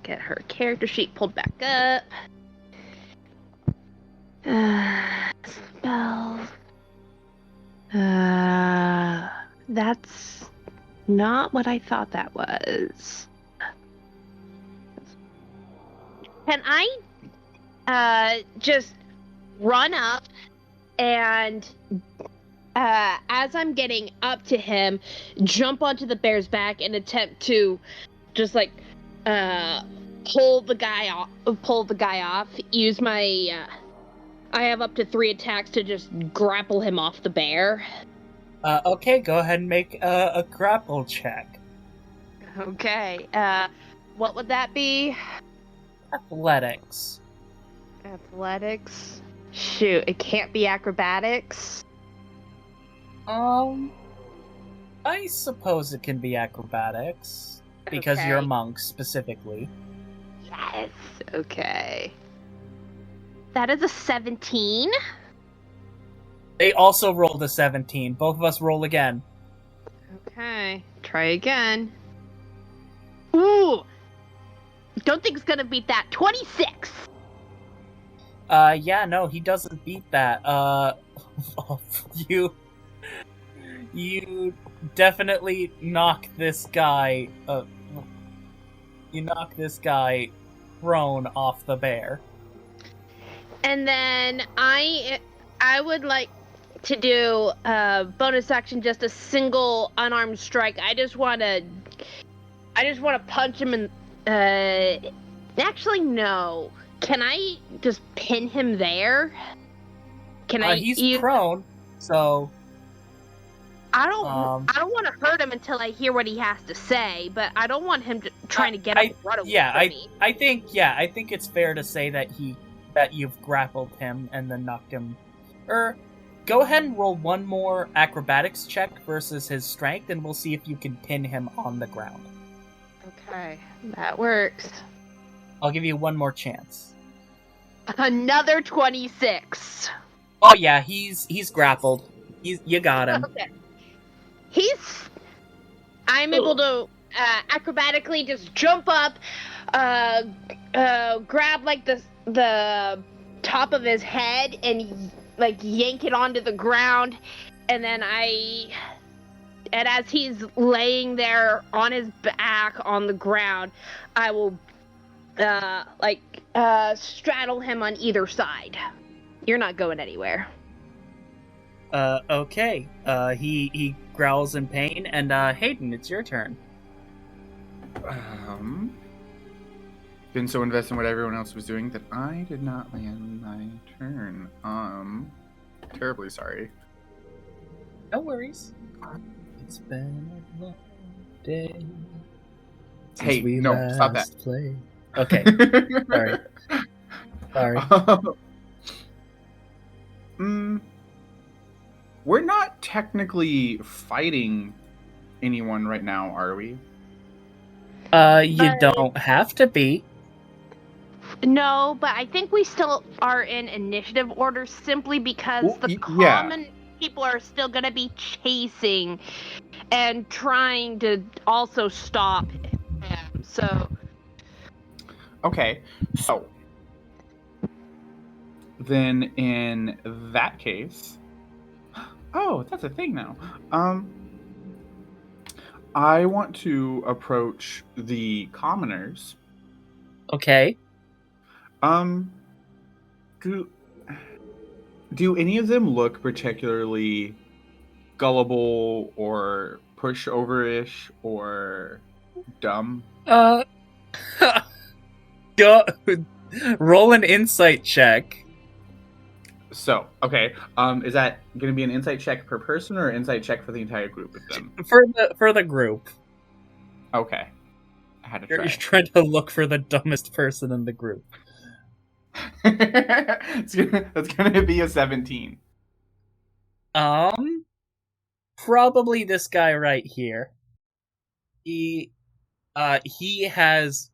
get her character sheet pulled back up. Spells. That's not what I thought that was. Can I, just run up and as I'm getting up to him, jump onto the bear's back and attempt to just like pull the guy off. Use my I have up to 3 attacks to just grapple him off the bear. Okay, go ahead and make a grapple check. Okay. What would that be? Athletics. Athletics. Shoot, it can't be acrobatics. I suppose it can be acrobatics. Because Okay. you're a monk, specifically. Yes. Okay. That is a 17. They also rolled a 17. Both of us roll again. Okay. Try again. Ooh! Don't think it's gonna beat that. 26! Yeah, no, he doesn't beat that. You definitely knock this guy, prone off the bear. And then I would like to do a bonus action, just a single unarmed strike. I just want to punch him in. Actually, no. Can I just pin him there? Can I? He's prone, so I don't want to hurt him until I hear what he has to say, but I don't want him trying to get up and run away from me. I think it's fair to say that you've grappled him and then knocked him. Go ahead and roll one more acrobatics check versus his strength, and we'll see if you can pin him on the ground. Okay, that works. I'll give you one more chance. Another 26. Oh yeah, he's grappled. You got him. Okay. I'm able to acrobatically just jump up, grab like the top of his head and like yank it onto the ground, and then as he's laying there on his back on the ground, I will straddle him on either side. You're not going anywhere. Okay. He growls in pain, and Hayden, it's your turn. Been so invested in what everyone else was doing that I did not land my turn. Terribly sorry. No worries. It's been a long day. Hey, no, stop that. Played. Okay. Sorry. We're not technically fighting anyone right now, are we? You don't have to be. No, but I think we still are in initiative order simply because the common people are still going to be chasing and trying to also stop him. So. Okay, so then in that case, oh, that's a thing now. I want to approach the commoners. Okay. Do any of them look particularly gullible or pushover-ish or dumb? Go roll an insight check. So, okay. Is that going to be an insight check per person or an insight check for the entire group of them? For the group. Okay. I had to You're try. trying to look for the dumbest person in the group. That's gonna be a 17. Probably this guy right here. He has,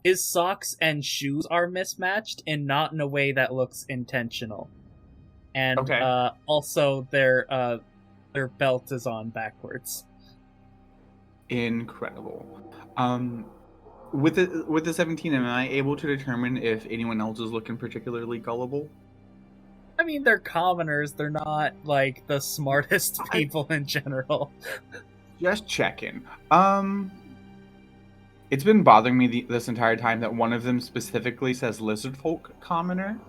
his socks and shoes are mismatched and not in a way that looks intentional. And, Okay. also their belt is on backwards. Incredible. With the 17, am I able to determine if anyone else is looking particularly gullible? I mean, they're commoners. They're not, like, the smartest people in general. Just checking. It's been bothering me this entire time that one of them specifically says lizard folk commoner.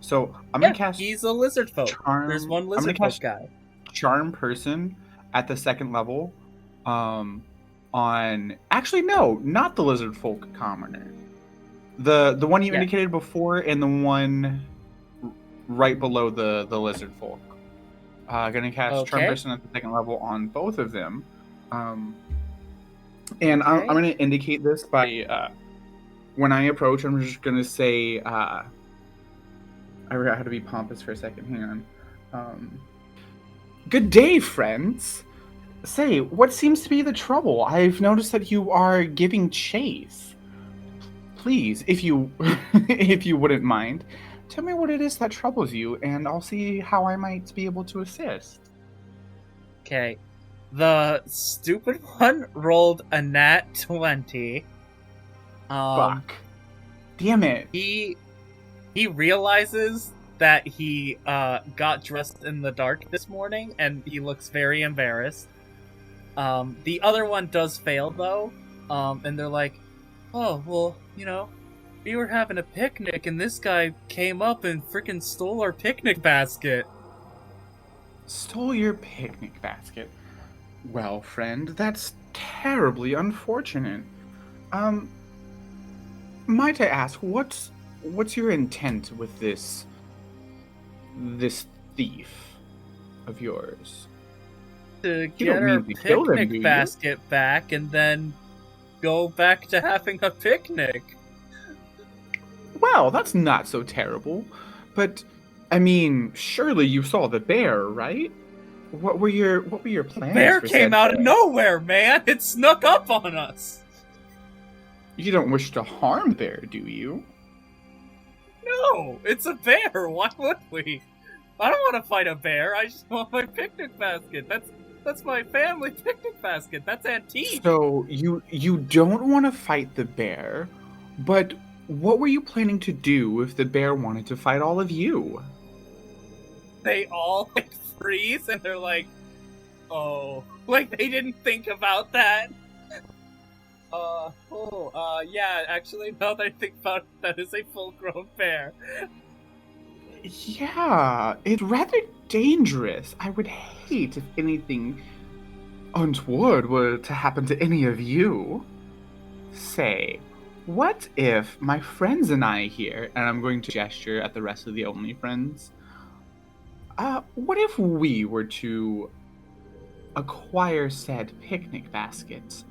So I'm gonna cast. He's a lizard folk. Charm. There's one I'm lizard gonna folk guy. Charm person at the second level. On actually no, not the lizard folk commoner. The one you indicated before, and the one right below the lizard folk. Gonna cast Charm person at the second level on both of them. And I'm gonna indicate this by when I approach. I'm just gonna say I forgot how to be pompous for a second. Hang on. Good day, friends. Say, what seems to be the trouble? I've noticed that you are giving chase. Please, if you if you wouldn't mind, tell me what it is that troubles you, and I'll see how I might be able to assist. Okay. The stupid one rolled a nat 20. Fuck. Damn it. He realizes that he got dressed in the dark this morning, and he looks very embarrassed. The other one does fail, though, and they're like, oh, well, you know, we were having a picnic, and this guy came up and freaking stole our picnic basket. Stole your picnic basket? Well, friend, that's terribly unfortunate. Might I ask, what's your intent with this thief of yours? To get our picnic basket back and then go back to having a picnic. Well, that's not so terrible. But, I mean, surely you saw the bear, right? What were your plans? Bear came out of nowhere, man! It snuck up on us! You don't wish to harm bear, do you? No! It's a bear! Why would we? I don't want to fight a bear, I just want my picnic basket. That's my family picnic basket. That's antique. So you don't want to fight the bear, but what were you planning to do if the bear wanted to fight all of you? They all freeze and they're like, oh, like they didn't think about that. Yeah, actually, now that I think about it, that is a full-grown bear. Yeah, it's rather dangerous. I would hate if anything untoward were to happen to any of you. Say, what if my friends and I here, and I'm going to gesture at the rest of the only friends, what if we were to acquire said picnic baskets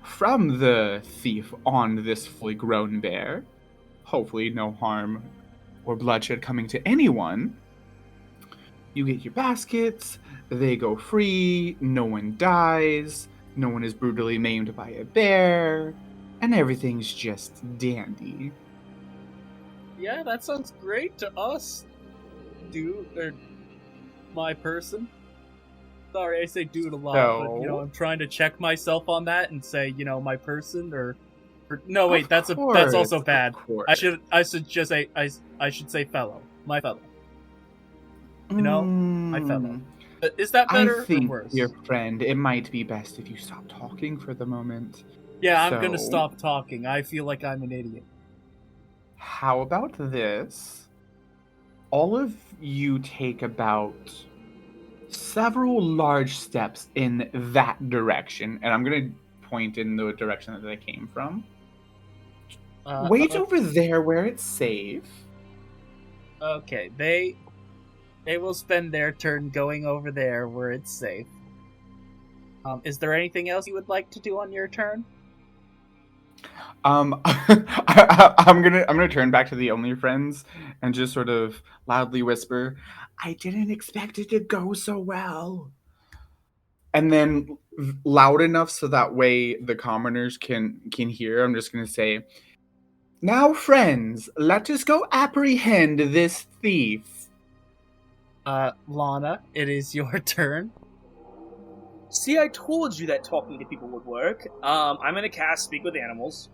from the thief on this fully grown bear? Hopefully no harm or bloodshed coming to anyone. You get your baskets, they go free, no one dies, no one is brutally maimed by a bear, and everything's just dandy. Yeah, that sounds great to us, dude, or my person. Sorry, I say dude a lot, but, you know, I'm trying to check myself on that and say, you know, my person, or no, wait, that's also bad. I should just say, I should say fellow, my fellow. You know, my fellow. Is that better I think, or worse? dear friend, it might be best if you stop talking for the moment. Yeah, I'm gonna stop talking. I feel like I'm an idiot. How about this? all of you take about several large steps in that direction, and I'm going to point in the direction that they came from. Wait over there where it's safe. Okay, they will spend their turn going over there where it's safe. Is there anything else you would like to do on your turn? I'm gonna turn back to the only friends and just sort of loudly whisper, "I didn't expect it to go so well." And then loud enough so that way the commoners can hear, I'm just gonna say, "Now, friends, let us go apprehend this thief." Lana, it is your turn. See, I told you that talking to people would work. I'm gonna cast Speak with Animals.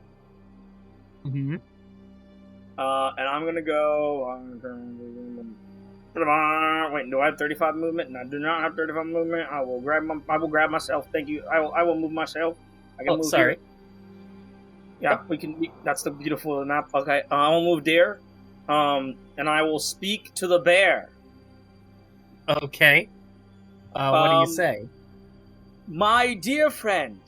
Mm-hmm. And I'm gonna go. Wait, do I have 35 movement? And I do not have 35 movement. I will grab myself. Thank you. I will move myself. I can move sorry. Here. Yeah, we can. That's the beautiful map. Okay, I will move there. And I will speak to the bear. Okay. What do you say? My dear friend,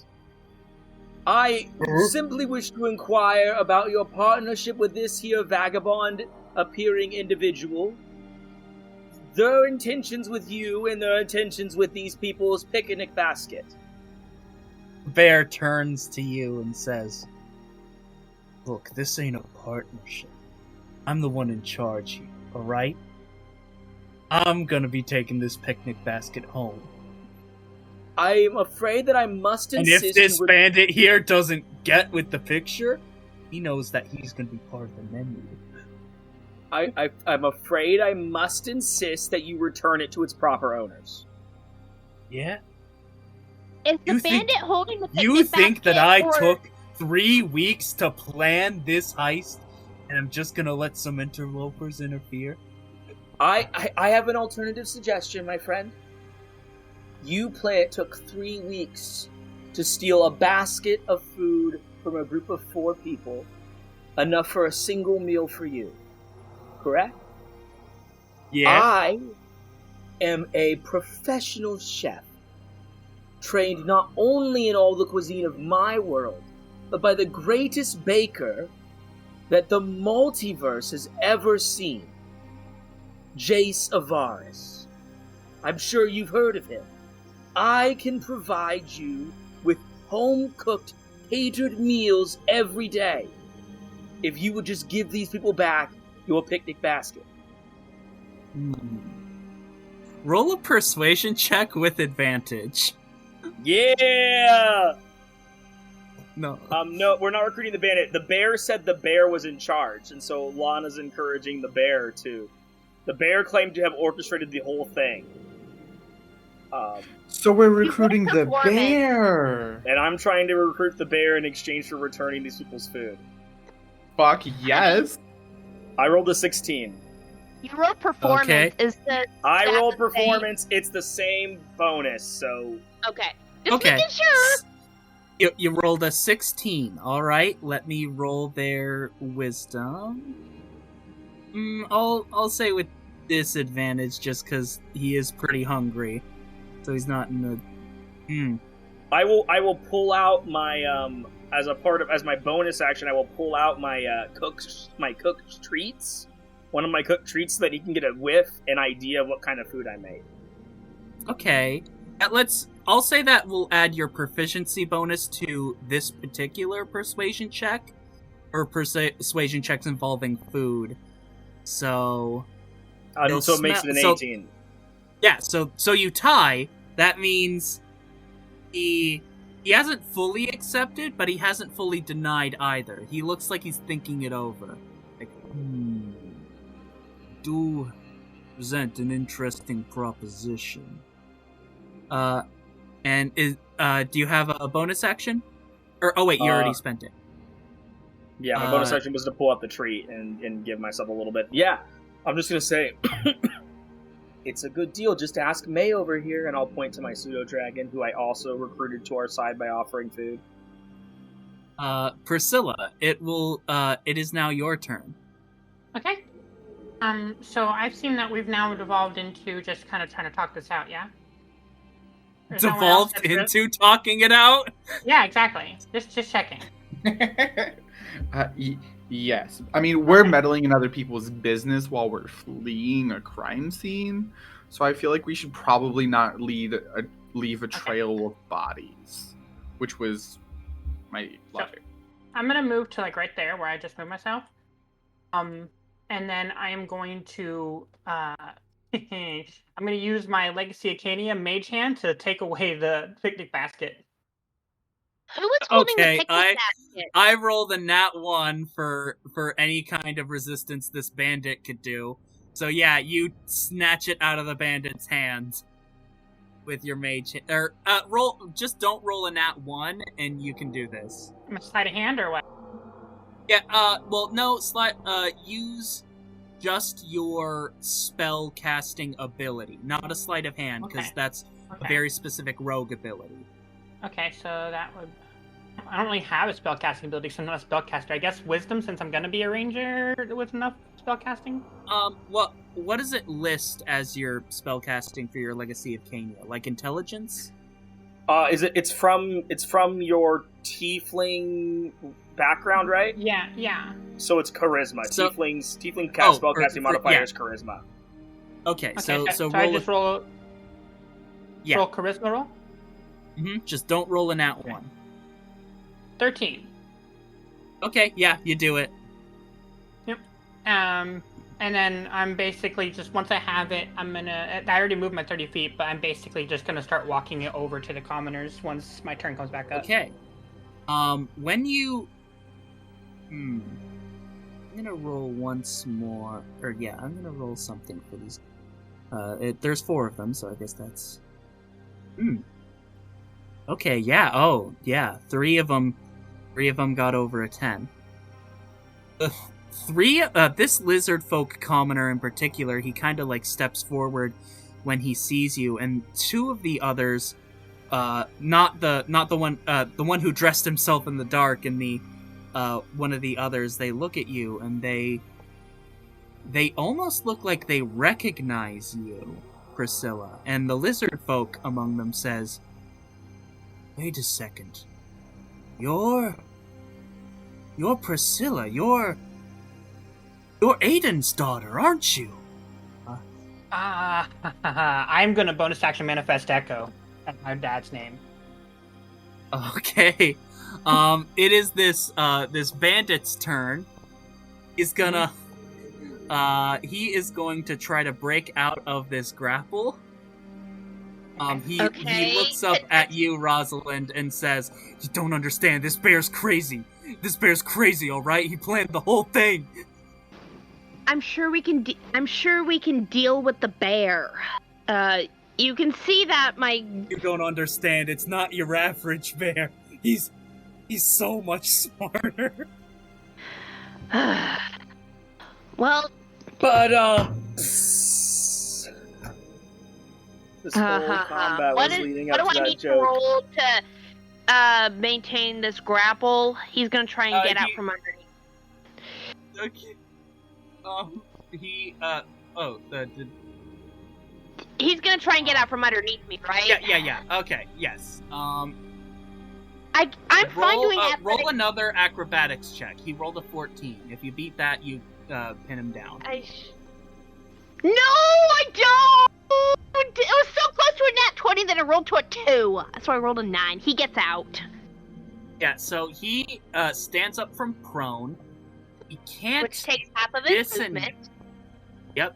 I simply wish to inquire about your partnership with this here vagabond-appearing individual, their intentions with you, and their intentions with these people's picnic basket. Bear turns to you and says, "Look, this ain't a partnership. I'm the one in charge here, alright? I'm gonna be taking this picnic basket home. I'm afraid that I must insist... And if this bandit here doesn't get with the picture, he knows that he's gonna be part of the menu." I'm afraid I must insist that you return it to its proper owners. Yeah? Is the bandit holding the picnic You think that basket, I took 3 weeks to plan this heist, and I'm just gonna let some interlopers interfere? I have an alternative suggestion, my friend. You play it took 3 weeks to steal a basket of food from a group of 4 people, enough for a single meal for you. Correct? Yeah. I am a professional chef, trained not only in all the cuisine of my world, but by the greatest baker that the multiverse has ever seen, Jace Avaris. I'm sure you've heard of him. I can provide you with home-cooked, catered meals every day if you would just give these people back your picnic basket. Roll a persuasion check with advantage. Yeah! No. No, we're not recruiting the bandit. The bear said the bear was in charge, and so Lana's encouraging the bear to. The bear claimed to have orchestrated the whole thing. So we're recruiting the bear! And I'm trying to recruit the bear in exchange for returning these people's food. Fuck yes! I rolled a 16. You rolled performance. Okay. Is the I stat rolled the performance. same? It's the same bonus, so... Okay. Just Okay. making sure. You rolled a 16. Alright, let me roll their wisdom. I'll say with disadvantage just because he is pretty hungry. So he's not in the... I will pull out my as my bonus action. I will pull out my cooked treats. One of my cooked treats so that he can get a whiff, an idea of what kind of food I made. Okay. I'll say that we'll add your proficiency bonus to this particular persuasion check, or persuasion checks involving food. So So it makes it an 18. Yeah, so you tie. That means he hasn't fully accepted, but he hasn't fully denied either. He looks like he's thinking it over. Like, do present an interesting proposition. And do you have a bonus action? Or oh wait, you already spent it. Yeah, my bonus action was to pull out the treat and give myself a little bit. Yeah, I'm just gonna say it's a good deal. Just ask May over here, and I'll point to my pseudo dragon, who I also recruited to our side by offering food. Priscilla, it is now your turn. Okay. So I've seen that we've now devolved into just kind of trying to talk this out, yeah? There's no one else Devolved that's into talking it out? Yeah, exactly. Just checking. Yes. I mean, we're meddling in other people's business while we're fleeing a crime scene, so I feel like we should probably not leave a trail of bodies, which was my logic. I'm gonna move to like right there where I just moved myself. And then I am going to I'm gonna use my Legacy Acadia Mage Hand to take away the picnic basket. Who was holding the Okay, picnic basket? I roll the nat 1 for any kind of resistance this bandit could do. So yeah, you snatch it out of the bandit's hands with your mage or just don't roll a nat 1 and you can do this. I'm a sleight of hand or what? Yeah, well no, use just your spell casting ability, not a sleight of hand, because that's a very specific rogue ability. Okay, so that would... I don't really have a spellcasting ability, so I'm not a spellcaster. I guess Wisdom, since I'm gonna be a ranger with enough spellcasting? What does it list as your spellcasting for your Legacy of Cania? Like Intelligence? It's from your tiefling background, right? Yeah. So it's charisma. So, tiefling cast spellcasting modifier is charisma. Okay, so roll I just roll roll charisma roll? Just don't roll a nat 1. 13. Okay, yeah, you do it. Yep. And then I'm basically just, once I have it, I already moved my 30 feet, but I'm basically just gonna start walking it over to the commoners once my turn comes back up. Okay. When you... I'm gonna roll once more, I'm gonna roll something for these. There's 4 of them, so I guess that's... Okay, yeah, 3 of them got over a 10. This lizard folk commoner in particular, he kind of like steps forward when he sees you, and 2 of the others, not the one who dressed himself in the dark, and the one of the others, they look at you and they almost look like they recognize you, Priscilla. And the lizard folk among them says, "Wait a second. You're Priscilla. You're Aiden's daughter, aren't you?" I'm gonna bonus action manifest Echo at my dad's name. Okay. It is this bandit's turn. He's gonna he is going to try to break out of this grapple. He looks up at you, Rosalind, and says, "You don't understand. This bear's crazy. This bear's crazy, all right? He planned the whole thing." I'm sure we can deal with the bear. You can see that You don't understand. It's not your average bear. He's so much smarter. Well, but this whole combat was leading up to that joke. What do I need to roll to maintain this grapple? He's gonna try and get out from underneath. Okay. He's gonna try and get out from underneath me, right? Yeah. Okay, yes. I'm fine doing that. Roll another acrobatics check. He rolled a 14. If you beat that, you pin him down. No, I don't! It was so close to a nat 20 that I rolled to a 2. So I rolled a 9. He gets out. Yeah, so he stands up from prone. He can't... Which takes half of his movement. Yep.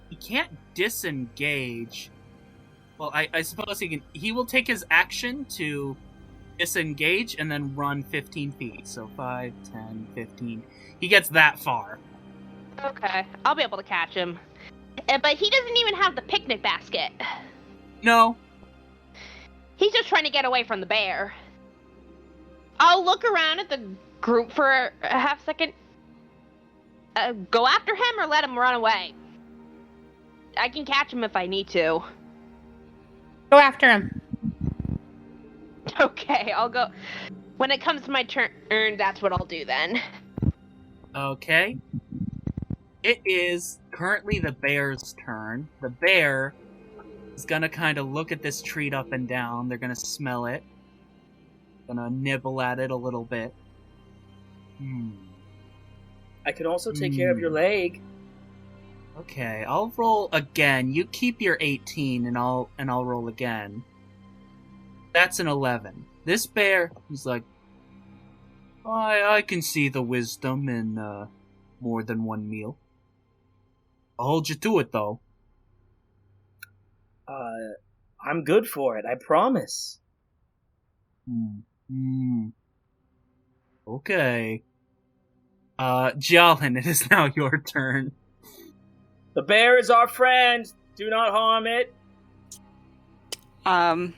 He can't disengage. Well, I suppose he will take his action to disengage and then run 15 feet. So 5, 10, 15. He gets that far. Okay, I'll be able to catch him. But he doesn't even have the picnic basket. No. He's just trying to get away from the bear. I'll look around at the group for a half second. Go after him or let him run away? I can catch him if I need to. Go after him. Okay, I'll go. When it comes to my turn, that's what I'll do then. Okay. It is currently the bear's turn. The bear is gonna kind of look at this treat up and down. They're gonna smell it. Gonna nibble at it a little bit. I can also take care of your leg. Okay, I'll roll again. You keep your 18, and I'll roll again. That's an 11. This bear is like, I can see the wisdom in more than one meal. I'll hold you to it, though. I'm good for it, I promise. Okay. Jalen, it is now your turn. The bear is our friend. Do not harm it. I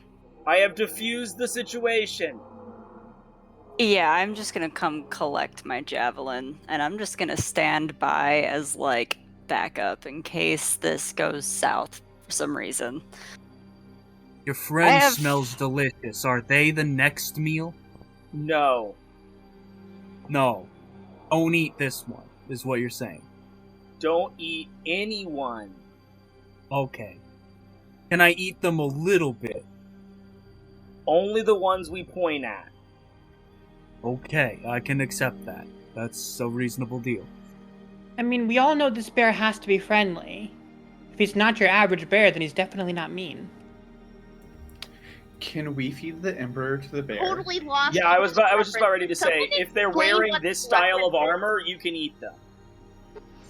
have diffused the situation. Yeah, I'm just gonna come collect my javelin, and I'm just gonna stand by as, like, backup in case this goes south for some reason. Your friend smells delicious. Are they the next meal? No. No. Don't eat this one, is what you're saying. Don't eat anyone. Okay. Can I eat them a little bit? Only the ones we point at. Okay, I can accept that. That's a reasonable deal. I mean, we all know this bear has to be friendly. If he's not your average bear, then he's definitely not mean. Can we feed the emperor to the bear? Totally lost. Yeah, I was just about ready to say, Somebody if they're explain wearing what this style of weapon is. armor, you can eat them.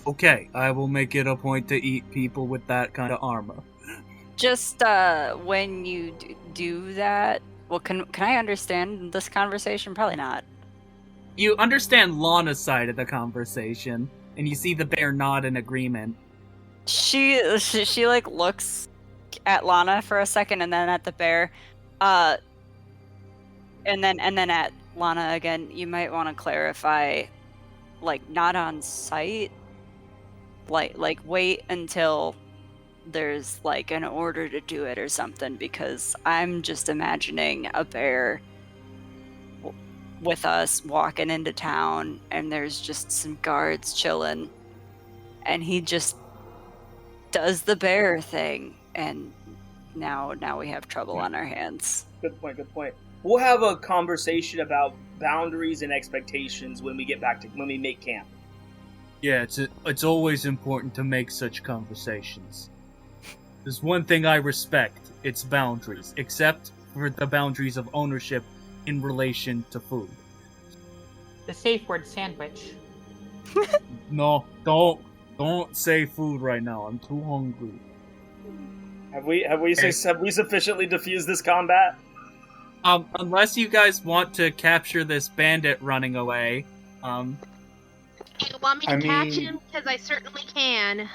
Okay, I will make it a point to eat people with that kind of armor. Just, when you do that... Well, can I understand this conversation? Probably not. You understand Lana's side of the conversation, and you see the bear nod in agreement. She like, looks at Lana for a second, and then at the bear. And then at Lana again. You might want to clarify, like, not on sight. Like wait until there's, like, an order to do it or something, because I'm just imagining a bear with us walking into town, and there's just some guards chilling, and he just does the bear thing, and now we have trouble on our hands. Good point. We'll have a conversation about boundaries and expectations when we make camp. Yeah, it's always important to make such conversations. There's one thing I respect, it's boundaries, except for the boundaries of ownership in relation to food. The safe word, sandwich. No, don't say food right now. I'm too hungry. Have we sufficiently diffused this combat? Unless you guys want to capture this bandit running away, You want me to catch him? Because I certainly can.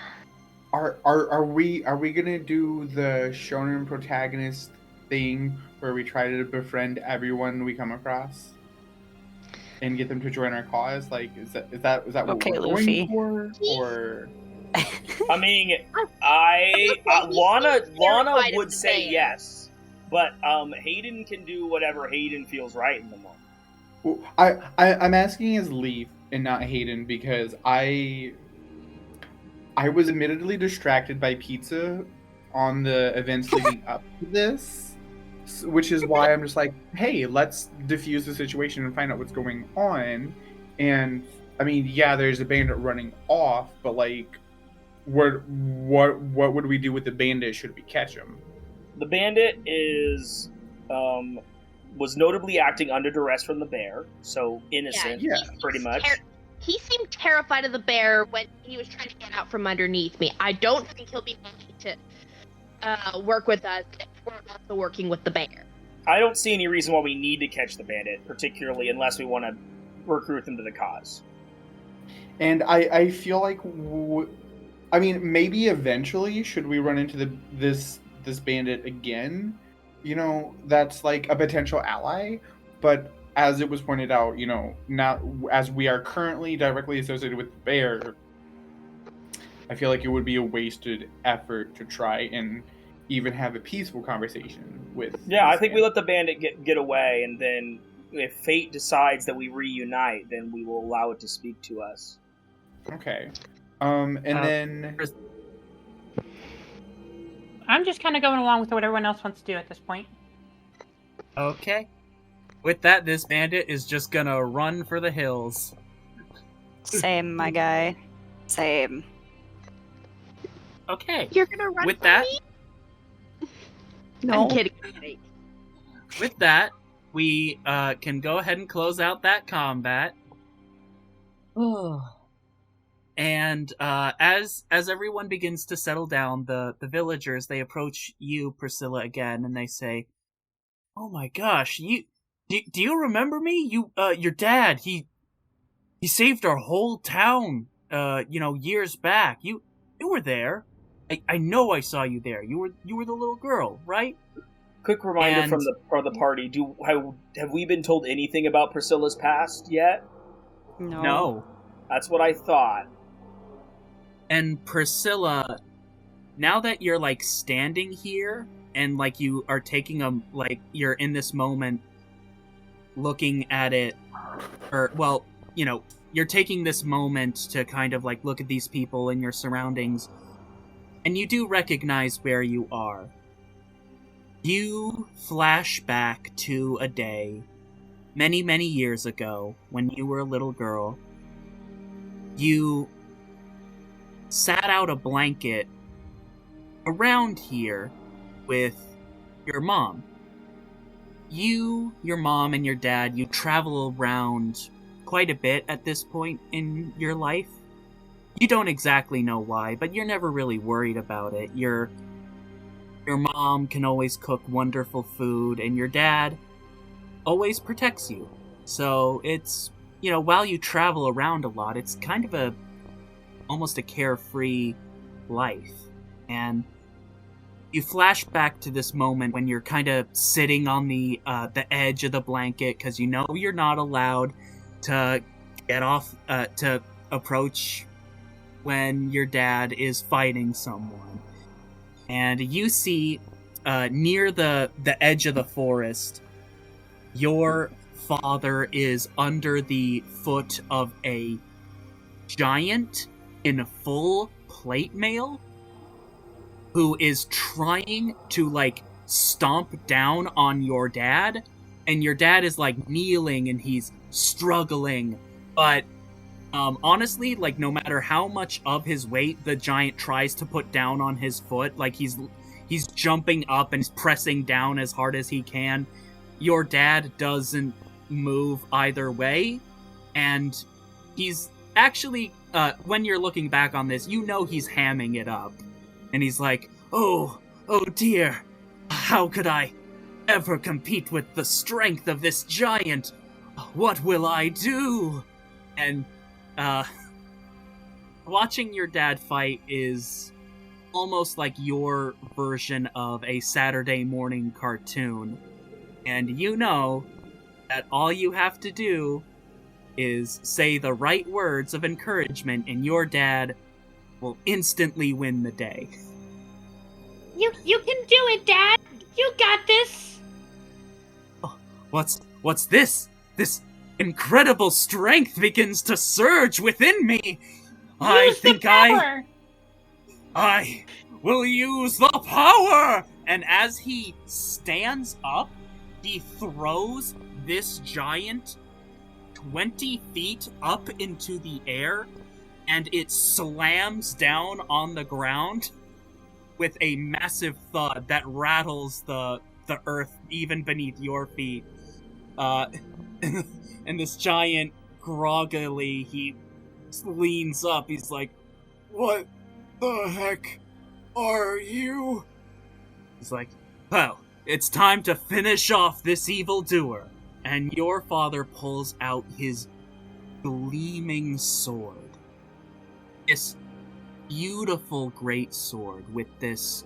Are we gonna do the shonen protagonist thing where we try to befriend everyone we come across and get them to join our cause? Like, is that what Okay, we're Luffy. going for? Or I mean, Lana would say yes, but Hayden can do whatever Hayden feels right in the moment. Well, I'm asking as Leaf and not Hayden because I was admittedly distracted by pizza on the events leading up to this, which is why I'm just like, hey, let's diffuse the situation and find out what's going on. And I mean, yeah, there's a bandit running off, but like, what would we do with the bandit should we catch him? The bandit is was notably acting under duress from the bear, so innocent, pretty much. He seemed terrified of the bear when he was trying to get out from underneath me. I don't think he'll be willing to work with us if we're also working with the bear. I don't see any reason why we need to catch the bandit, particularly unless we want to recruit them to the cause. And I feel like, I mean, maybe eventually, should we run into this bandit again, you know, that's like a potential ally, but as it was pointed out, you know, now as we are currently directly associated with the bear, I feel like it would be a wasted effort to try and even have a peaceful conversation with. Yeah, I think we let the bandit get away, and then if fate decides that we reunite, then we will allow it to speak to us. Okay. And then I'm just kind of going along with what everyone else wants to do at this point. Okay. With that, this bandit is just gonna run for the hills. Same, my guy. Same. Okay. You're gonna run With from that, me? No. I'm kidding. with that, we can go ahead and close out that combat. And as everyone begins to settle down, the villagers, they approach you, Priscilla, again, and they say, "Oh my gosh, do you remember me? Your dad, he saved our whole town, years back. You were there. I know I saw you there. You were the little girl, right?" Quick reminder And- from the party: have we been told anything about Priscilla's past yet? No. That's what I thought. And Priscilla, now that you're like standing here and like you are taking you're in this moment looking at it, or well, you're taking this moment to kind of like look at these people and your surroundings, and you do recognize where you are. You flash back to a day many, many years ago when you were a little girl. You sat out a blanket around here with your mom. You, your mom, and your dad, you travel around quite a bit at this point in your life. You don't exactly know why, but you're never really worried about it. Your mom can always cook wonderful food, and your dad always protects you. So it's, while you travel around a lot, it's kind of almost a carefree life. And you flash back to this moment when you're kind of sitting on the edge of the blanket because you're not allowed to get off to approach when your dad is fighting someone. And you see near the edge of the forest, your father is under the foot of a giant in full plate mail who is trying to like stomp down on your dad, and your dad is like kneeling and he's struggling, but honestly, like no matter how much of his weight the giant tries to put down on his foot, like he's jumping up and pressing down as hard as he can, your dad doesn't move either way. And he's actually when you're looking back on this, he's hamming it up. And he's like, oh dear, how could I ever compete with the strength of this giant? What will I do? And watching your dad fight is almost like your version of a Saturday morning cartoon. And that all you have to do is say the right words of encouragement, and your dad will instantly win the day. You can do it, Dad! You got this! Oh, what's this? This incredible strength begins to surge within me! Use the power! I will use the power! And as he stands up, he throws this giant 20 feet up into the air, and it slams down on the ground with a massive thud that rattles the earth even beneath your feet. And this giant, groggily, he leans up. He's like, "What the heck are you?" He's like, "Well, it's time to finish off this evildoer." And your father pulls out his gleaming sword. This beautiful great sword with this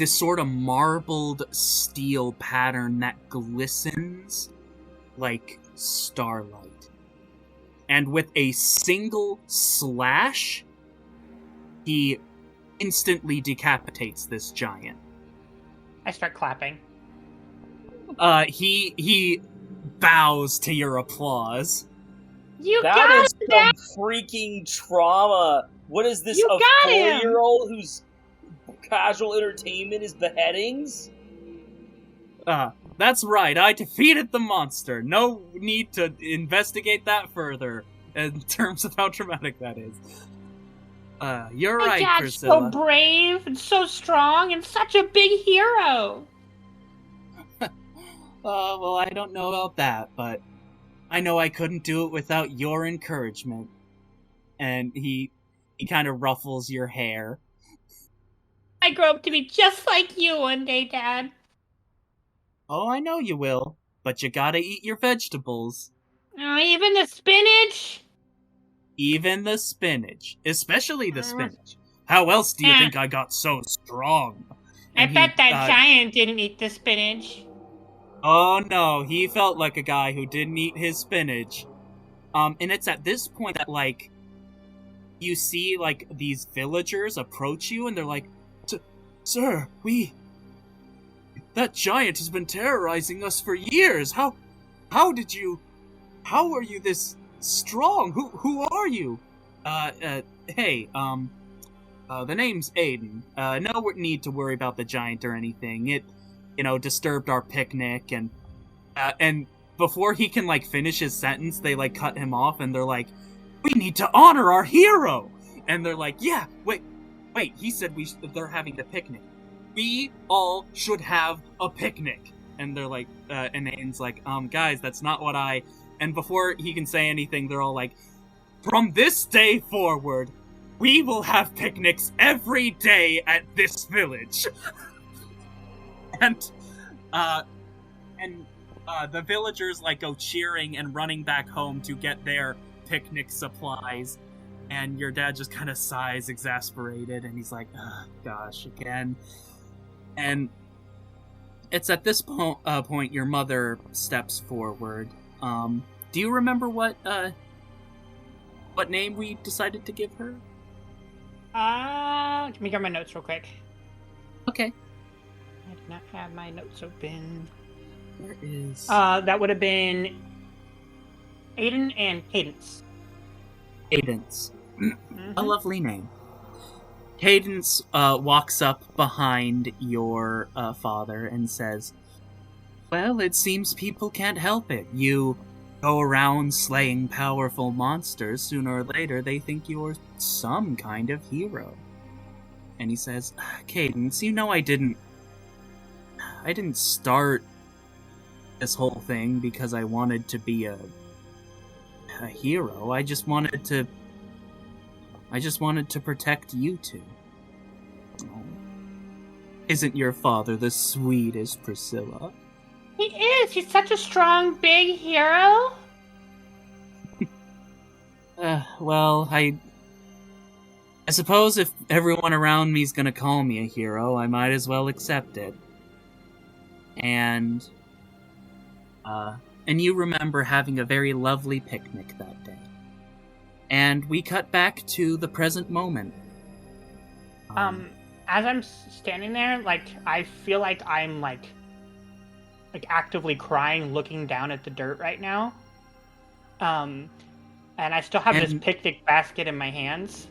sort of marbled steel pattern that glistens like starlight. And with a single slash, he instantly decapitates this giant. I start clapping. He bows to your applause. You That got is him, some Dad! freaking trauma. What is this, You a got him! 4-year-old whose casual entertainment is beheadings? That's right, I defeated the monster. No need to investigate that further in terms of how traumatic that is. You're My right, dad's Priscilla. so brave and so strong and such a big hero. Well, I don't know about that, but I know I couldn't do it without your encouragement. And he kind of ruffles your hair. I grow up to be just like you one day, Dad. Oh, I know you will, but you gotta eat your vegetables. Oh, even the spinach? Even the spinach. Especially the spinach. How else do you think I got so strong? I And bet that giant didn't eat the spinach. Oh no, he felt like a guy who didn't eat his spinach. And it's at this point that, like, you see, like, these villagers approach you and they're like, Sir, that giant has been terrorizing us for years. How are you this strong? Who are you? Hey, the name's Aiden. No need to worry about the giant or anything. It, disturbed our picnic, and before he can, like, finish his sentence, they, like, cut him off, and they're like, we need to honor our hero! And they're like, yeah, wait, he said they're having a picnic. We all should have a picnic. And they're like, and Aiden's like, guys, that's not what and before he can say anything, they're all like, from this day forward, we will have picnics every day at this village. And the villagers, like, go cheering and running back home to get their picnic supplies. And your dad just kind of sighs, exasperated, and he's like, oh, gosh, again. And it's at this point your mother steps forward. Do you remember what name we decided to give her? Let me grab my notes real quick. Okay. I did not have my notes open. Where is... that would have been Aiden and Cadence. Cadence. A lovely name. Cadence walks up behind your father and says, well, it seems people can't help it. You go around slaying powerful monsters. Sooner or later, they think you're some kind of hero. And he says, Cadence, I didn't start this whole thing because I wanted to be a hero. I just wanted to protect you two. Oh. Isn't your father the sweetest, Priscilla? He is. He's such a strong, big hero. Well, I suppose if everyone around me is gonna call me a hero, I might as well accept it. And you remember having a very lovely picnic that day. And we cut back to the present moment. As I'm standing there, like, I feel like I'm, like actively crying, looking down at the dirt right now. And I still have this picnic basket in my hands.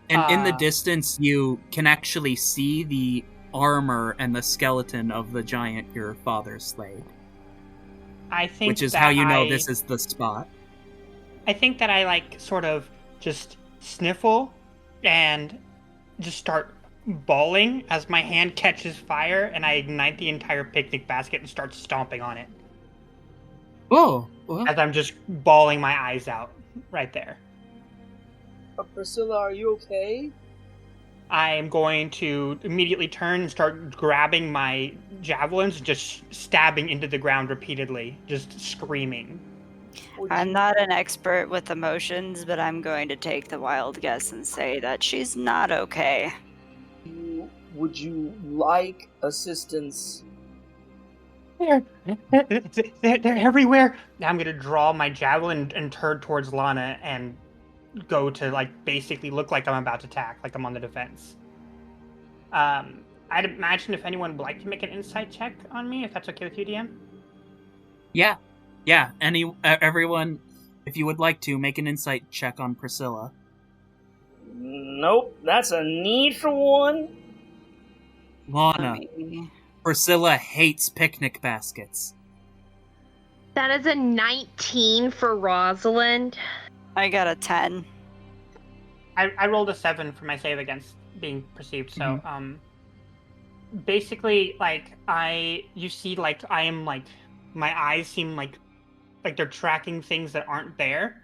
And in the distance, you can actually see the armor and the skeleton of the giant your father slayed. I think which is how you know this is the spot. I think that I, like, sort of just sniffle and just start bawling as my hand catches fire and I ignite the entire picnic basket and start stomping on it. Oh! Well. As I'm just bawling my eyes out right there. Priscilla, are you okay? I am going to immediately turn and start grabbing my javelins and just stabbing into the ground repeatedly, just screaming. I'm not an expert with emotions, but I'm going to take the wild guess and say that she's not okay. Would you like assistance? They're everywhere. Now I'm going to draw my javelin and turn towards Lana and go to, like, basically look like I'm about to attack, like I'm on the defense. I'd imagine if anyone would like to make an insight check on me, if that's okay with you, DM. Yeah. Everyone, If you would like to, make an insight check on Priscilla. Nope, that's a need for one. Lana, Priscilla hates picnic baskets. That is a 19 for Rosalind. I got a 10. I rolled a 7 for my save against being perceived. So basically, like you see, like I am like my eyes seem like they're tracking things that aren't there.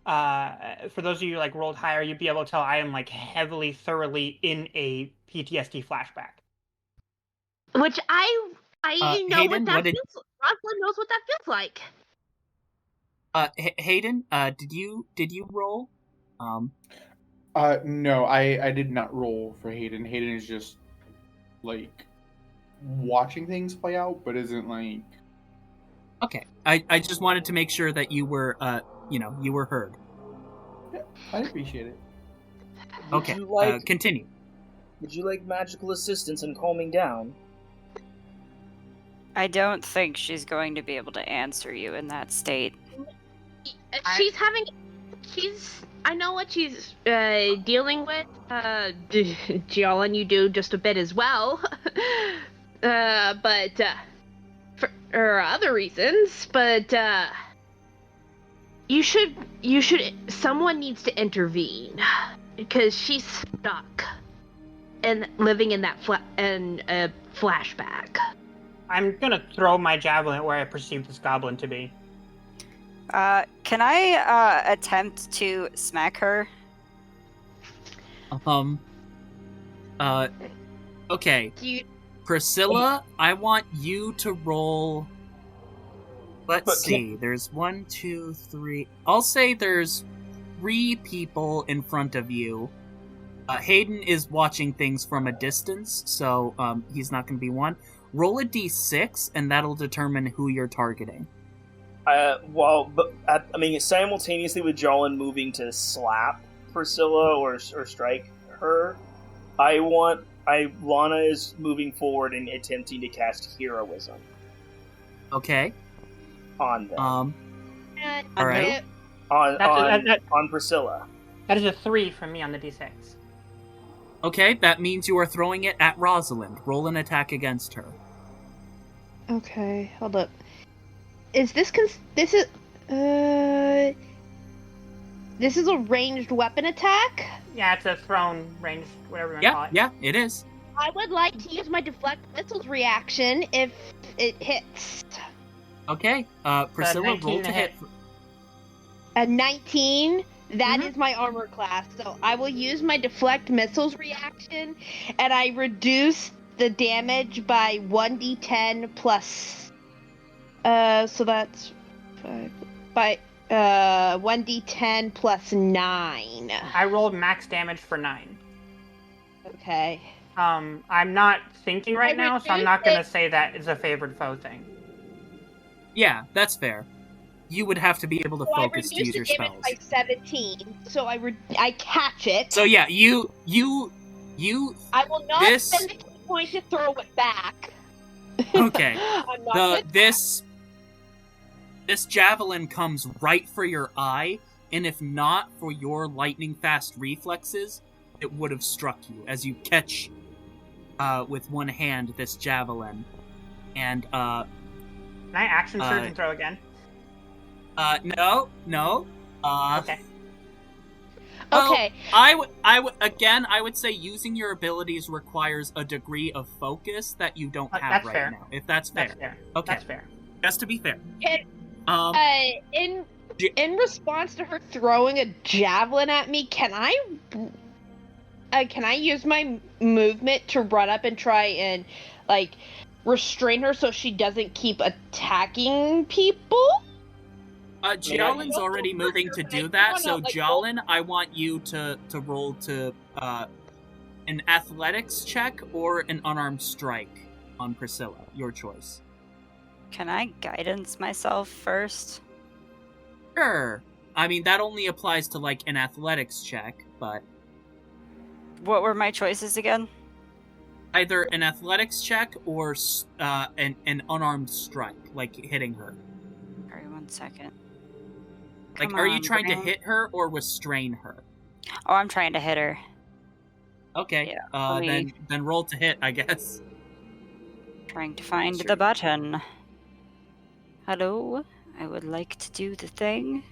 For those of you like rolled higher, you'd be able to tell I am like heavily, thoroughly in a PTSD flashback. Which I know Hayden, what that feels. Rosalind knows what that feels like. Hayden, did you roll? No, I did not roll for Hayden. Hayden is just like watching things play out, but isn't like. Okay, I just wanted to make sure that you were you were heard. Yeah, I appreciate it. Okay, continue. Would you like magical assistance in calming down? I don't think she's going to be able to answer you in that state. I know what she's dealing with. Jialan, you do just a bit as well. But for other reasons. But someone needs to intervene because she's stuck and living in that flashback. I'm gonna throw my javelin at where I perceive this goblin to be. Can I attempt to smack her? Okay. Priscilla, I want you to roll. Let's see. There's 1, 2, 3. I'll say there's 3 people in front of you. Hayden is watching things from a distance, so he's not going to be one. Roll a d6, and that'll determine who you're targeting. Simultaneously with Jolin moving to slap Priscilla or strike her, Lana is moving forward and attempting to cast heroism. Okay. On them. All right. On Priscilla. That is a 3 from me on the d6. Okay, that means you are throwing it at Rosalind. Roll an attack against her. Okay, hold up. This is a ranged weapon attack? Yeah, it's a thrown ranged, whatever you want to call it. Yeah, it is. I would like to use my deflect missiles reaction if it hits. Okay, Priscilla, roll to hit. A 19. That is my armor class, so I will use my deflect missiles reaction, and I reduce the damage by 1d10 plus. So that's 1d10 plus 9. I rolled max damage for 9. Okay. I'm not thinking right now, so I'm not gonna say that is a favored foe thing. Yeah, that's fair. You would have to be able to focus to use your spells. By 17, so I catch it. So yeah, you. I will not spend the key point to throw it back. Okay. This javelin comes right for your eye, and if not for your lightning fast reflexes, it would have struck you as you catch with one hand this javelin. And Can I action surge and throw again? No. Okay. Well, Okay. I would say using your abilities requires a degree of focus that you don't have right now. If that's fair. That's fair. Okay. That's fair. Just to be fair. In response to her throwing a javelin at me, can I use my movement to run up and try and restrain her so she doesn't keep attacking people? Jalen's already moving to do that, so Jalen, I want you to roll to an athletics check or an unarmed strike on Priscilla. Your choice. Can I guidance myself first? Sure. I mean, that only applies to, an athletics check, but... What were my choices again? Either an athletics check or an unarmed strike, hitting her. Alright, 1 second. Like, Come are you on, trying to Bram. hit her or restrain her? Oh, I'm trying to hit her. Okay. Yeah, let me- Then roll to hit, I guess. Trying to find Sure. the button. Hello? I would like to do the thing.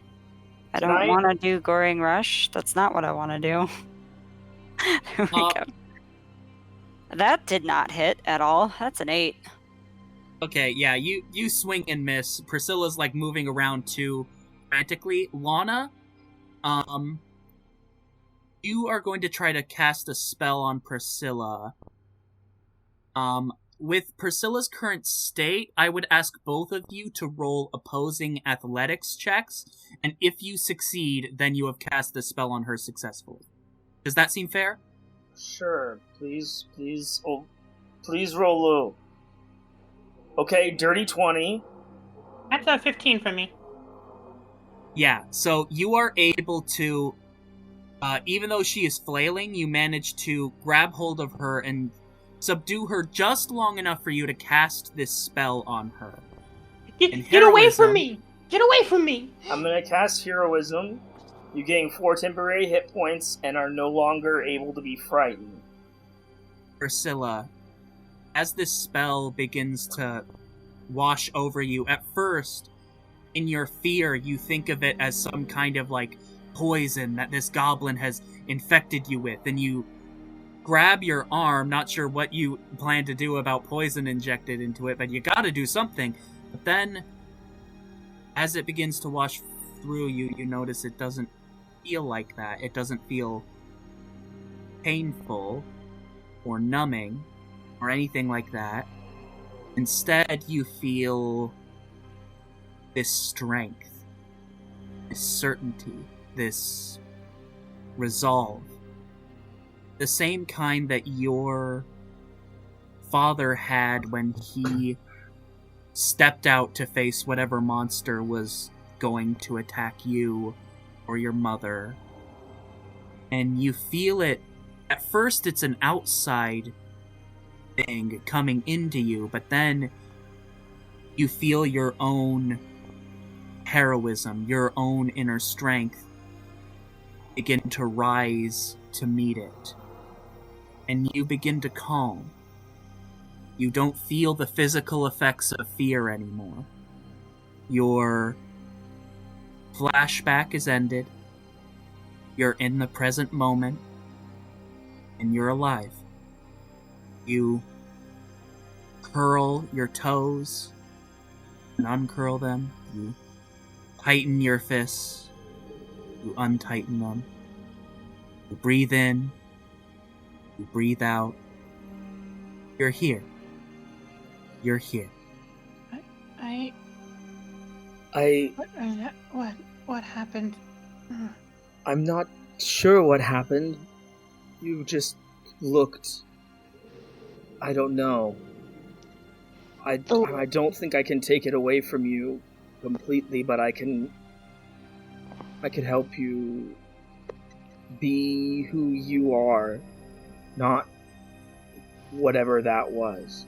I Can don't I- want to do Goring Rush. That's not what I want to do. There we Uh, go. That did not hit at all. That's an 8. Okay, yeah, you swing and miss. Priscilla's like moving around too frantically. Lana, you are going to try to cast a spell on Priscilla. With Priscilla's current state, I would ask both of you to roll opposing athletics checks, and if you succeed, then you have cast the spell on her successfully. Does that seem fair? Sure. Please roll low. Okay, dirty 20. That's a 15 for me. Yeah, so you are able to, even though she is flailing, you manage to grab hold of her and subdue her just long enough for you to cast this spell on her. And Get away heroism- from me! Get away from me! I'm gonna cast Heroism. You gain 4 temporary hit points and are no longer able to be frightened. Priscilla, as this spell begins to wash over you, at first, in your fear, you think of it as some kind of like poison that this goblin has infected you with, and you grab your arm, not sure what you plan to do about poison injected into it, but you gotta do something. But then, as it begins to wash through you, you notice it doesn't feel like that. It doesn't feel painful or numbing or anything like that. Instead, you feel this strength, this certainty, this resolve. The same kind that your father had when he stepped out to face whatever monster was going to attack you or your mother. And you feel it. At first, it's an outside thing coming into you, but then you feel your own heroism, your own inner strength begin to rise to meet it. And you begin to calm. You don't feel the physical effects of fear anymore. Your flashback is ended. You're in the present moment. And you're alive. You curl your toes and uncurl them. You tighten your fists. You untighten them. You breathe in. You breathe out. You're here. You're here. What happened? I'm not sure what happened. You just looked... I don't know. I don't think I can take it away from you completely, but I could help you be who you are, not whatever that was.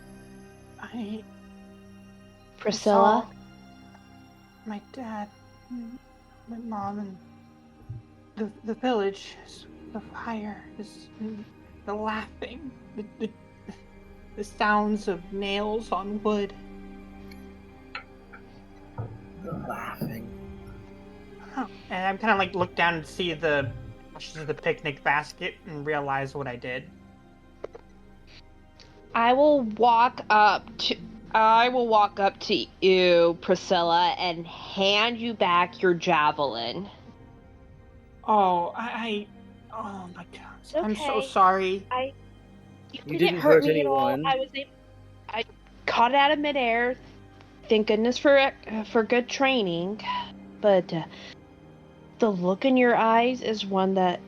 Priscilla? My dad, my mom, and the village, the fire, the laughing, the sounds of nails on wood. The laughing. And I'm kind of like look down and see the ashes of the picnic basket and realize what I did. I will walk up to you, Priscilla, and hand you back your javelin. Oh, oh my god. It's I'm so okay. sorry. You didn't hurt me at all. I caught it out of midair. Thank goodness for good training. But the look in your eyes is one that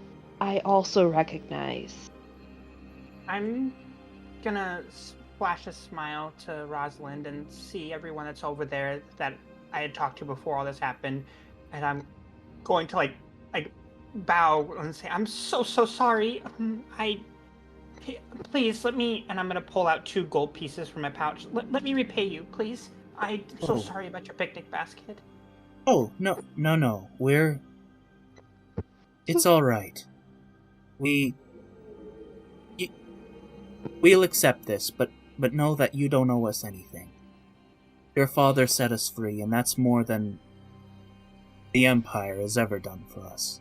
I also recognize. I'm gonna flash a smile to Rosalind and see everyone that's over there that I had talked to before all this happened, and I'm going to like bow and say, I'm so sorry. Please let me, and I'm gonna pull out 2 gold pieces from my pouch. Let me repay you, please. I'm so sorry about your picnic basket. Oh, no. It's alright. We'll accept this, but know that you don't owe us anything. Your father set us free, and that's more than the Empire has ever done for us.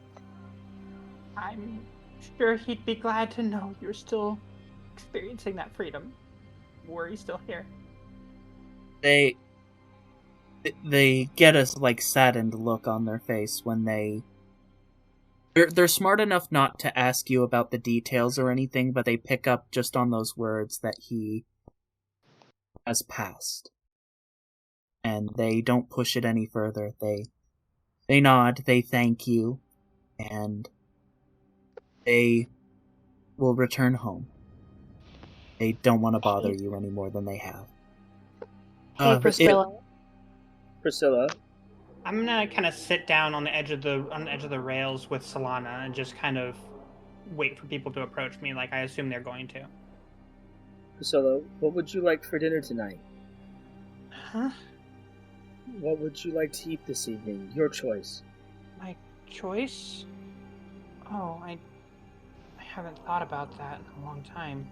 I'm sure he'd be glad to know you're still experiencing that freedom. Were you still here? They get a, saddened look on their face when they're smart enough not to ask you about the details or anything, but they pick up just on those words that he has passed. And they don't push it any further. They nod, they thank you, and they will return home. They don't want to bother you any more than they have. Hey, Priscilla. Priscilla. I'm gonna kind of sit down on the edge of the rails with Solana and just kind of wait for people to approach me, like I assume they're going to. Priscilla, what would you like for dinner tonight? Huh? What would you like to eat this evening? Your choice. My choice? Oh, I haven't thought about that in a long time.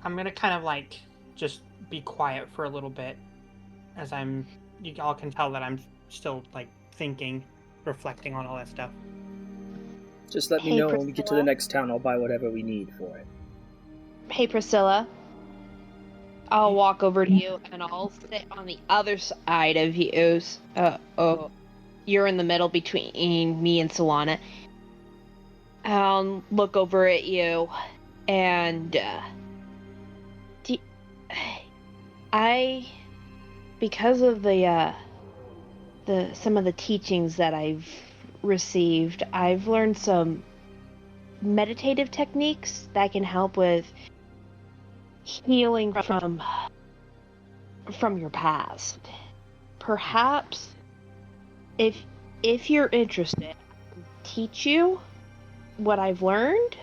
I'm gonna kind of just be quiet for a little bit, as you all can tell that I'm still thinking, reflecting on all that stuff. Just let me know when we get to the next town. I'll buy whatever we need for it. Hey, Priscilla. I'll walk over to you and I'll sit on the other side of you. You're in the middle between me and Solana. I'll look over at you and because of some of the teachings that I've received, I've learned some meditative techniques that can help with healing from your past. Perhaps if you're interested, I'll teach you what I've learned.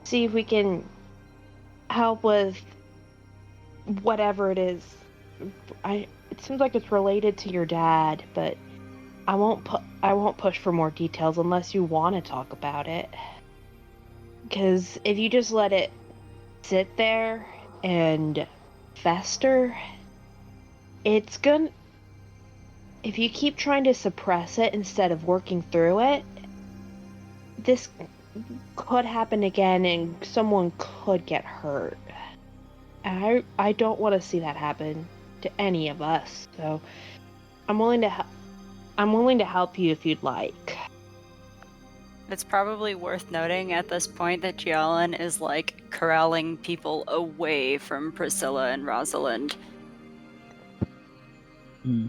See if we can help with whatever it is. It seems like it's related to your dad, but I won't push for more details unless you want to talk about it. Because if you just let it sit there and fester, if you keep trying to suppress it instead of working through it, this could happen again and someone could get hurt. And I don't want to see that happen to any of us. So I'm willing to help you if you'd like. It's probably worth noting at this point that Giallan is corralling people away from Priscilla and Rosalind. I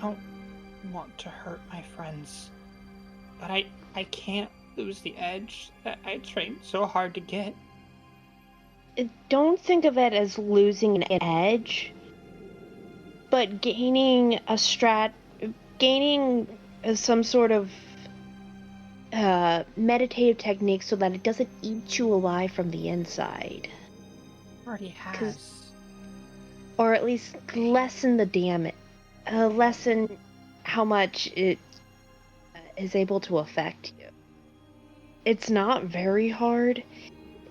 don't want to hurt my friends, but I can't lose the edge that I trained so hard to get. Don't think of it as losing an edge, but gaining some sort of meditative technique so that it doesn't eat you alive from the inside. Already has. Or at least lessen the damage. Lessen how much it is able to affect you. It's not very hard.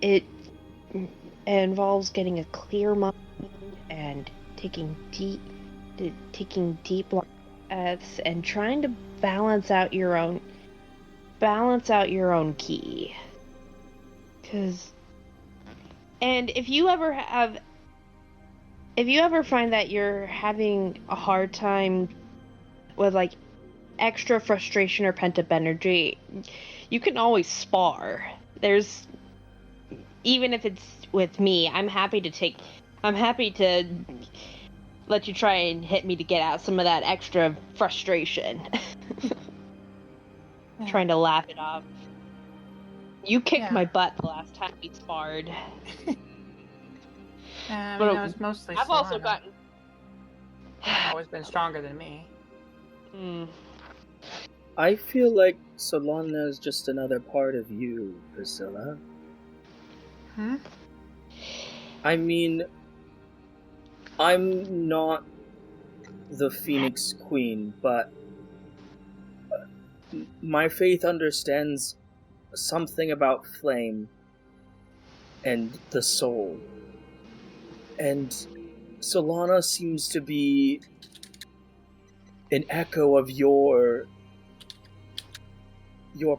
It involves getting a clear mind and taking deep breaths and trying to balance out your own ki. And if you ever find that you're having a hard time with extra frustration or pent up energy, you can always spar. Even if it's with me, I'm happy to let you try and hit me to get out some of that extra frustration. Trying to laugh it off. You kicked my butt the last time we sparred. It was mostly I've Solana. also gotten... You've always been stronger than me. I feel like Solana is just another part of you, Priscilla. I mean, I'm not the Phoenix Queen, but my faith understands something about flame and the soul. And Solana seems to be an echo of your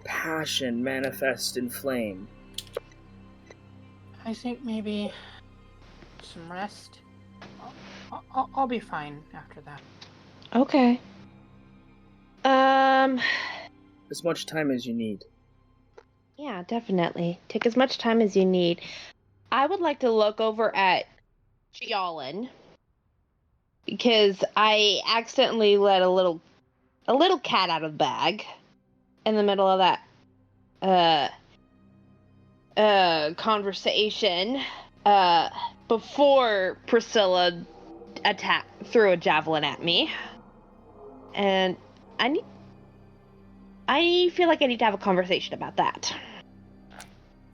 passion manifest in flame. I think maybe some rest. I'll be fine after that. Okay. As much time as you need. Yeah, definitely. Take as much time as you need. I would like to look over at Gialin because I accidentally let a little cat out of the bag in the middle of that conversation before Priscilla threw a javelin at me. And I feel like I need to have a conversation about that.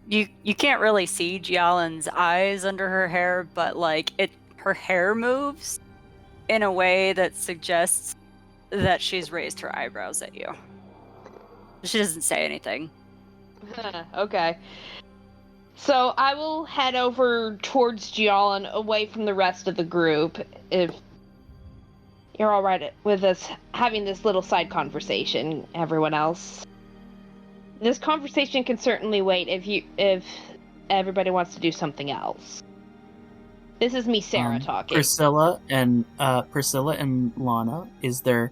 You can't really see Gialin's eyes under her hair, but like her hair moves in a way that suggests that she's raised her eyebrows at you. She doesn't say anything. Okay. So I will head over towards Gialin, away from the rest of the group, if you're all right with us having this little side conversation, everyone else. This conversation can certainly wait if everybody wants to do something else. This is me, Sarah, talking. Priscilla and Lana, is there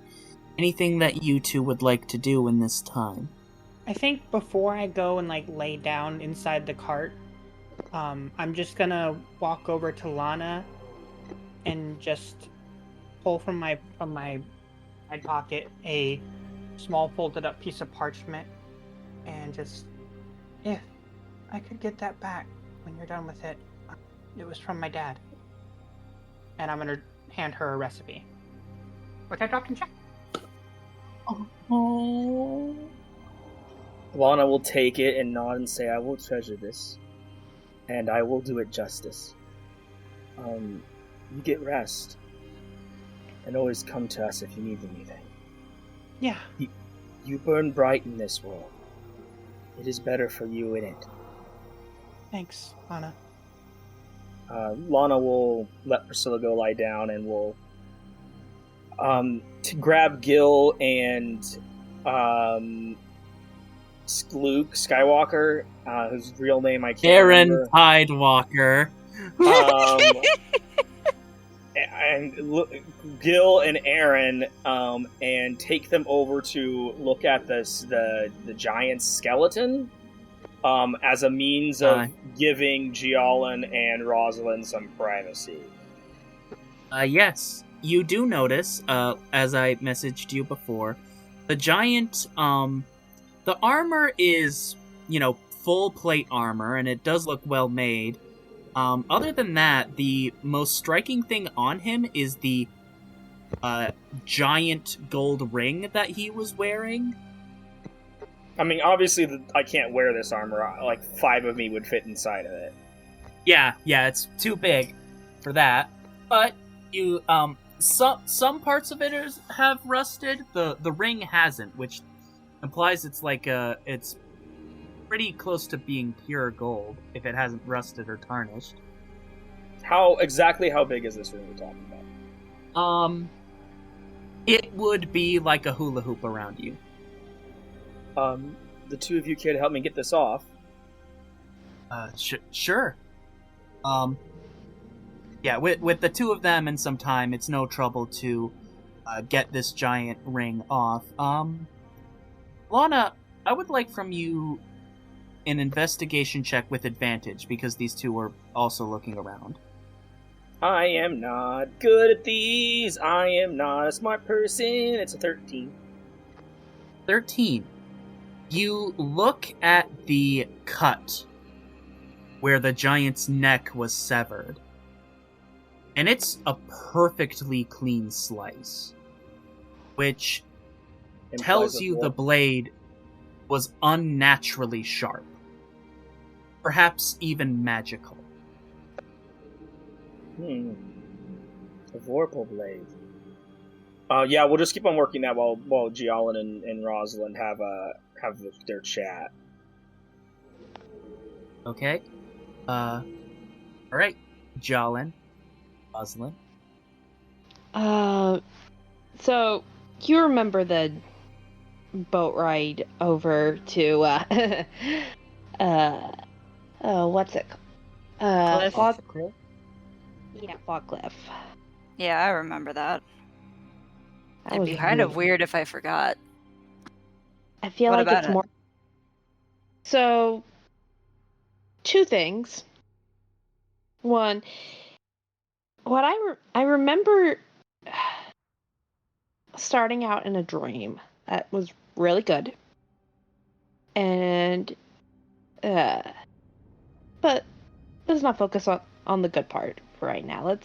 anything that you two would like to do in this time? I think before I go and lay down inside the cart, I'm just gonna walk over to Lana and just pull from my side pocket a small folded up piece of parchment and just, if I could get that back when you're done with it. It was from my dad. And I'm gonna hand her a recipe, which I dropped in chat. Oh. Lana will take it and nod and say, I will treasure this. And I will do it justice. You get rest. And always come to us if you need anything. Yeah. You burn bright in this world. It is better for you in it. Thanks, Lana. Lana will let Priscilla go lie down and will to grab Gil and Luke Skywalker, whose real name I can't remember. Aaron Tidewalker. And Gil and Aaron, and take them over to look at the giant skeleton, as a means of giving Gialin and Rosalind some privacy. Yes, you do notice, as I messaged you before, the giant, the armor is, full plate armor, and it does look well made. Other than that, the most striking thing on him is the giant gold ring that he was wearing. I mean, obviously, I can't wear this armor. Like, 5 of me would fit inside of it. Yeah, it's too big for that. But you, some parts of it have rusted. The ring hasn't, which implies it's it's pretty close to being pure gold if it hasn't rusted or tarnished. Exactly how big is this ring we're talking about? It would be like a hula hoop around you. The 2 of you care to help me get this off? Sure. Yeah, with the 2 of them and some time, it's no trouble to get this giant ring off. Lana, I would like from you an investigation check with advantage, because these 2 are also looking around. I am not good at these. I am not a smart person. It's a 13. 13. You look at the cut where the giant's neck was severed, and it's a perfectly clean slice, which tells you the blade was unnaturally sharp, perhaps even magical. A vorpal blade. Yeah, we'll just keep on working that while Gialin and Rosalind have their chat. Okay. All right, Jolin, Rosalind. So you remember the boat ride over to what's it called? Cliff? Fogcliff. Yeah, I remember that. That It'd was be kind of really- weird if I forgot. I feel What like about it's it? more. So, two things. One, what I remember starting out in a dream that was really good, and but let's not focus on the good part for right now.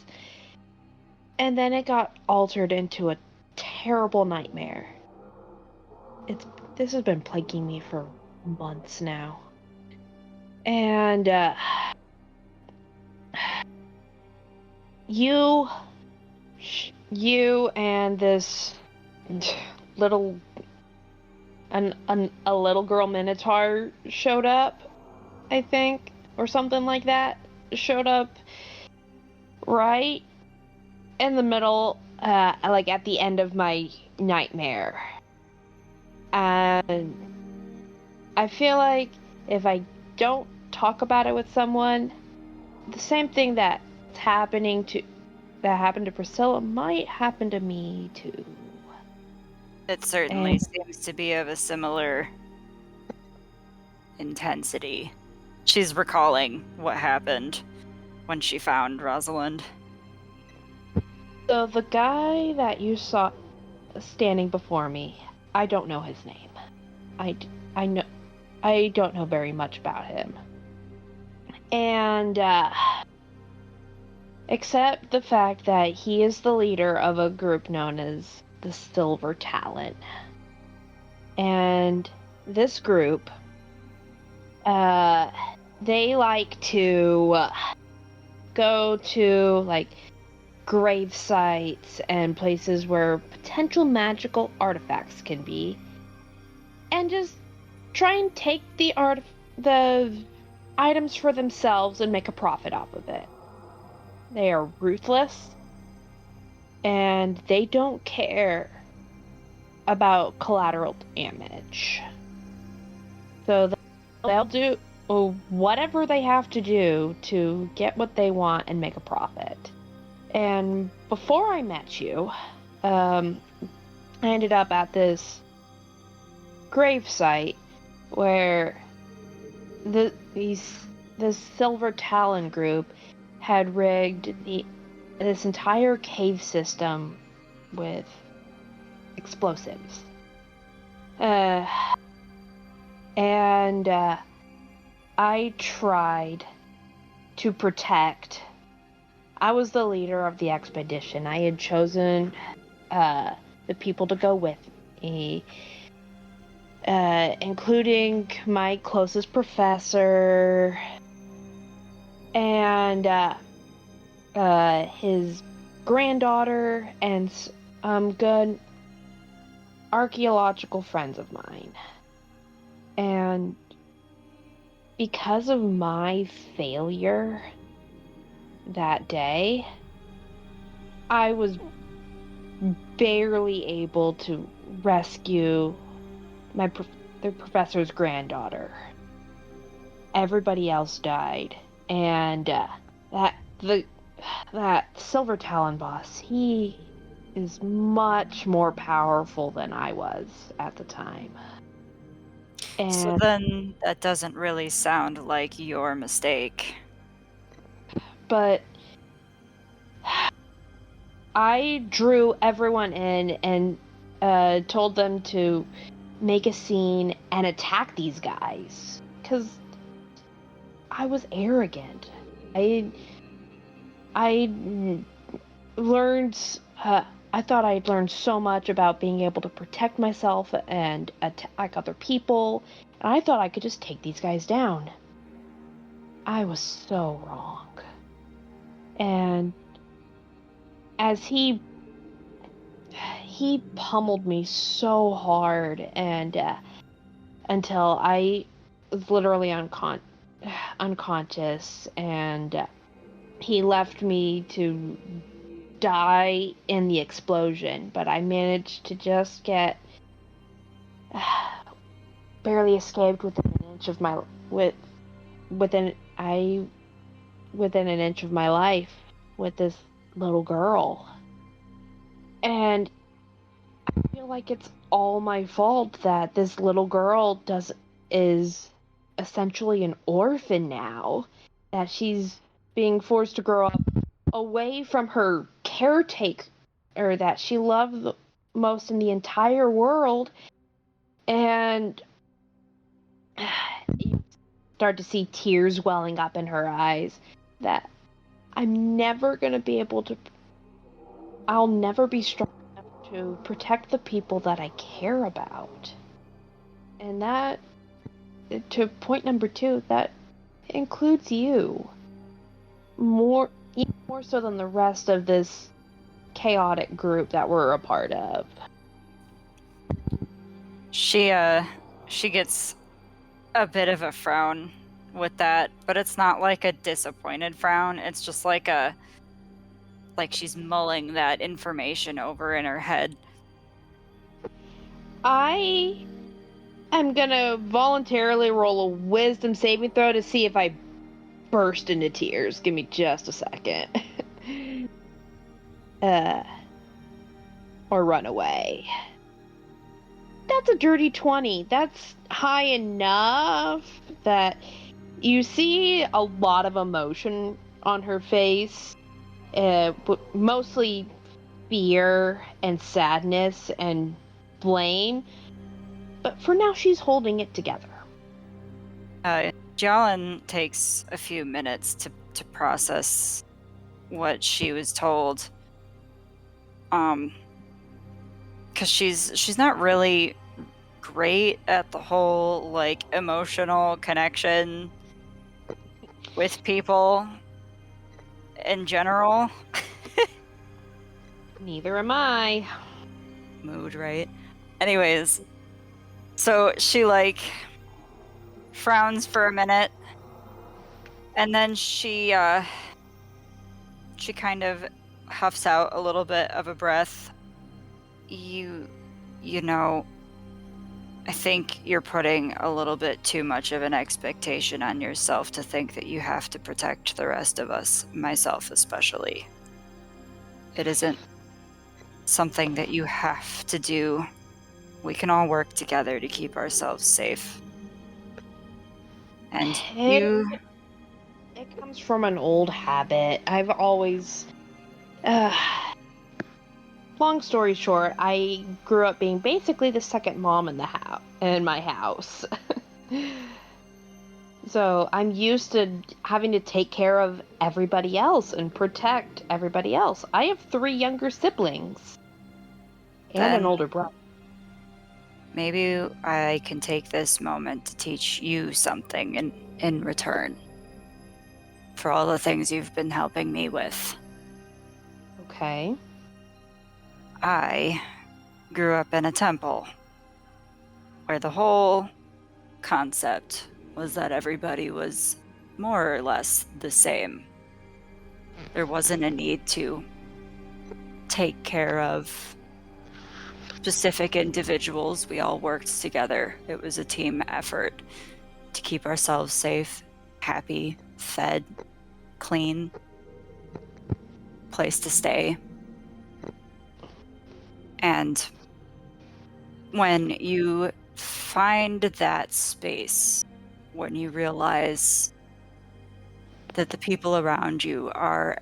And then it got altered into a terrible nightmare. This has been plaguing me for months now. And you and this little a little girl minotaur showed up, I think, or something like that. Showed up right in the middle, like at the end of my nightmare. And I feel like if I don't talk about it with someone, the same thing that happened to Priscilla might happen to me too. It certainly And- seems to be of a similar intensity. She's recalling what happened when she found Rosalind. So the guy that you saw standing before me, I don't know his name. I don't know very much about him. And except the fact that he is the leader of a group known as the Silver Talon. And this group, they like to go to like grave sites and places where potential magical artifacts can be, and just try and take the items for themselves and make a profit off of it. They are ruthless, and they don't care about collateral damage. So they'll do whatever they have to do to get what they want and make a profit. And before I met you, I ended up at this grave site where this Silver Talon group had rigged this entire cave system with explosives. And I tried to protect. I was the leader of the expedition. I had chosen the people to go with me, including my closest professor and his granddaughter and good archaeological friends of mine. And because of my failure that day, I was barely able to rescue the professor's granddaughter. Everybody else died, and that Silver Talon boss, he is much more powerful than I was at the time. And So then that doesn't really sound like your mistake. but I drew everyone in and told them to make a scene and attack these guys because I was arrogant. I learned. I thought I'd learned so much about being able to protect myself and attack other people, and I thought I could just take these guys down. I was so wrong. And as he he pummeled me so hard, and until I was literally unconscious, and he left me to die in the explosion. But I managed to just get barely escaped within an inch of my within an inch of my life with this little girl. And I feel like it's all my fault that this little girl is essentially an orphan now, that she's being forced to grow up away from her caretaker that she loved the most in the entire world. And you start to see tears welling up in her eyes, that I'm never going to be able to, I'll never be strong enough to protect the people that I care about. And that, to point number 2, that includes you. Even more so than the rest of this chaotic group that we're a part of. She gets a bit of a frown with that, but it's not like a disappointed frown. It's just like she's mulling that information over in her head. I am gonna voluntarily roll a wisdom saving throw to see if I burst into tears. Give me just a second. Or run away. That's a dirty 20. That's high enough that you see a lot of emotion on her face, but mostly fear and sadness and blame. But for now, she's holding it together. Jalen takes a few minutes to process what she was told. Because she's not really great at the whole, like, emotional connection with people in general. Neither am I. Mood, right? Anyways, so she, like, frowns for a minute, and then she kind of huffs out a little bit of a breath. You know, I think you're putting a little bit too much of an expectation on yourself to think that you have to protect the rest of us, myself especially. It isn't something that you have to do. We can all work together to keep ourselves safe. And It comes from an old habit. I've always... long story short, I grew up being basically the second mom in my house. So I'm used to having to take care of everybody else and protect everybody else. I have 3 younger siblings and an older brother. Maybe I can take this moment to teach you something in return for all the things you've been helping me with. Okay. I grew up in a temple where the whole concept was that everybody was more or less the same. There wasn't a need to take care of specific individuals. We all worked together. It was a team effort to keep ourselves safe, happy, fed, clean, place to stay. And when you find that space, when you realize that the people around you are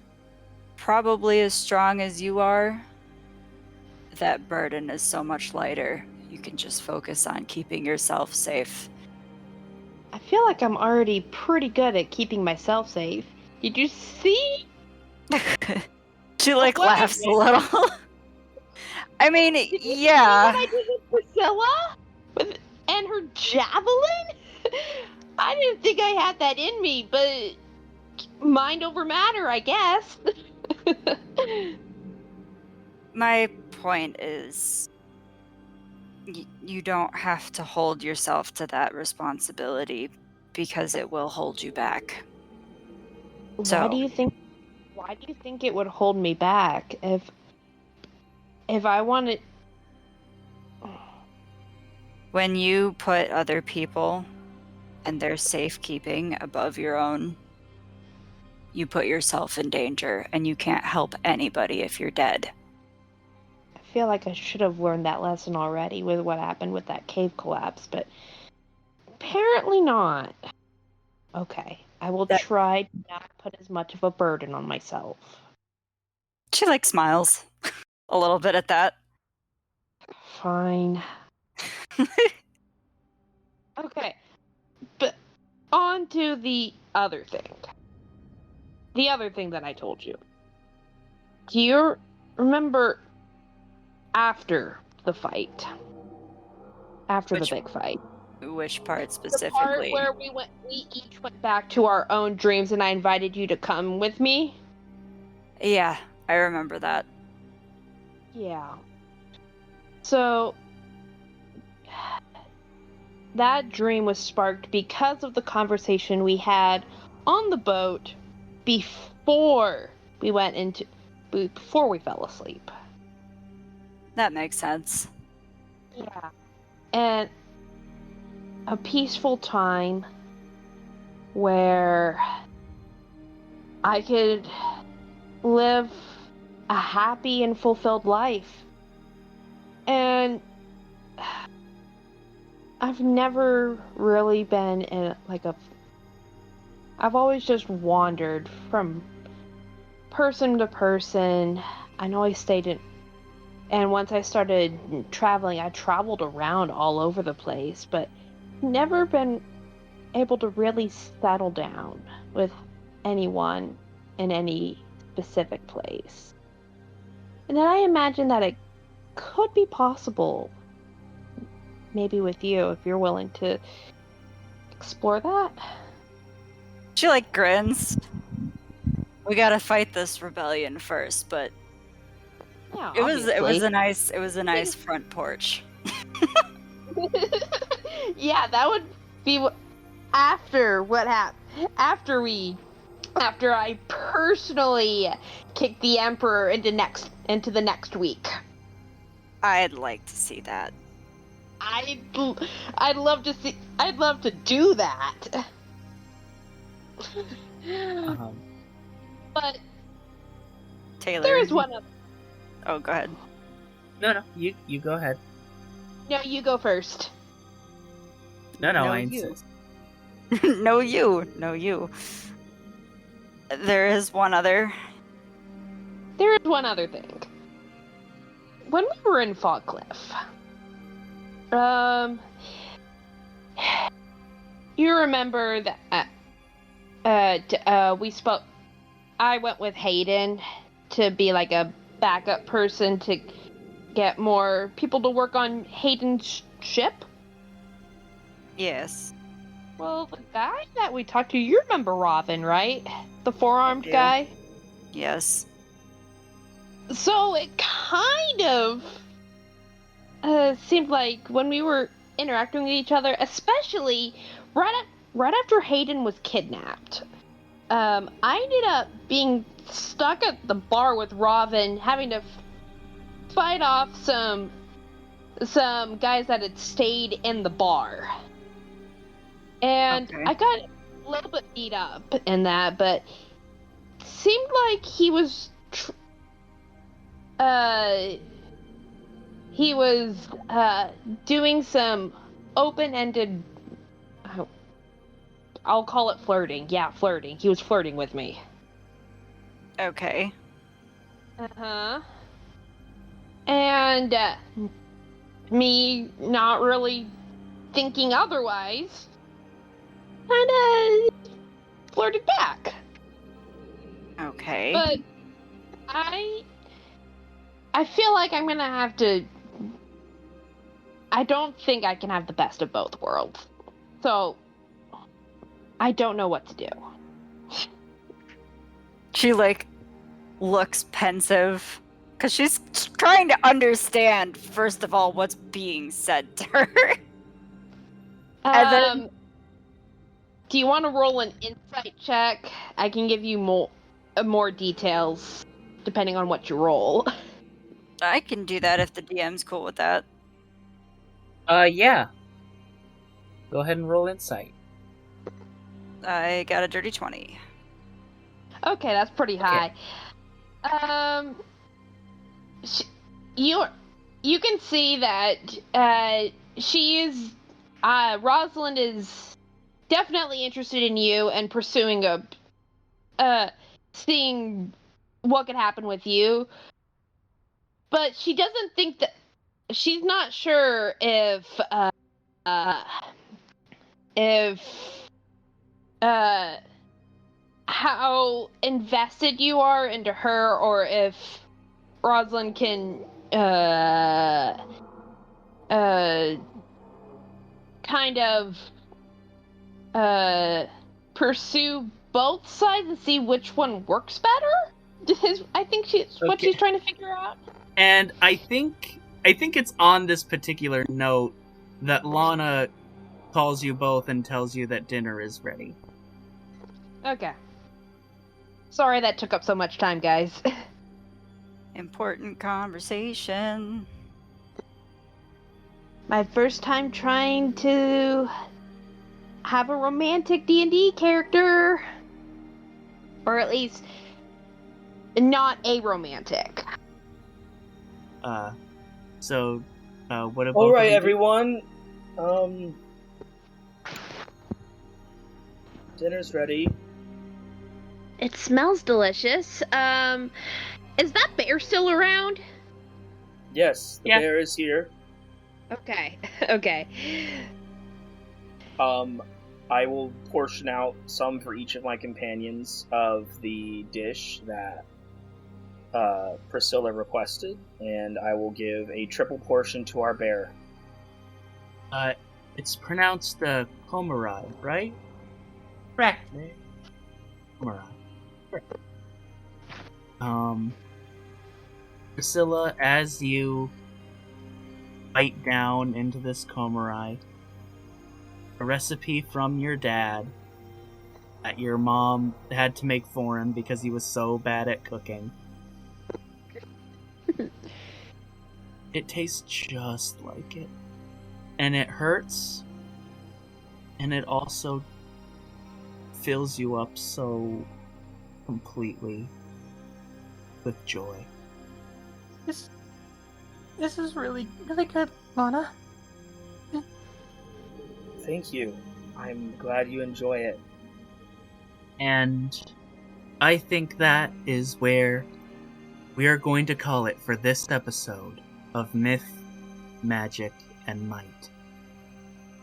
probably as strong as you are, that burden is so much lighter. You can just focus on keeping yourself safe. I feel like I'm already pretty good at keeping myself safe. Did you see? She, like, laughs a little. I mean, yeah. What I did with Priscilla? And her javelin? I didn't think I had that in me, but mind over matter, I guess. My point is you don't have to hold yourself to that responsibility because it will hold you back. Why do you think it would hold me back if I wanted? When you put other people and their safekeeping above your own, you put yourself in danger, and you can't help anybody if you're dead. I feel like I should have learned that lesson already with what happened with that cave collapse, but apparently not. Okay, I will try to not put as much of a burden on myself. She smiles a little bit at that. Fine. Okay, but on to the other thing. The other thing that I told you. Do you remember after the fight? After the big fight? Which part specifically? The part where we each went back to our own dreams and I invited you to come with me? Yeah, I remember that. Yeah. So, that dream was sparked because of the conversation we had on the boat before we fell asleep. That makes sense. Yeah. And a peaceful time where I could live a happy and fulfilled life. And I've never really been in I've always just wandered from person to person. I know I stayed in, and once I started traveling, I traveled around all over the place, but never been able to really settle down with anyone in any specific place. And then I imagine that it could be possible, maybe with you, if you're willing to explore that. She grins. We gotta fight this rebellion first, but Yeah, it was a nice front porch. Yeah, that would be after what happened. After I personally kicked the Emperor into the next week. I'd like to see that. I'd love to do that. But Taylor, there is one other. Oh, go ahead. No, you go ahead. No, you go first. No, I you. insist. No, you. There is one other. There is one other thing. When we were in Fogcliff, you remember that we spoke. I went with Hayden to be a backup person to get more people to work on Hayden's ship. Yes. Well, the guy that we talked to, you remember Robin, right? The four-armed guy? Yes. So it kind of seemed like when we were interacting with each other, especially right after Hayden was kidnapped, I ended up being stuck at the bar with Robin, having to fight off some guys that had stayed in the bar. And okay. I got a little bit beat up in that, but it seemed like he was doing some open-ended, I'll call it flirting. Yeah, flirting. He was flirting with me. Okay. Uh-huh. And me not really thinking otherwise, kinda flirted back. Okay. But I feel like I'm gonna have to. I don't think I can have the best of both worlds. So I don't know what to do. She looks pensive because she's trying to understand, first of all, what's being said to her. And then- Do you want to roll an insight check? I can give you more details depending on what you roll. I can do that if the DM's cool with that. Yeah. Go ahead and roll insight. I got a dirty 20. Okay, that's pretty high. You can see that she is Rosalind is definitely interested in you and pursuing seeing what could happen with you. But she doesn't think that she's not sure if how invested you are into her, or if Rosalind can kind of pursue both sides and see which one works better. I think what she's trying to figure out. And I think it's on this particular note that Lana calls you both and tells you that dinner is ready. Okay. Sorry that took up so much time, guys. Important conversation. My first time trying to have a romantic D&D character. Or at least not a romantic. So what about All right, everyone. Dinner's ready. It smells delicious. Is that bear still around? Yes, the bear is here. Okay. Okay. I will portion out some for each of my companions of the dish that Priscilla requested, and I will give a triple portion to our bear. It's pronounced Komarad, right? Correct. Komarad. Priscilla, as you bite down into this Komarad, a recipe from your dad that your mom had to make for him because he was so bad at cooking. It tastes just like it. And it hurts. And it also fills you up so completely with joy. This is really, really good, Lana. Thank you. I'm glad you enjoy it. And I think that is where we are going to call it for this episode of Myth, Magic, and Might.